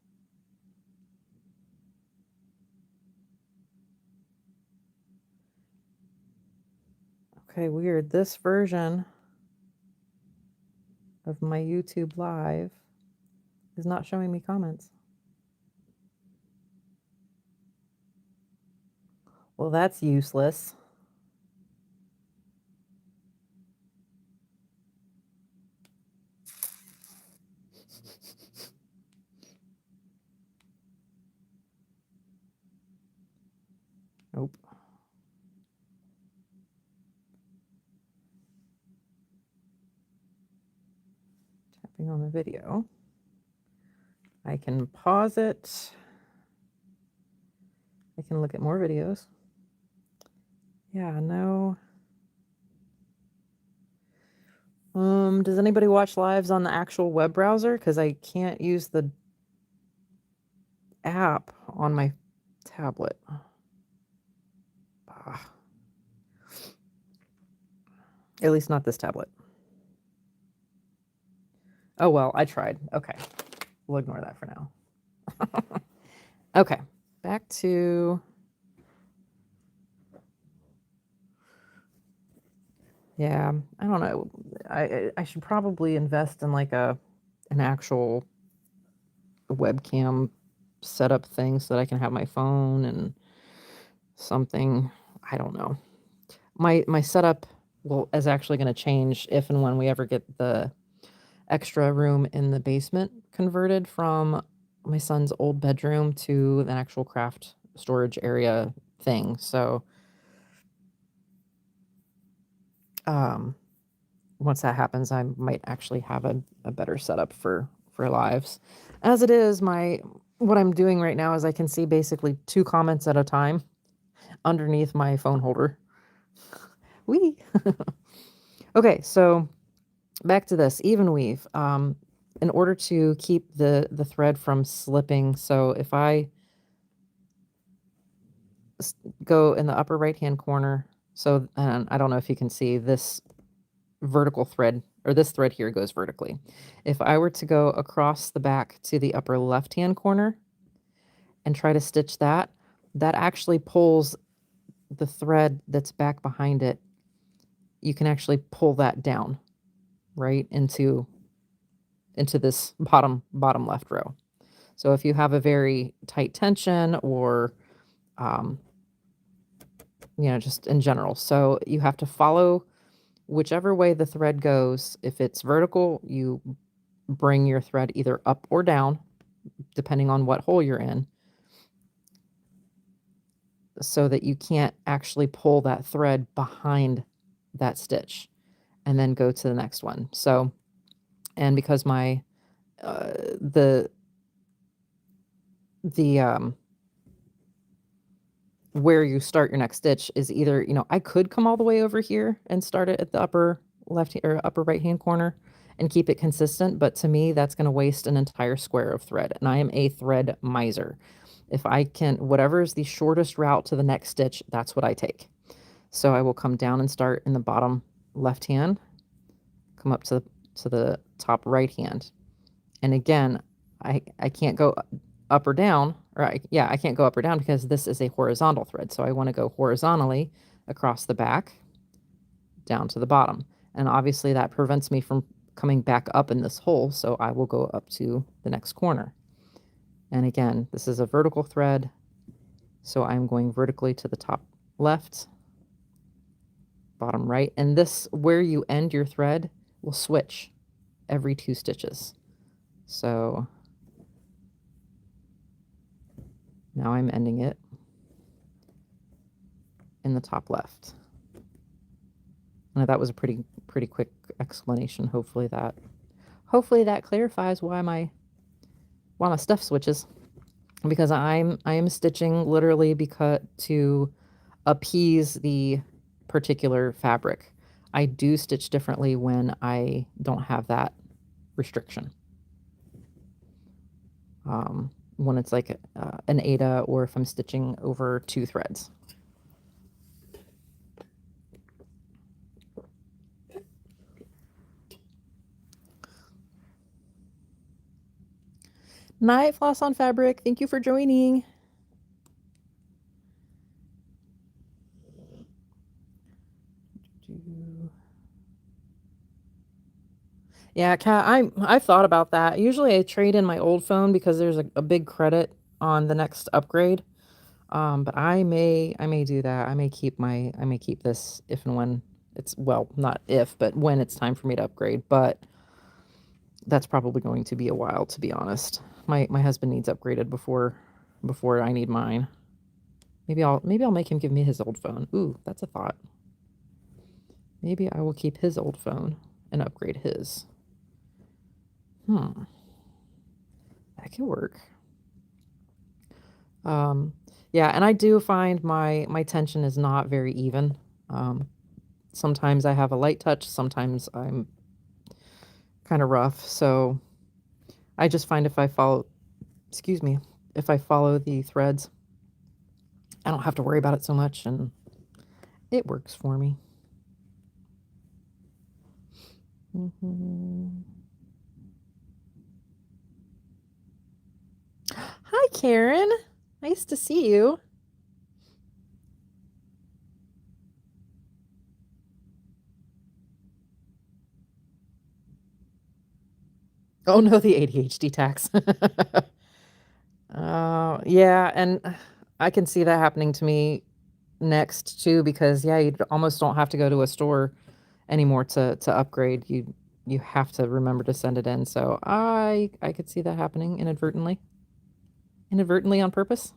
Okay, weird. This version of my YouTube Live is not showing me comments. Well, that's useless. Nope. Tapping on the video. I can pause it. I can look at more videos. Yeah, no. Does anybody watch lives on the actual web browser? Because I can't use the app on my tablet. At least not this tablet. Oh, well, I tried. Okay. We'll ignore that for now. Okay. Back to... Yeah, I don't know. I should probably invest in like an actual webcam setup thing so that I can have my phone and something. I don't know. My setup is actually going to change if and when we ever get the extra room in the basement converted from my son's old bedroom to an actual craft storage area thing. So once that happens, I might actually have a better setup for lives. As it is, what I'm doing right now is I can see basically 2 comments at a time underneath my phone holder. Whee! Okay, so back to this even weave. In order to keep the thread from slipping, so if I go in the upper right hand corner, so I don't know if you can see this vertical thread, or this thread here goes vertically. If I were to go across the back to the upper left hand corner and try to stitch that actually pulls the thread that's back behind it. You can actually pull that down right into this bottom left row. So if you have a very tight tension or just in general, so you have to follow whichever way the thread goes. If it's vertical, you bring your thread either up or down depending on what hole you're in, so that you can't actually pull that thread behind that stitch and then go to the next one. So, and because my where you start your next stitch is either, I could come all the way over here and start it at the upper left or upper right hand corner and keep it consistent, but to me that's going to waste an entire square of thread, and I am a thread miser. If I can, whatever is the shortest route to the next stitch, that's what I take. So I will come down and start in the bottom left hand, come up to the top right hand, and again I can't go up or down, or I can't go up or down because this is a horizontal thread. So I want to go horizontally across the back down to the bottom. And obviously that prevents me from coming back up in this hole. So I will go up to the next corner. And again, this is a vertical thread. So I'm going vertically to the top left, bottom right. And this, where you end your thread, will switch every 2 stitches. So now I'm ending it in the top left. Now that was a pretty quick explanation. Hopefully that clarifies why my stuff switches, because I am stitching literally because to appease the particular fabric. I do stitch differently when I don't have that restriction. when it's like an Ada or if I'm stitching over 2 threads. Night Floss on Fabric, thank you for joining. Yeah, Kat, I've thought about that. Usually I trade in my old phone because there's a big credit on the next upgrade. But I may do that. I may keep this if and when it's, well, not if, but when it's time for me to upgrade. But that's probably going to be a while, to be honest. My husband needs upgraded before I need mine. Maybe I'll make him give me his old phone. Ooh, that's a thought. Maybe I will keep his old phone and upgrade his. That could work. Yeah, and I do find my tension is not very even. Sometimes I have a light touch, sometimes I'm kind of rough. So I just find if I follow, excuse me, if I follow the threads, I don't have to worry about it so much, and it works for me. Hi, Karen. Nice to see you. Oh no, the ADHD tax. Yeah, and I can see that happening to me next too, because yeah, you almost don't have to go to a store anymore to upgrade. You have to remember to send it in. So I could see that happening inadvertently. Inadvertently on purpose.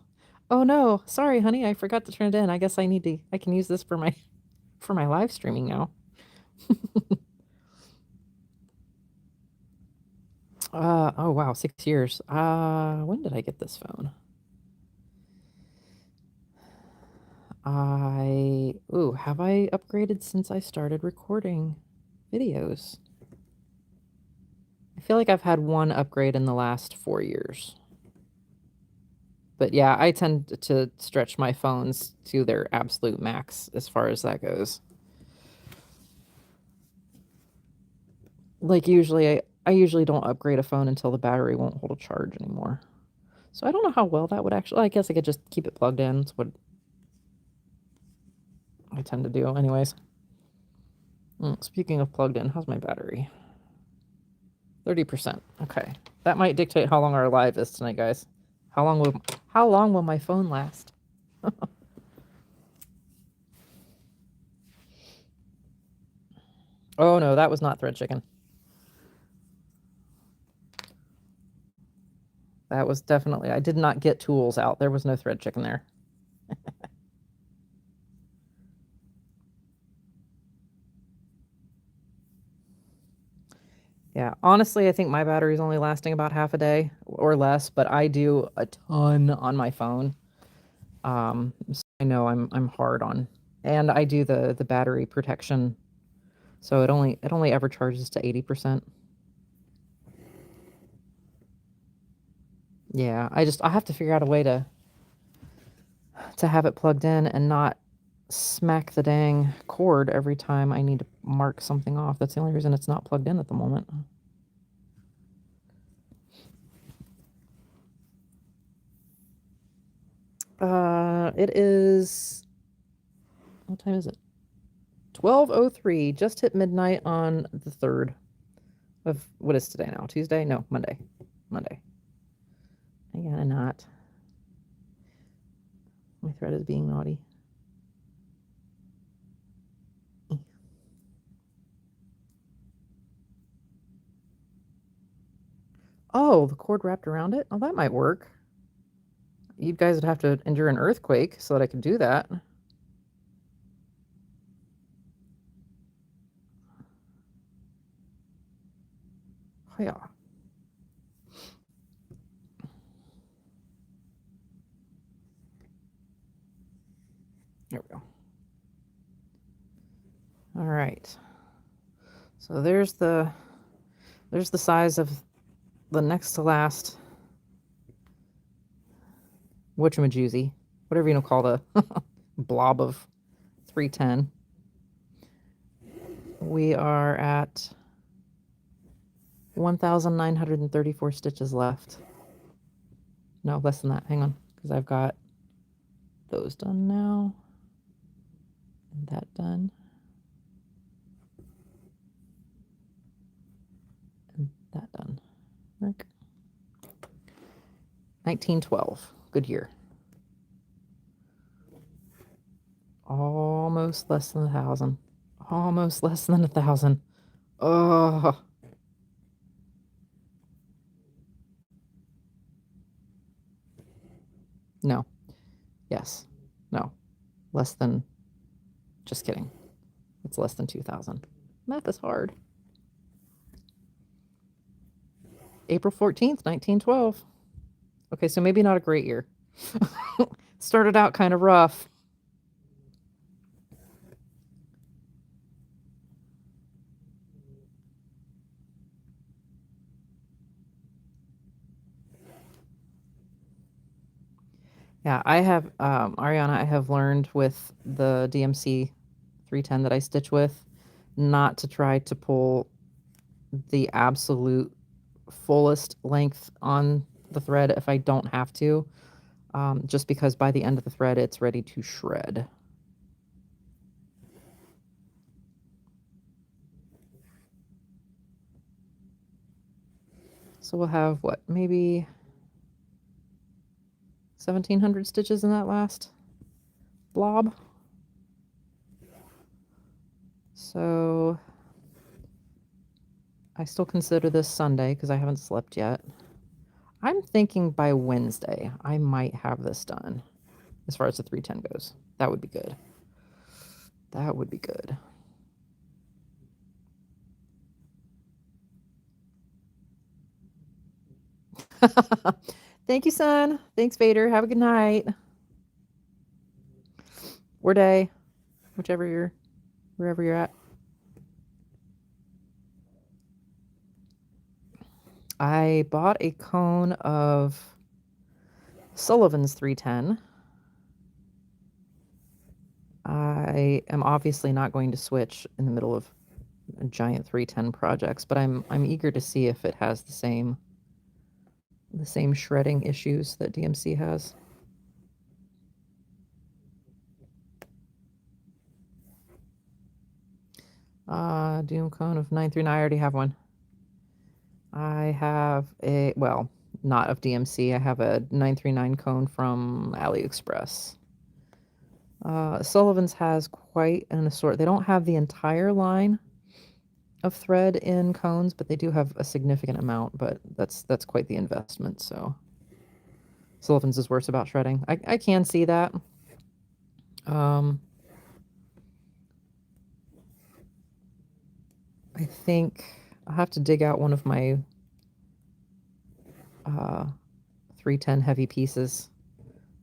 Oh no, sorry, honey, I forgot to turn it in. I guess I can use this for my for my live streaming now. Oh wow, 6 years. When did I get this phone? Have I upgraded since I started recording videos? I feel like I've had one upgrade in the last 4 years. But yeah, I tend to stretch my phones to their absolute max as far as that goes. Like I usually don't upgrade a phone until the battery won't hold a charge anymore. So I don't know how well that would actually, I guess I could just keep it plugged in. That's what I tend to do anyways. Speaking of plugged in, how's my battery? 30%. Okay. That might dictate how long our live is tonight, guys. How long will my phone last? Oh no, that was not thread chicken. That was definitely, I did not get tools out. There was no thread chicken there. Yeah, honestly, I think my battery is only lasting about half a day or less, but I do a ton on my phone. So I know I'm hard on, and I do the battery protection, so it only ever charges to 80%. Yeah, I have to figure out a way to have it plugged in and not smack the dang cord every time I need to mark something off. That's the only reason it's not plugged in at the moment. It is, what time is it? 12:03. Just hit midnight on the 3rd of, what is today now? Tuesday? No, Monday. Monday. I gotta not. My thread is being naughty. Oh, the cord wrapped around it? Oh, that might work. You guys would have to endure an earthquake so that I could do that. Oh, yeah. There we go. All right. So there's the size of the next to last whatchamajoozy, whatever you know, call the blob of 310. We are at 1,934 stitches left. No, less than that. Hang on, because I've got those done now. And that done. And that done. Look. 1912. Good year. Almost less than 1,000. Almost less than 1,000. Oh. No. Yes. No. Less than. Just kidding. It's less than 2,000. Math is hard. April 14th, 1912. Okay, so maybe not a great year. Started out kind of rough. Yeah, I have, Ariana, I have learned with the DMC 310 that I stitch with not to try to pull the absolute fullest length on the thread if I don't have to, just because by the end of the thread it's ready to shred. So we'll have, what, maybe 1,700 stitches in that last blob. So I still consider this Sunday because I haven't slept yet. I'm thinking by Wednesday I might have this done as far as the 310 goes. That would be good. That would be good. Thank you, son. Thanks, Vader. Have a good night. Or day, wherever you're at. I bought a cone of Sullivan's 310. I am obviously not going to switch in the middle of a giant 310 projects, but I'm eager to see if it has the same shredding issues that DMC has. Doom cone of 939. I already have one. I have a, well, not of DMC. I have a 939 cone from AliExpress. Sullivan's has quite an assortment. They don't have the entire line of thread in cones, but they do have a significant amount, but that's quite the investment, so Sullivan's is worse about shredding. I can see that. I think I'll have to dig out one of my 310 heavy pieces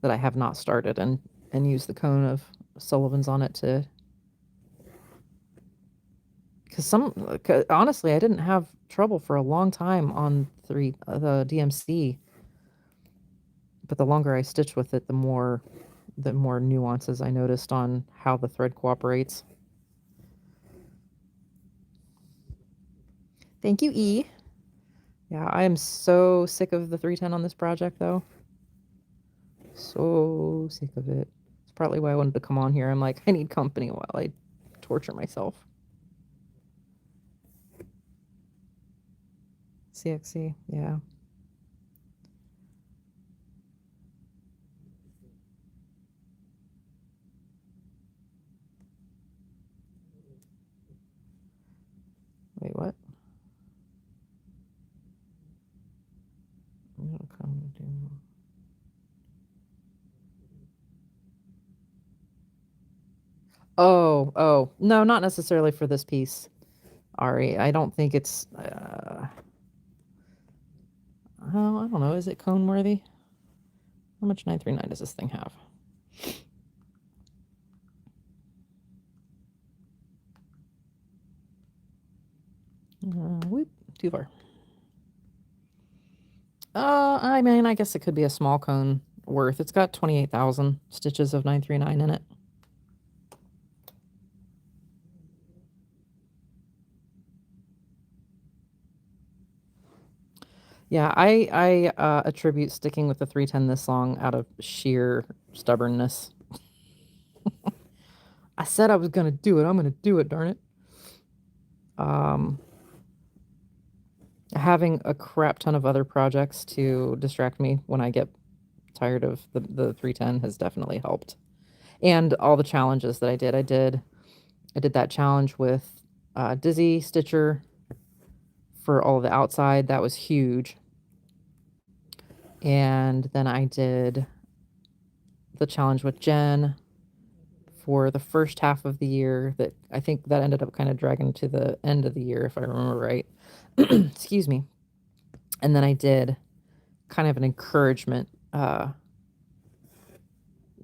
that I have not started and use the cone of Sullivan's on it to, because honestly I didn't have trouble for a long time on the DMC, but the longer I stitch with it, the more nuances I noticed on how the thread cooperates. Thank you, E. Yeah, I am so sick of the 310 on this project, though. So sick of it. It's partly why I wanted to come on here. I'm like, I need company while I torture myself. CXC, yeah. Wait, what? Oh, no, not necessarily for this piece, Ari. I don't think it's, oh, I don't know. Is it cone worthy? How much 939 does this thing have? Whoop, too far. I mean, I guess it could be a small cone worth. It's got 28,000 stitches of 939 in it. Yeah, I attribute sticking with the 310 this long out of sheer stubbornness. I said I was gonna do it. I'm gonna do it, darn it. Having a crap ton of other projects to distract me when I get tired of the 310 has definitely helped. And all the challenges that I did. I did that challenge with Dizzy Stitcher for all of the outside. That was huge. And then I did the challenge with Jen for the first half of the year that I think that ended up kind of dragging to the end of the year, if I remember right. Excuse me. And then I did kind of an encouragement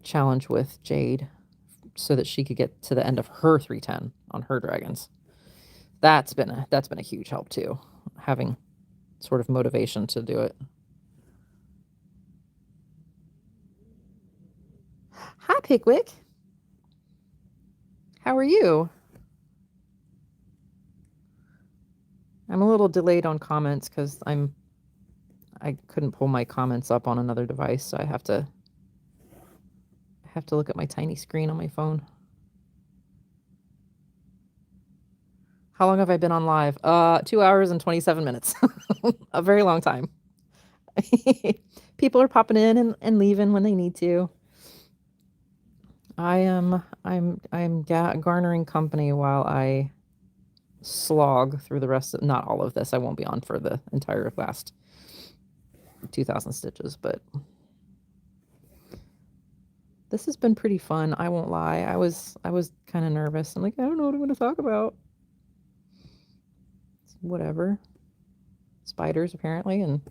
challenge with Jade so that she could get to the end of her 310 on her dragons. That's been a huge help too, having sort of motivation to do it. Hi, Pickwick. How are you? I'm a little delayed on comments because I couldn't pull my comments up on another device, so I have to look at my tiny screen on my phone. How long have I been on live? 2 hours and 27 minutes. A very long time. People are popping in and leaving when they need to. I'm garnering company while I slog through the rest of, not all of this. I won't be on for the entire last 2,000 stitches, but this has been pretty fun. I won't lie. I was kind of nervous. I'm like, I don't know what I'm going to talk about. Whatever. Spiders apparently, and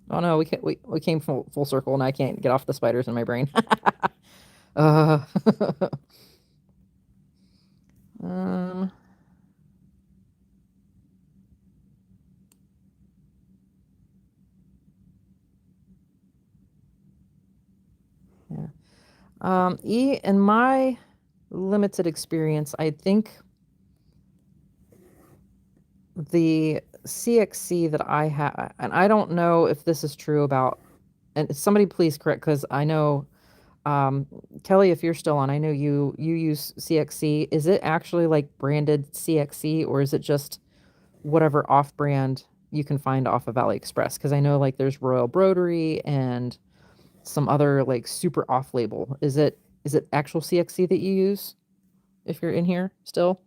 oh no, we came full circle, and I can't get off the spiders in my brain. um, yeah. In my limited experience, I think the CXC that I have, and I don't know if this is true about, and somebody please correct, because I know, Kelly, if you're still on, I know you use CXC. Is it actually like branded CXC, or is it just whatever off-brand you can find off of AliExpress? Because I know like there's Royal Broderie and some other like super off-label. Is it actual CXC that you use if you're in here still?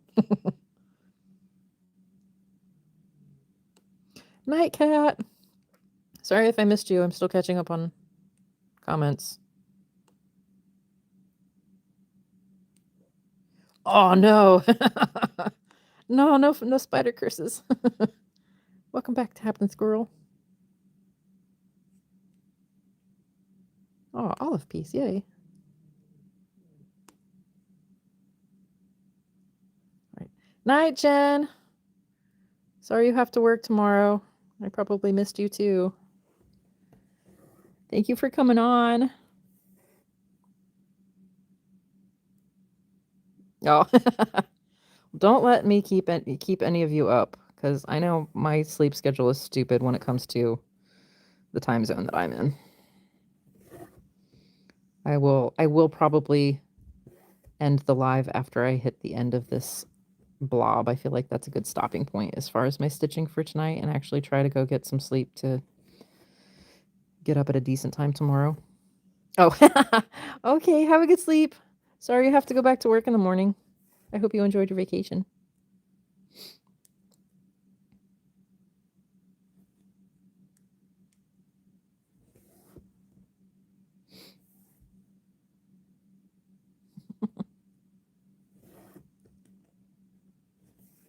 Night Cat. Sorry if I missed you. I'm still catching up on comments. Oh no. No spider curses. Welcome back to Happen Squirrel. Oh, olive piece, yay. All right. Night, Jen. Sorry you have to work tomorrow. I probably missed you too. Thank you for coming on. Oh, don't let me keep any of you up, because I know my sleep schedule is stupid when it comes to the time zone that I'm in. I will probably end the live after I hit the end of this blob. I feel like that's a good stopping point as far as my stitching for tonight, and actually try to go get some sleep to get up at a decent time tomorrow. Oh, okay. Have a good sleep. Sorry you have to go back to work in the morning. I hope you enjoyed your vacation.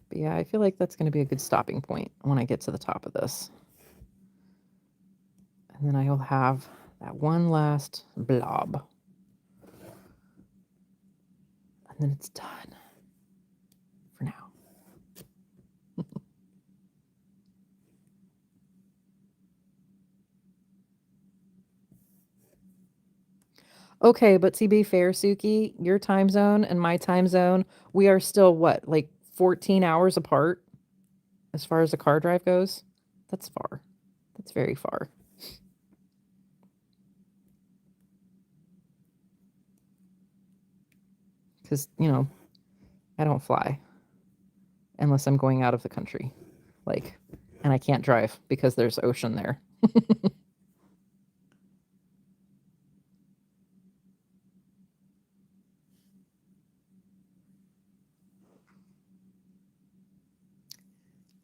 But yeah, I feel like that's going to be a good stopping point when I get to the top of this. And then I'll have that one last blob. And then it's done for now. Okay, but to be fair, Suki, your time zone and my time zone, we are still what, like 14 hours apart as far as the car drive goes? That's far. That's very far. Because, I don't fly unless I'm going out of the country. Like, and I can't drive because there's ocean there.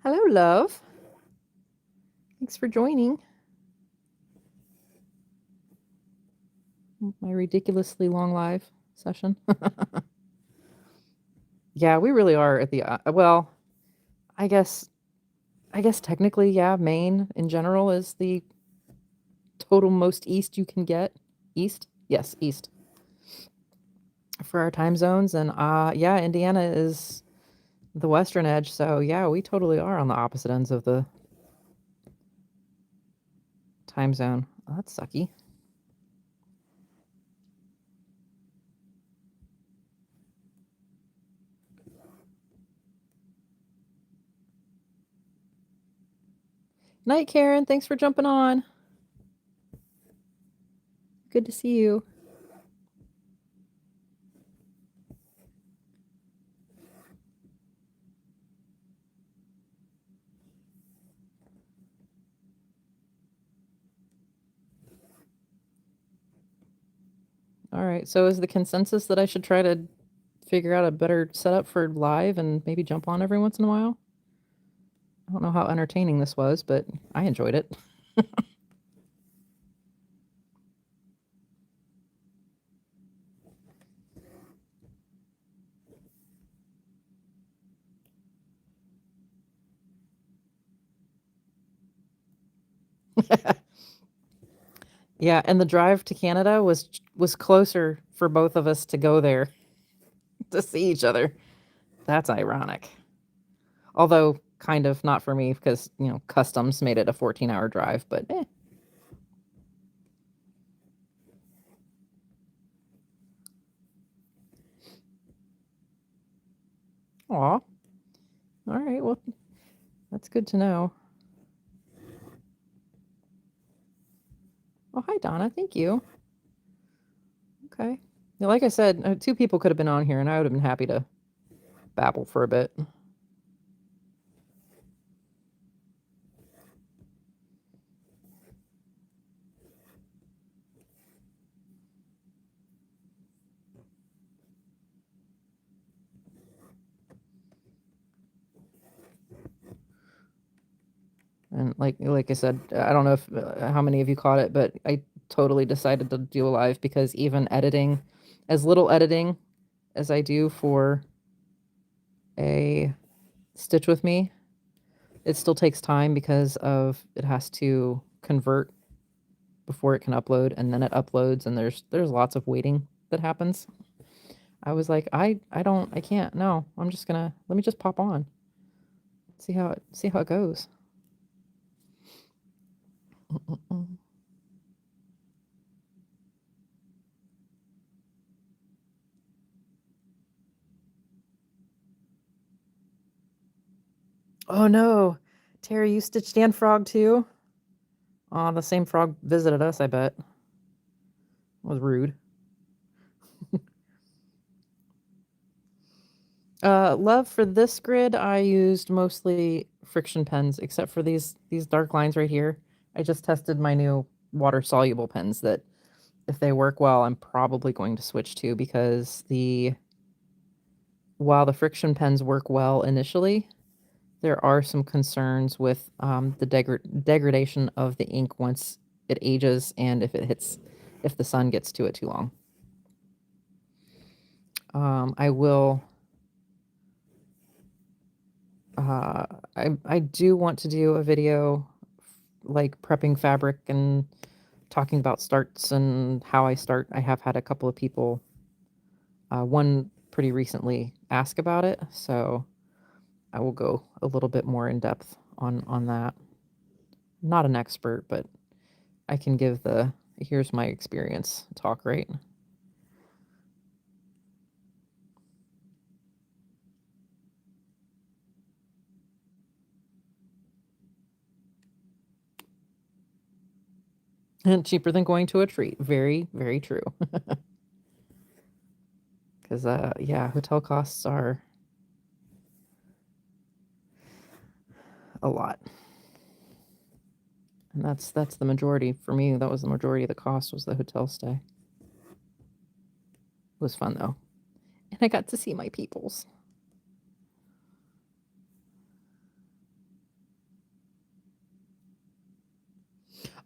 Hello, love. Thanks for joining my ridiculously long live session. Yeah, we really are at the well, I guess I guess technically, yeah, Maine in general is the total most east you can get. East? Yes, east for our time zones. And yeah, Indiana is the western edge. So yeah, we totally are on the opposite ends of the time zone. Oh, that's sucky. Night, Karen. Thanks for jumping on. Good to see you. All right. So is the consensus that I should try to figure out a better setup for live and maybe jump on every once in a while? I don't know how entertaining this was, but I enjoyed it. Yeah, and the drive to Canada was closer for both of us to go there to see each other. That's ironic. Although kind of not for me because, customs made it a 14-hour drive, but aw. All right, well, that's good to know. Oh, hi, Donna. Thank you. Okay. Yeah, like I said, two people could have been on here, and I would have been happy to babble for a bit. And like I said, I don't know if how many of you caught it, but I totally decided to do a live because even editing, as little editing as I do for a Stitch with Me, it still takes time because of it has to convert before it can upload, and then it uploads, and there's lots of waiting that happens. I was like, I can't. No, I'm just gonna let me just pop on, see how it goes. Mm-mm-mm. Oh no, Terry, you stitched and frog too? Oh, the same frog visited us, I bet. It was rude. Love for this grid, I used mostly friction pens, except for these dark lines right here. I just tested my new water soluble pens that if they work well, I'm probably going to switch to because while the friction pens work well initially, there are some concerns with the degradation of the ink once it ages and if the sun gets to it too long. I will. Uh, I do want to do a video like prepping fabric and talking about starts and how I start. I have had a couple of people, one pretty recently, ask about it, so I will go a little bit more in depth on that. Not an expert, but I can give the here's my experience talk, right? And cheaper than going to a treat. Very, very true. Because, yeah, hotel costs are a lot. And that's the majority. For me, that was the majority of the cost was the hotel stay. It was fun, though. And I got to see my peoples.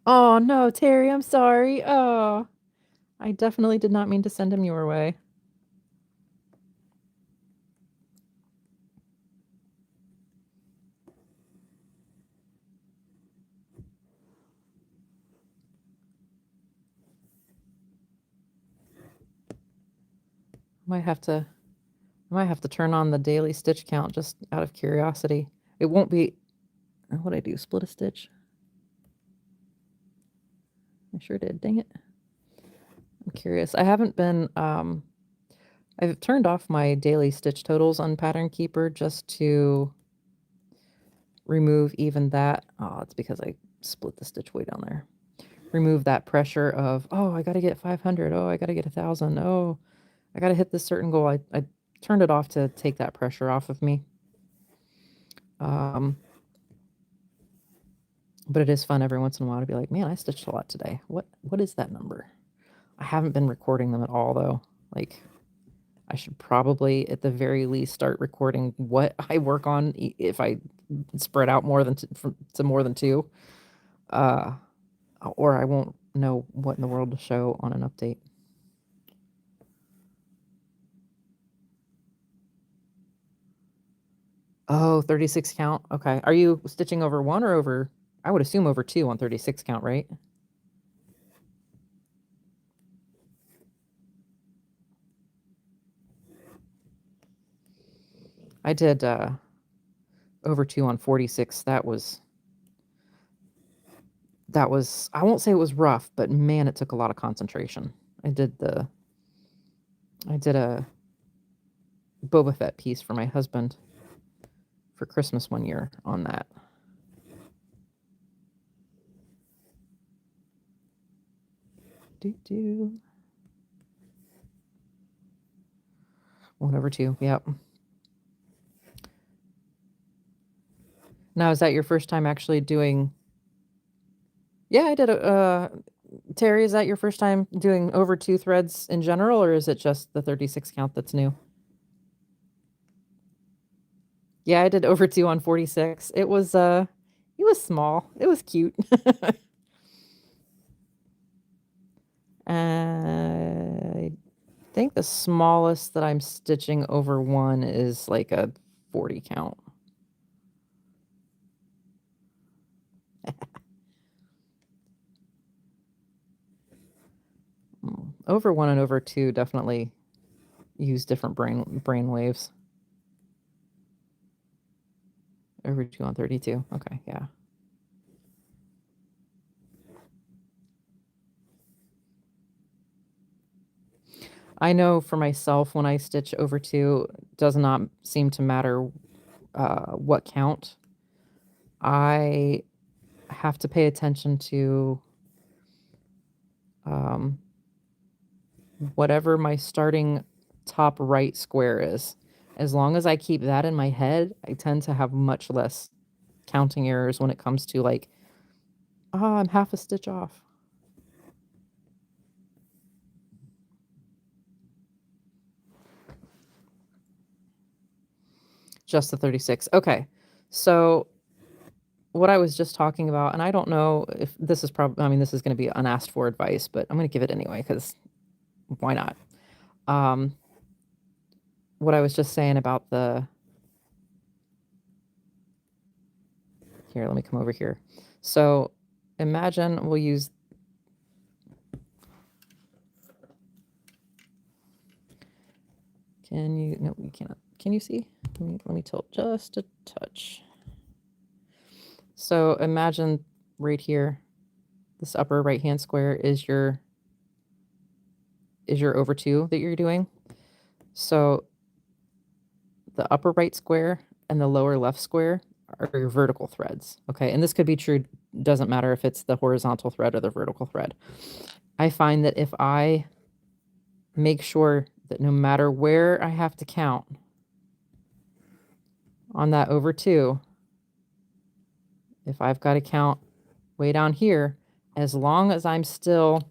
Oh, no, Terry, I'm sorry. Oh, I definitely did not mean to send him your way. Might have to I might have to turn on the daily stitch count just out of curiosity. It won't be what'd I do? Split a stitch? I sure did. Dang it. I'm curious. I haven't been I've turned off my daily stitch totals on Pattern Keeper just to remove even that. Oh, it's because I split the stitch way down there. Remove that pressure of, oh, I got to get 500. Oh, I got to get 1,000. Oh, I got to hit this certain goal. I turned it off to take that pressure off of me. But it is fun every once in a while to be like, man, I stitched a lot today. What is that number? I haven't been recording them at all, though. Like, I should probably, at the very least, start recording what I work on if I spread out more than to more than two. Or I won't know what in the world to show on an update. Oh, 36 count. Okay. Are you stitching over one or over? I would assume over two on 36 count, right? I did over two on 46. That was, I won't say it was rough, but man, it took a lot of concentration. I did a Boba Fett piece for my husband for Christmas one year on that. Do. 1 over 2. Yep. Now, is that your first time actually doing? Yeah, I did Terry, is that your first time doing over 2 threads in general, or is it just the 36 count that's new? Yeah, I did over 2 on 46. It was small. It was cute. I think the smallest that I'm stitching over 1 is like a 40 count. Over 1 and over 2 definitely use different brain waves. Over 2 on 32. Okay, yeah. I know for myself when I stitch over 2, does not seem to matter what count. I have to pay attention to whatever my starting top right square is. As long as I keep that in my head, I tend to have much less counting errors when it comes to like, I'm half a stitch off. Just the 36. Okay. So what I was just talking about, and I don't know if this is probably, I mean, this is going to be unasked for advice, but I'm going to give it anyway, because why not? What I was just saying about here, let me come over here. So imagine we'll use, no, you cannot. Can you see? Let me tilt just a touch. So imagine right here, this upper right hand square is your over 2 that you're doing. So the upper right square and the lower left square are your vertical threads. Okay, and this could be true, doesn't matter if it's the horizontal thread or the vertical thread. I find that if I make sure that no matter where I have to count on that over 2, if I've got to count way down here, as long as I'm still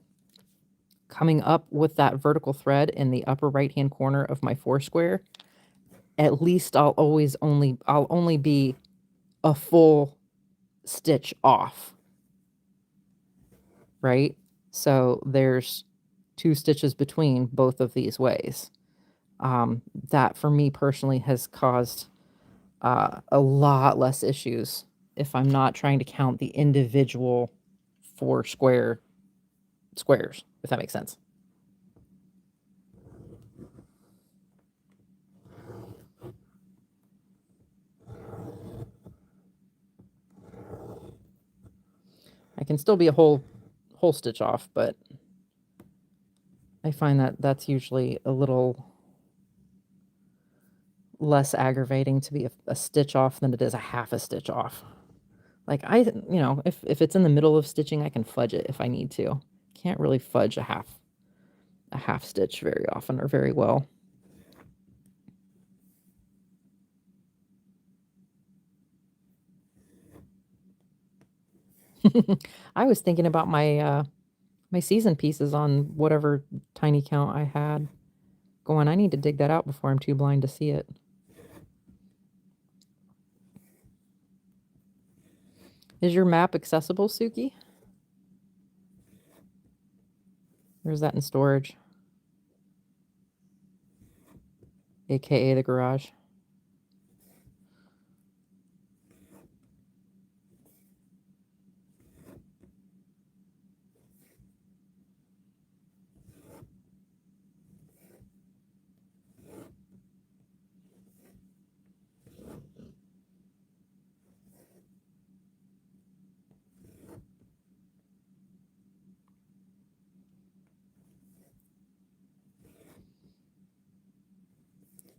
coming up with that vertical thread in the upper right hand corner of my 4 square, at least I'll only be a full stitch off, right? So there's 2 stitches between both of these ways. That for me personally has caused a lot less issues if I'm not trying to count the individual 4 squares, if that makes sense. I can still be a whole stitch off, but I find that that's usually a little less aggravating to be a stitch off than it is a half a stitch off. Like if it's in the middle of stitching, I can fudge it if I need to. Can't really fudge a half stitch very often or very well. I was thinking about my my season pieces on whatever tiny count I had going. I need to dig that out before I'm too blind to see it. Is your map accessible, Suki? Or is that in storage? AKA the garage.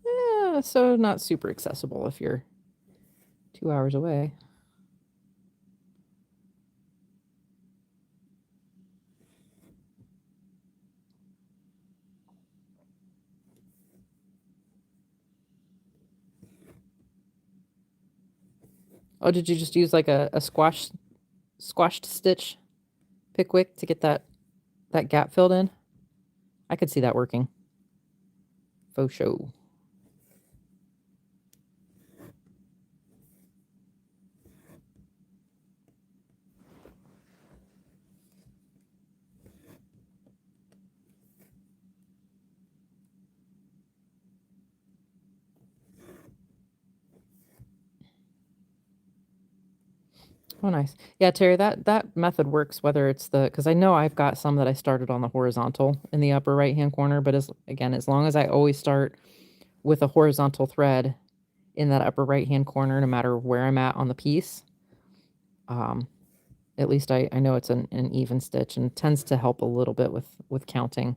Yeah, so not super accessible if you're 2 hours away. Oh, did you just use like a squashed stitch Pickwick to get that gap filled in? I could see that working. Faux show. Oh, nice. Yeah, Terry, that method works whether it's because I know I've got some that I started on the horizontal in the upper right-hand corner, but as long as I always start with a horizontal thread in that upper right-hand corner, no matter where I'm at on the piece, at least I know it's an even stitch and tends to help a little bit with counting.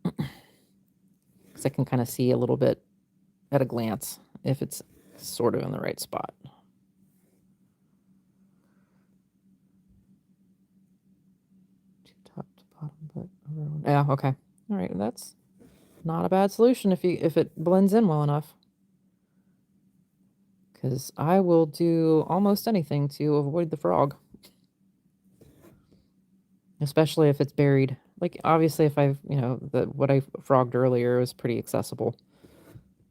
Because I can kind of see a little bit at a glance if it's sort of in the right spot. Top to bottom, but yeah, okay. All right, that's not a bad solution if it blends in well enough. Because I will do almost anything to avoid the frog. Especially if it's buried. Like, obviously, if I've, what I frogged earlier was pretty accessible.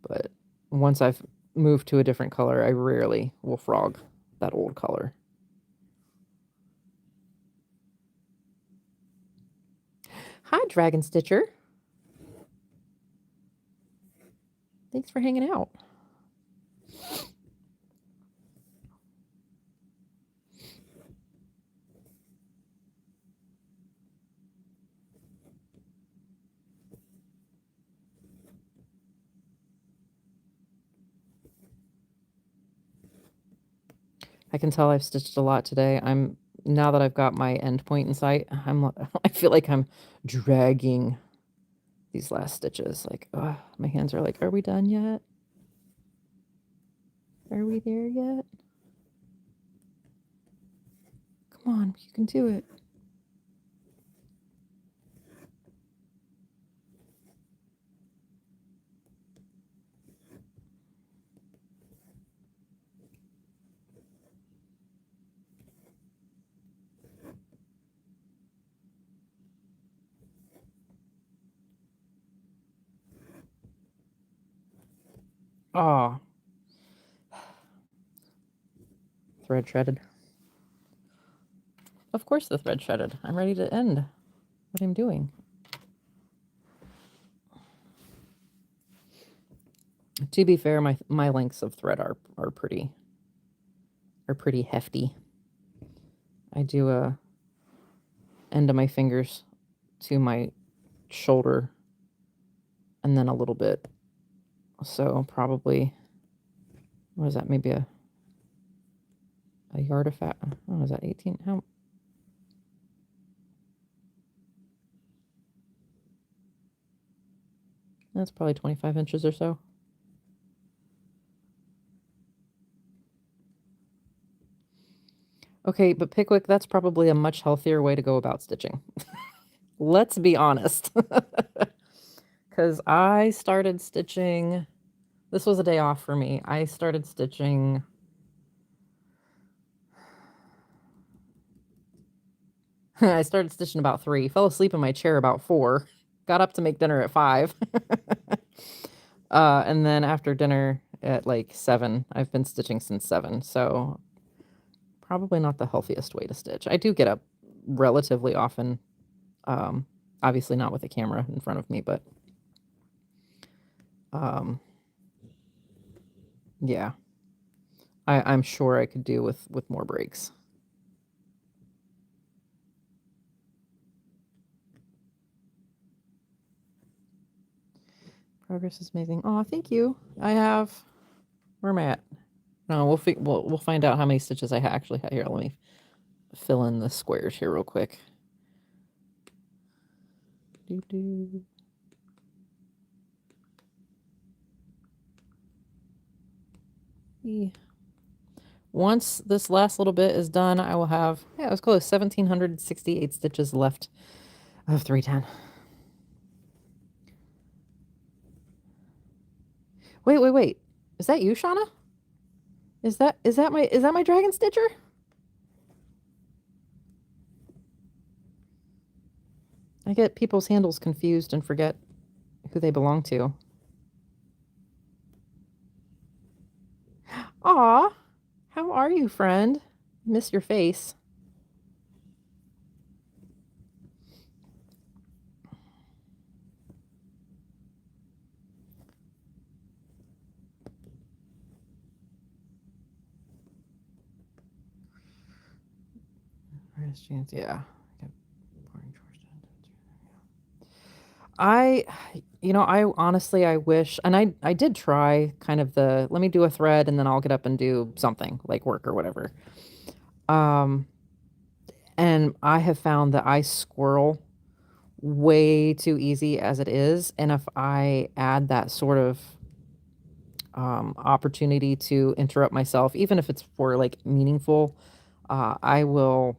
But once I've moved to a different color, I rarely will frog that old color. Hi, Dragon Stitcher. Thanks for hanging out. I can tell I've stitched a lot today. Now that I've got my end point in sight, I feel like I'm dragging these last stitches. Like, my hands are like, are we done yet? Are we there yet? Come on, you can do it. Aw, thread shredded. Of course the thread shredded. I'm ready to end what I'm doing. To be fair, my lengths of thread are pretty hefty. I do a end of my fingers to my shoulder and then a little bit. So probably, what is that? Maybe a yard of fat. Oh, is that 18? How? That's probably 25 inches or so. Okay, but Pickwick, that's probably a much healthier way to go about stitching. Let's be honest. Because I started stitching, this was a day off for me. I started stitching, I started stitching about 3, fell asleep in my chair about 4, got up to make dinner at 5. And then after dinner at like 7, I've been stitching since 7. So probably not the healthiest way to stitch. I do get up relatively often. Obviously not with a camera in front of me, but yeah, I'm sure I could do with more breaks. Progress is amazing. Oh, thank you. I have, where am I at? No, we'll find out how many stitches I actually have here. Let me fill in the squares here real quick. Doo-doo. Once this last little bit is done, I will have, yeah, it was close, 1,768 stitches left of 310. Wait. Is that you, Shauna? Is that my dragon stitcher? I get people's handles confused and forget who they belong to. Aw, how are you, friend? Miss your face. Where's Chance? Yeah. I, I honestly, I wish, and I did try kind of let me do a thread and then I'll get up and do something like work or whatever. And I have found that I squirrel way too easy as it is. And if I add that sort of opportunity to interrupt myself, even if it's for like meaningful, I will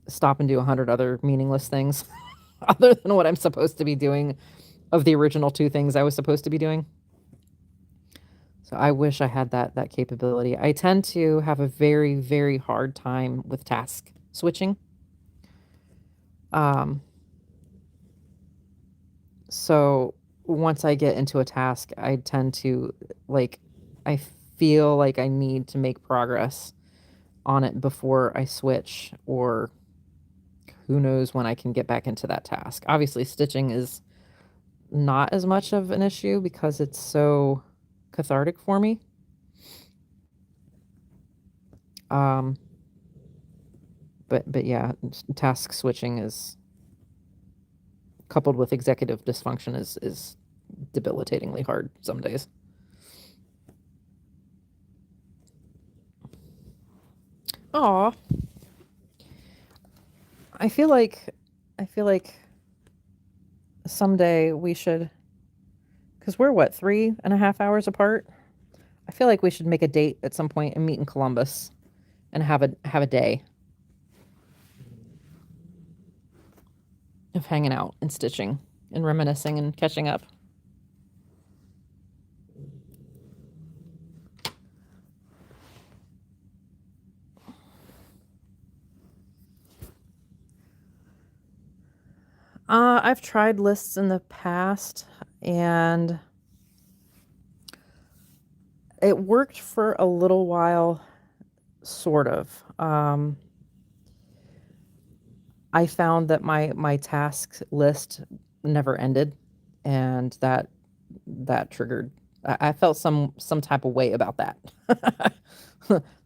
stop and do 100 other meaningless things other than what I'm supposed to be doing of the original 2 things I was supposed to be doing. So I wish I had that capability. I tend to have a very, very hard time with task switching. So once I get into a task, I tend to I feel like I need to make progress on it before I switch, or who knows when I can get back into that task. Obviously, stitching is not as much of an issue because it's so cathartic for me. But yeah, task switching is coupled with executive dysfunction is debilitatingly hard some days. Aw. I feel like someday we should, because we're what, 3.5 hours apart? I feel like we should make a date at some point and meet in Columbus and have a day of hanging out and stitching and reminiscing and catching up. I've tried lists in the past and it worked for a little while, sort of. I found that my task list never ended, and that triggered. I felt some type of way about that.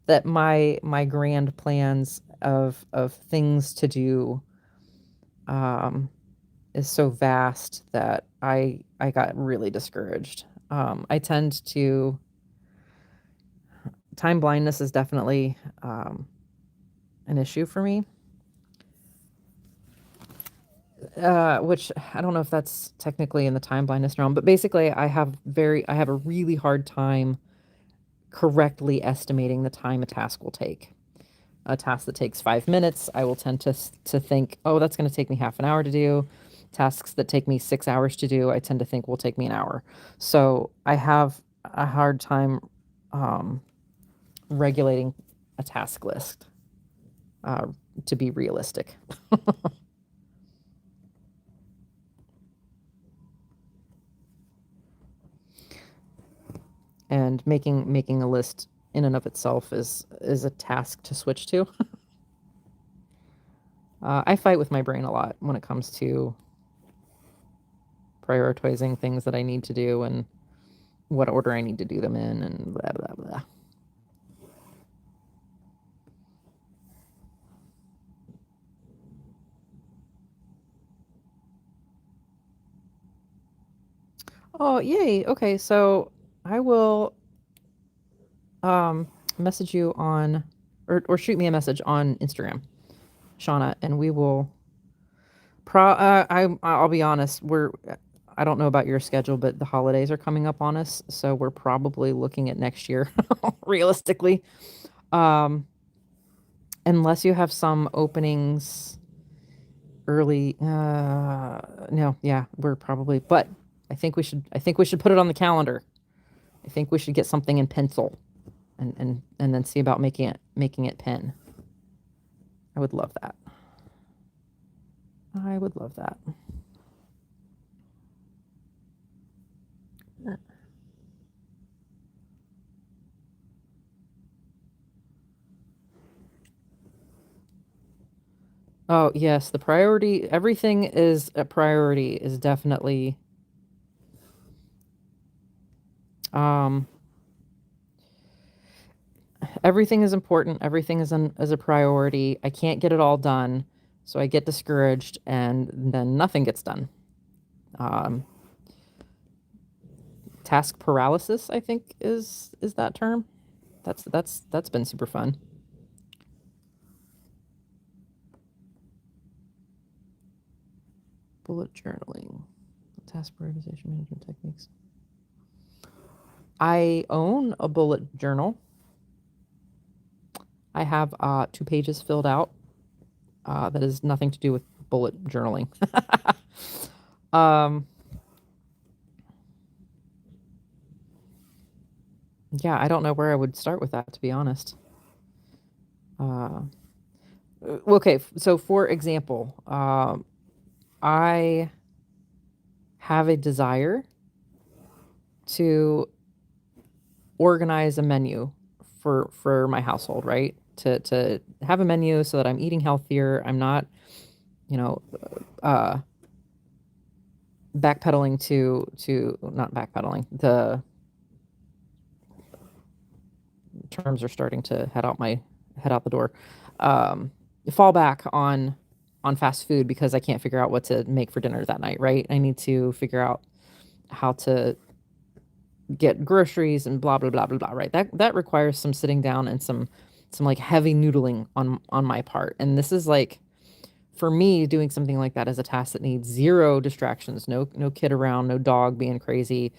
That my grand plans of things to do is so vast that I got really discouraged. I tend to time blindness is definitely an issue for me. Which I don't know if that's technically in the time blindness realm, but basically I have a really hard time correctly estimating the time a task will take. A task that takes 5 minutes, I will tend to think, oh, that's going to take me half an hour to do. Tasks that take me 6 hours to do, I tend to think will take me an hour. So I have a hard time regulating a task list to be realistic. And making a list in and of itself is a task to switch to. I fight with my brain a lot when it comes to prioritizing things that I need to do and what order I need to do them in and blah blah blah. Oh, yay. Okay, so I will message you on or shoot me a message on Instagram, Shauna, and we will I'll be honest, I don't know about your schedule, but the holidays are coming up on us, so we're probably looking at next year realistically. Um unless you have some openings early no, yeah, we're probably but I think we should put it on the calendar. I think we should get something in pencil and then see about making it pen. I would love that. I would love that. Oh, yes, the priority, everything is a priority is definitely um everything is important. Everything is a priority. I can't get it all done, so I get discouraged and then nothing gets done. Um task paralysis, I think is that term. That's been super fun. Bullet journaling. Task prioritization management techniques. I own a bullet journal. I have 2 pages filled out. That has nothing to do with bullet journaling. um, yeah, I don't know where I would start with that, to be honest. Okay, so for example, I have a desire to organize a menu for my household, right? To have a menu so that I'm eating healthier. I'm not, you know, uh, backpedaling to not backpedaling. The terms are starting to head out the door. Um, fall back on fast food because I can't figure out what to make for dinner that night, right? I need to figure out how to get groceries and blah blah blah blah blah, right? That requires some sitting down and some like heavy noodling on my part. And this is like for me doing something like that as a task that needs zero distractions, no kid around, no dog being crazy.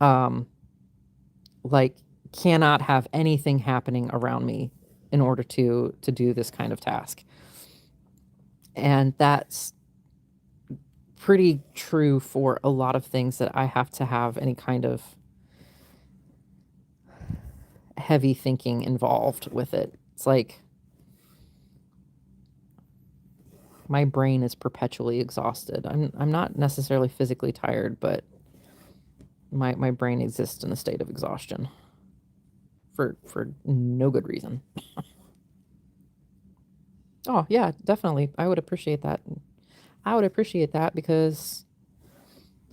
Um like cannot have anything happening around me in order to do this kind of task. And that's pretty true for a lot of things that I have to have any kind of heavy thinking involved with it. It's like my brain is perpetually exhausted. I'm not necessarily physically tired, but my brain exists in a state of exhaustion for no good reason. Oh, yeah, definitely. I would appreciate that. I would appreciate that because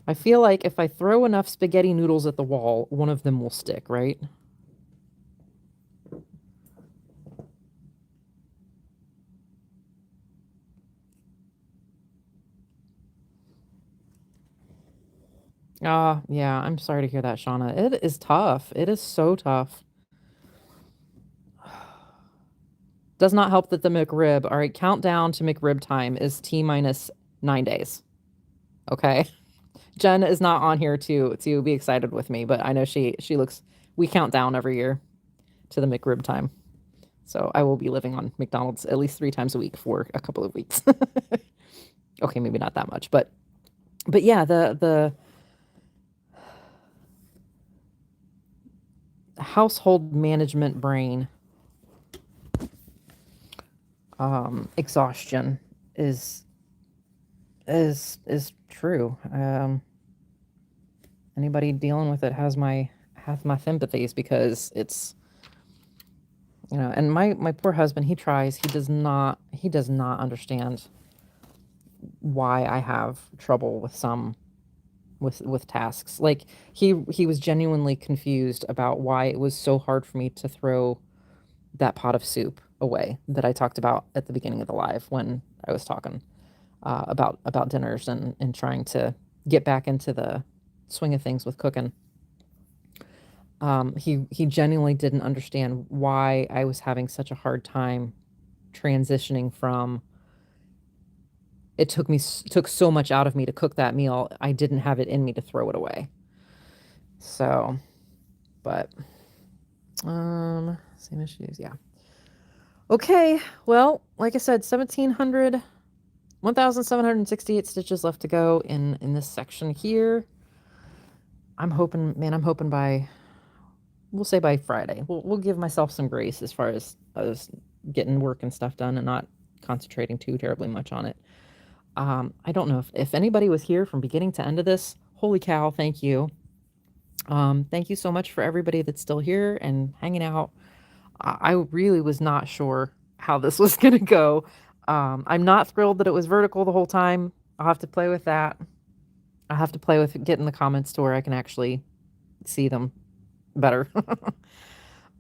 I feel like if I throw enough spaghetti noodles at the wall, one of them will stick, right? Ah, yeah, I'm sorry to hear that, Shauna. It is tough. It is so tough. Does not help that the McRib, all right, countdown to McRib time is T minus 9 days. Okay. Jen is not on here to be excited with me, but I know she looks, we count down every year to the McRib time. So I will be living on McDonald's at least 3 times a week for a couple of weeks. Okay, maybe not that much, but yeah, the household management brain exhaustion is true. Anybody dealing with it has my sympathies because it's, you know, and my poor husband, he tries, he does not understand why I have trouble with some with tasks. Like he was genuinely confused about why it was so hard for me to throw that pot of soup away that I talked about at the beginning of the live when I was talking about dinners and trying to get back into the swing of things with cooking. He genuinely didn't understand why I was having such a hard time transitioning from took so much out of me to cook that meal. I didn't have it in me to throw it away. So, but same issues, yeah. Okay, well, like I said, 1,768 stitches left to go in this section here. I'm hoping, man, I'm hoping we'll say by Friday. We'll give myself some grace as far as getting work and stuff done and not concentrating too terribly much on it. I don't know if anybody was here from beginning to end of this. Holy cow, thank you. Thank you so much for everybody that's still here and hanging out. I really was not sure how this was going to go. I'm not thrilled that it was vertical the whole time. I'll have to play with that. I'll have to play with getting the comments to where I can actually see them better.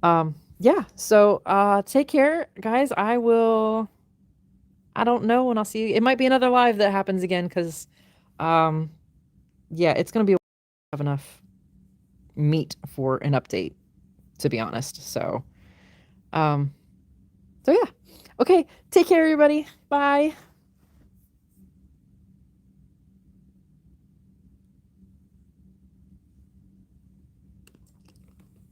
Yeah, so take care, guys. I don't know when I'll see you. It might be another live that happens again because, yeah, it's going to be have enough meat for an update, to be honest. So yeah. Okay, take care, everybody. Bye.